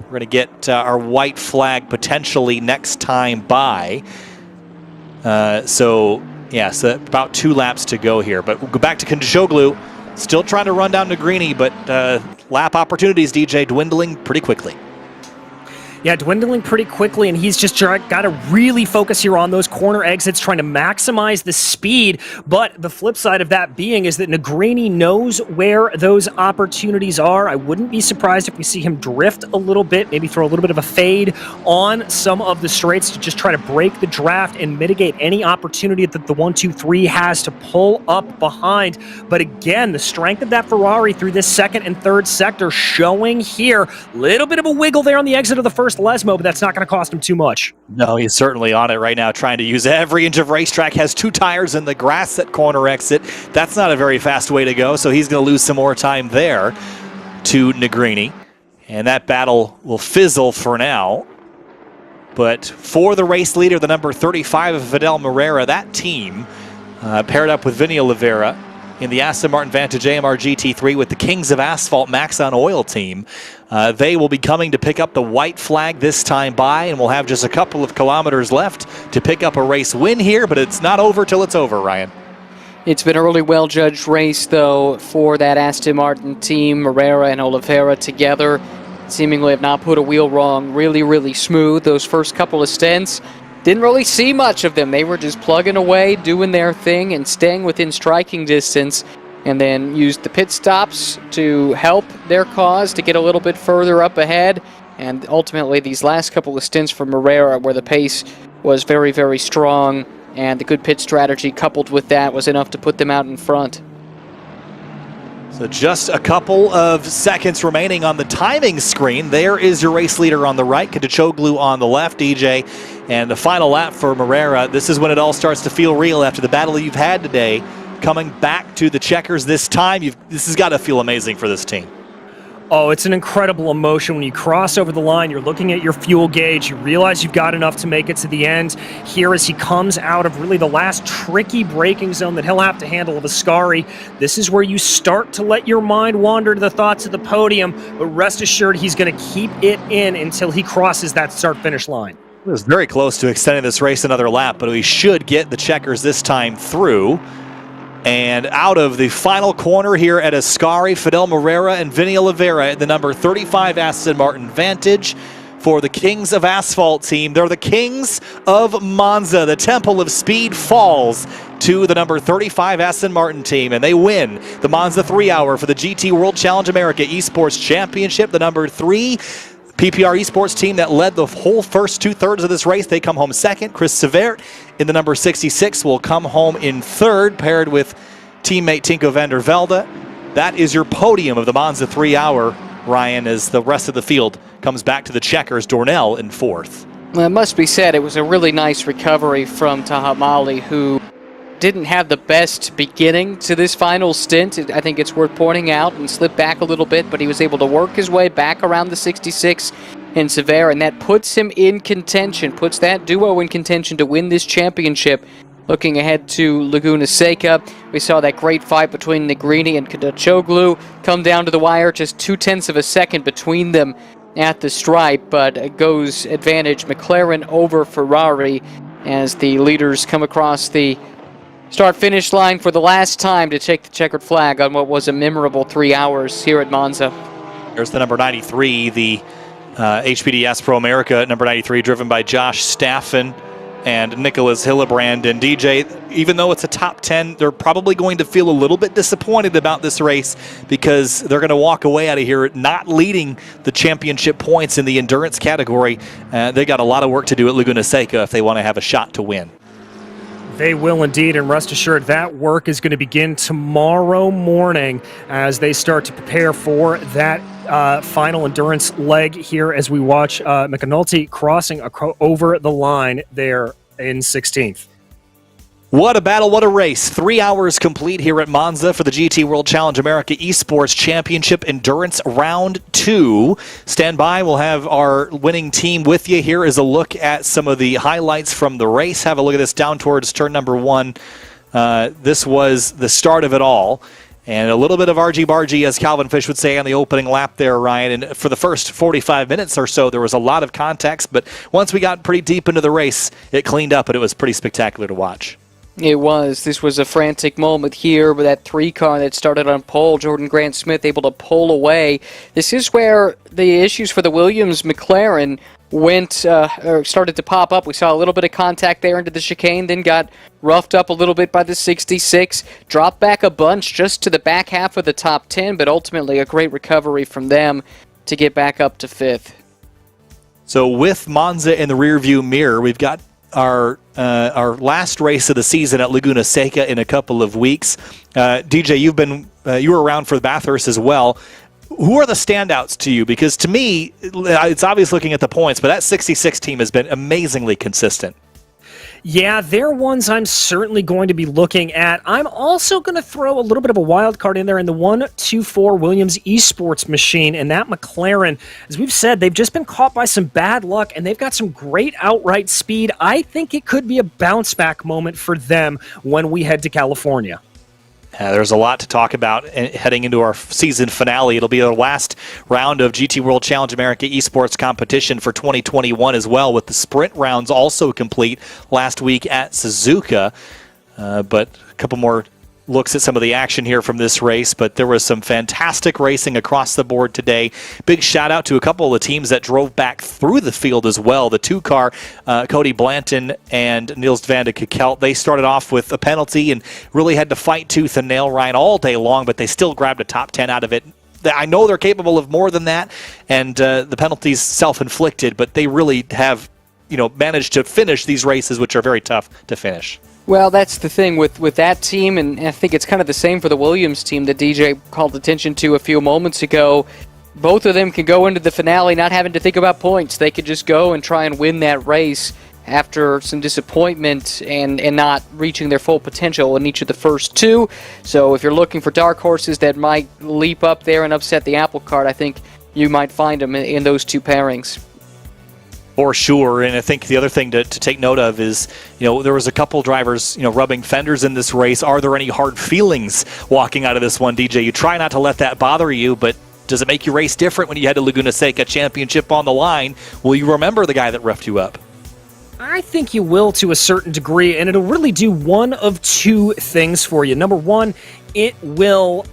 we're going to get our white flag potentially next time by. So about 2 laps to go here. But we'll go back to Kılıçdaroğlu. Still trying to run down Negrini, but lap opportunities, DJ, dwindling pretty quickly. Yeah, dwindling pretty quickly, and he's just got to really focus here on those corner exits, trying to maximize the speed. But the flip side of that being is that Negrini knows where those opportunities are. I wouldn't be surprised if we see him drift a little bit, maybe throw a little bit of a fade on some of the straights to just try to break the draft and mitigate any opportunity that the 1-2-3 has to pull up behind. But again, the strength of that Ferrari through this second and third sector showing here. Little bit of a wiggle there on the exit of the first Lesmo, but that's not going to cost him too much. No, he's certainly on it right now, trying to use every inch of racetrack. Has 2 tires in the grass at corner exit. That's not a very fast way to go, so he's going to lose some more time there to Negrini. And that battle will fizzle for now. But for the race leader, the number 35 of Fidel Moreira, that team paired up with Vinny Oliveira in the Aston Martin Vantage AMR GT3 with the Kings of Asphalt Maxon Oil team. They will be coming to pick up the white flag this time by, and we'll have just a couple of kilometers left to pick up a race win here, but it's not over till it's over, Ryan. It's been a really well-judged race, though, for that Aston Martin team. Moreira and Oliveira together seemingly have not put a wheel wrong. Really, really smooth. Those first couple of stints, didn't really see much of them. They were just plugging away, doing their thing, and staying within striking distance, and then used the pit stops to help their cause to get a little bit further up ahead. And ultimately, these last couple of stints for Moreira, where the pace was very, very strong, and the good pit strategy coupled with that was enough to put them out in front. So just a couple of seconds remaining on the timing screen. There is your race leader on the right, Kılıçdaroğlu on the left, DJ. And the final lap for Moreira. This is when it all starts to feel real after the battle you've had today. Coming back to the checkers this time, this has got to feel amazing for this team. Oh, it's an incredible emotion. When you cross over the line, you're looking at your fuel gauge, you realize you've got enough to make it to the end. Here as he comes out of really the last tricky braking zone that he'll have to handle of Ascari, this is where you start to let your mind wander to the thoughts of the podium, but rest assured he's going to keep it in until he crosses that start-finish line. It was very close to extending this race another lap, but we should get the checkers this time through. And out of the final corner here at Ascari, Fidel Moreira and Vinny Oliveira at the number 35 Aston Martin Vantage for the Kings of Asphalt team. They're the Kings of Monza. The Temple of Speed falls to the number 35 Aston Martin team, and they win the Monza 3-hour for the GT World Challenge America Esports Championship. The number 3 PPR Esports team that led the whole first 2/3 of this race, they come home second. Chris Severt in the number 66 will come home in third, paired with teammate Tinko van der Velde. That is your podium of the Monza 3-hour, Ryan, as the rest of the field comes back to the checkers. Dornell in fourth. Well, it must be said, it was a really nice recovery from Taha Mali, who didn't have the best beginning to this final stint. I think it's worth pointing out, and slipped back a little bit, but he was able to work his way back around the 66 in Severe, and that puts him in contention, puts that duo in contention to win this championship. Looking ahead to Laguna Seca, we saw that great fight between Negrini and Kılıçdaroğlu come down to the wire, just 0.2 of a second between them at the stripe, but it goes advantage McLaren over Ferrari as the leaders come across the start-finish line for the last time to take the checkered flag on what was a memorable 3 hours here at Monza. There's the number 93, the HPD SRO America number 93, driven by Josh Staffen and Nicholas Hillebrand. And DJ, even though it's a top 10, they're probably going to feel a little bit disappointed about this race because they're going to walk away out of here not leading the championship points in the endurance category. They got a lot of work to do at Laguna Seca if they want to have a shot to win. They will indeed, and rest assured that work is going to begin tomorrow morning as they start to prepare for that final endurance leg here as we watch McAnulty crossing over the line there in 16th. What a battle, what a race. 3 hours complete here at Monza for the GT World Challenge America Esports Championship Endurance Round 2. Stand by, we'll have our winning team with you. Here is a look at some of the highlights from the race. Have a look at this down towards turn number 1. This was the start of it all. And a little bit of argy-bargy, as Calvin Fish would say, on the opening lap there, Ryan. And for the first 45 minutes or so, there was a lot of context. But once we got pretty deep into the race, it cleaned up, and it was pretty spectacular to watch. It was. This was a frantic moment here with that 3 car that started on pole. Jordan Grant-Smith able to pull away. This is where the issues for the Williams McLaren started to pop up. We saw a little bit of contact there into the chicane, then got roughed up a little bit by the 66, dropped back a bunch just to the back half of the top 10, but ultimately a great recovery from them to get back up to 5th. So with Monza in the rearview mirror, we've got our last race of the season at Laguna Seca in a couple of weeks. DJ, you were around for the Bathurst as well. Who are the standouts to you? Because to me, it's obvious looking at the points, but that 66 team has been amazingly consistent. Yeah, they're ones I'm certainly going to be looking at. I'm also going to throw a little bit of a wild card in there in the 124 Williams Esports machine, and that McLaren, as we've said, they've just been caught by some bad luck, and they've got some great outright speed. I think it could be a bounce-back moment for them when we head to California. There's a lot to talk about heading into our season finale. It'll be our last round of GT World Challenge America Esports competition for 2021 as well, with the sprint rounds also complete last week at Suzuka. But a couple more looks at some of the action here from this race, but there was some fantastic racing across the board today. Big shout out to a couple of the teams that drove back through the field as well. The 2-car, Cody Blanton and Niels van de Kekelt, they started off with a penalty and really had to fight tooth and nail, Ryan, all day long, but they still grabbed a top 10 out of it. I know they're capable of more than that, and the penalties self-inflicted, but they really have managed to finish these races, which are very tough to finish. Well, that's the thing with that team, and I think it's kind of the same for the Williams team that DJ called attention to a few moments ago. Both of them can go into the finale not having to think about points. They could just go and try and win that race after some disappointment and not reaching their full potential in each of the first 2. So if you're looking for dark horses that might leap up there and upset the apple cart, I think you might find them in those 2 pairings. For sure, and I think the other thing to take note of is, there was a couple drivers, rubbing fenders in this race. Are there any hard feelings walking out of this one, DJ? You try not to let that bother you, but does it make you race different when you head to Laguna Seca, championship on the line? Will you remember the guy that roughed you up? I think you will to a certain degree, and it'll really do one of 2 things for you. Number one, it will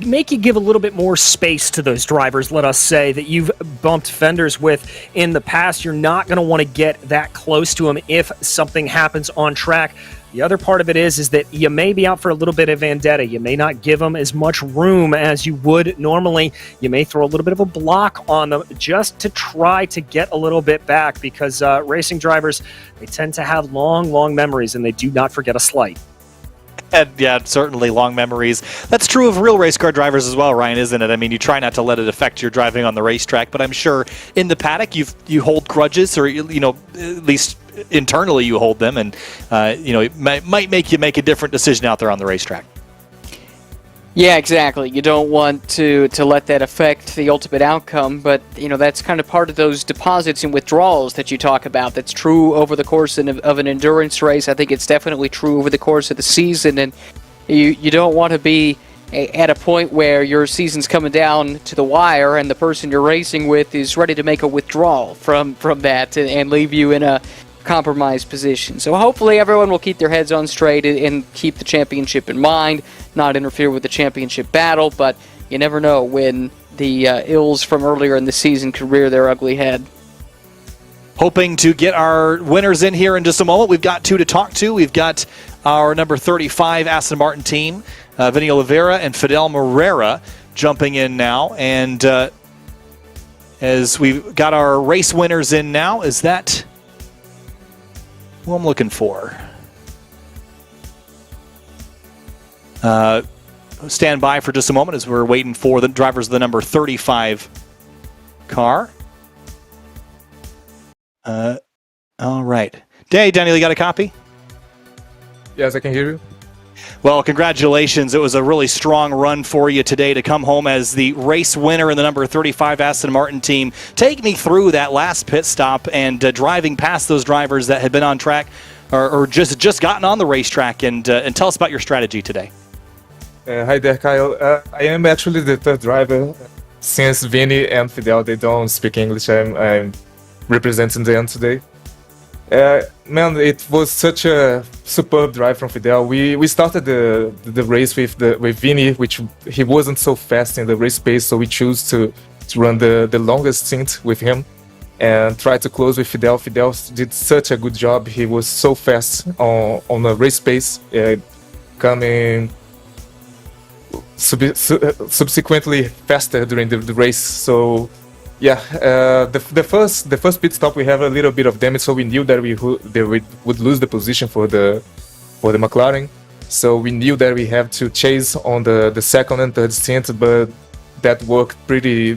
make you give a little bit more space to those drivers, let us say, that you've bumped fenders with in the past. You're not going to want to get that close to them if something happens on track. The other part of it is that you may be out for a little bit of vendetta. You may not give them as much room as you would normally. You may throw a little bit of a block on them just to try to get a little bit back, because racing drivers, they tend to have long memories, and they do not forget a slight. And yeah, certainly long memories. That's true of real race car drivers as well, Ryan, isn't it? I mean, you try not to let it affect your driving on the racetrack, but I'm sure in the paddock you hold grudges, or at least internally you hold them, and it might make you make a different decision out there on the racetrack. Yeah, exactly. You don't want to let that affect the ultimate outcome, but that's kind of part of those deposits and withdrawals that you talk about. That's true over the course of an endurance race. I think it's definitely true over the course of the season, and you don't want to be at a point where your season's coming down to the wire and the person you're racing with is ready to make a withdrawal from that and leave you in a compromised position. So hopefully everyone will keep their heads on straight and keep the championship in mind, not interfere with the championship battle, but you never know when the ills from earlier in the season could rear their ugly head. Hoping to get our winners in here in just a moment. We've got 2 to talk to. We've got our number 35 Aston Martin team, Vinny Oliveira and Fidel Moreira, jumping in now. And as we've got our race winners in now, is that who I'm looking for? Stand by for just a moment as we're waiting for the drivers of the number 35 car. All right. Daniel, you got a copy? Yes, I can hear you. Well, congratulations. It was a really strong run for you today to come home as the race winner in the number 35 Aston Martin team. Take me through that last pit stop and driving past those drivers that had been on track or just gotten on the racetrack, and tell us about your strategy today. Hi there, Kyle. I am actually the third driver. Since Vinny and Fidel, they don't speak English, I'm representing them today. Man, it was such a superb drive from Fidel. We started the race with Vinny, which he wasn't so fast in the race pace, so we chose to run the longest stint with him and try to close with Fidel. Fidel did such a good job. He was so fast on the race pace, coming subsequently faster during the race. So yeah, the first pit stop we have a little bit of damage, so we knew that we would lose the position for the McLaren. So we knew that we have to chase on the second and third stint, but that worked pretty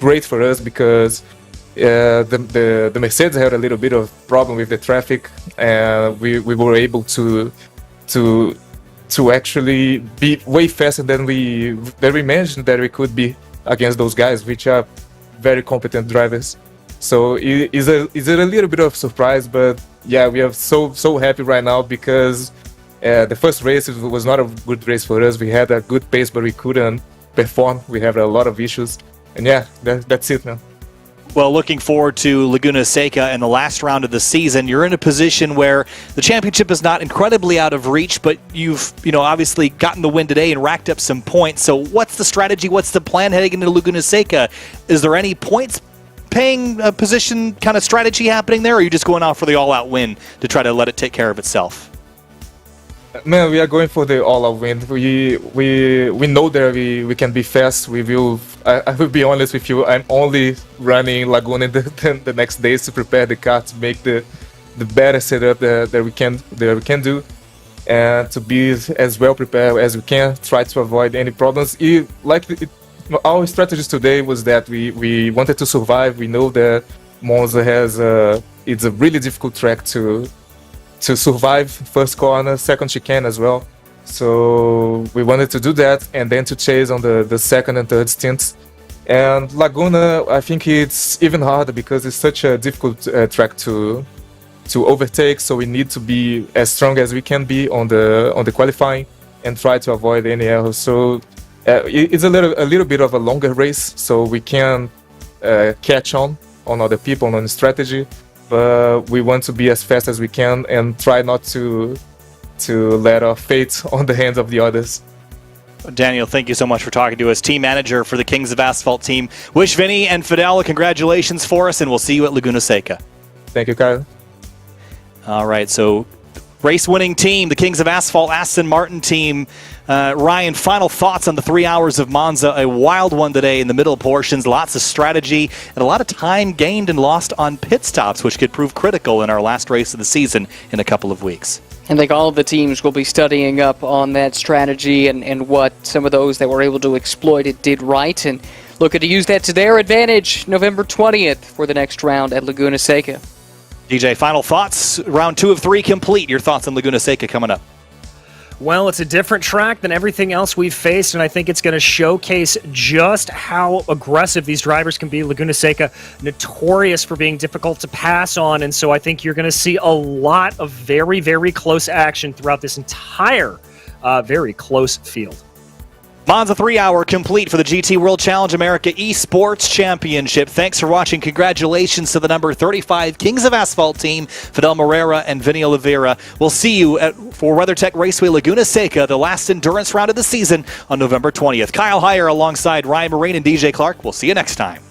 great for us because the Mercedes had a little bit of problem with the traffic, and we were able to actually be way faster than we imagined that we could be against those guys, which are very competent drivers. So it's a little bit of surprise, but yeah, we are so happy right now because the first race was not a good race for us. We had a good pace, but we couldn't perform. We have a lot of issues, and yeah, that's it now. Well, looking forward to Laguna Seca in the last round of the season. You're in a position where the championship is not incredibly out of reach, but you've obviously gotten the win today and racked up some points. So what's the strategy? What's the plan heading into Laguna Seca? Is there any points paying position kind of strategy happening there, or are you just going out for the all-out win to try to let it take care of itself? Man, we are going for the all-out win. We know that we can be fast. We will. I will be honest with you. I'm only running Laguna the next days to prepare the car to make the better setup that we can do, and to be as well prepared as we can. Try to avoid any problems. Our strategies today was that we wanted to survive. We know that Monza it's a really difficult track to survive first corner, second chicane as well. So we wanted to do that and then to chase on the second and third stints. And Laguna, I think it's even harder because it's such a difficult track to overtake. So we need to be as strong as we can be on the qualifying and try to avoid any errors. So it's a little bit of a longer race, so we can catch on other people on the strategy. But we want to be as fast as we can and try not to let our fate on the hands of the others. Daniel, thank you so much for talking to us. Team manager for the Kings of Asphalt team. Wish Vinny and Fidel congratulations for us, and we'll see you at Laguna Seca. Thank you, Kyle. All right, so race-winning team, the Kings of Asphalt Aston Martin team. Ryan, final thoughts on the 3 hours of Monza, a wild one today in the middle portions, lots of strategy, and a lot of time gained and lost on pit stops, which could prove critical in our last race of the season in a couple of weeks. I think all of the teams will be studying up on that strategy and what some of those that were able to exploit it did right, and looking to use that to their advantage November 20th for the next round at Laguna Seca. DJ, final thoughts. Round 2 of 3 complete. Your thoughts on Laguna Seca coming up? Well, it's a different track than everything else we've faced, and I think it's going to showcase just how aggressive these drivers can be. Laguna Seca, notorious for being difficult to pass on, and so I think you're going to see a lot of very, very close action throughout this entire very close field. Monza 3 hour complete for the GT World Challenge America Esports Championship. Thanks for watching. Congratulations to the number 35 Kings of Asphalt team, Fidel Moreira and Vinny Oliveira. We'll see you for WeatherTech Raceway Laguna Seca, the last endurance round of the season on November 20th. Kyle Heyer alongside Ryan Marine and DJ Clark. We'll see you next time.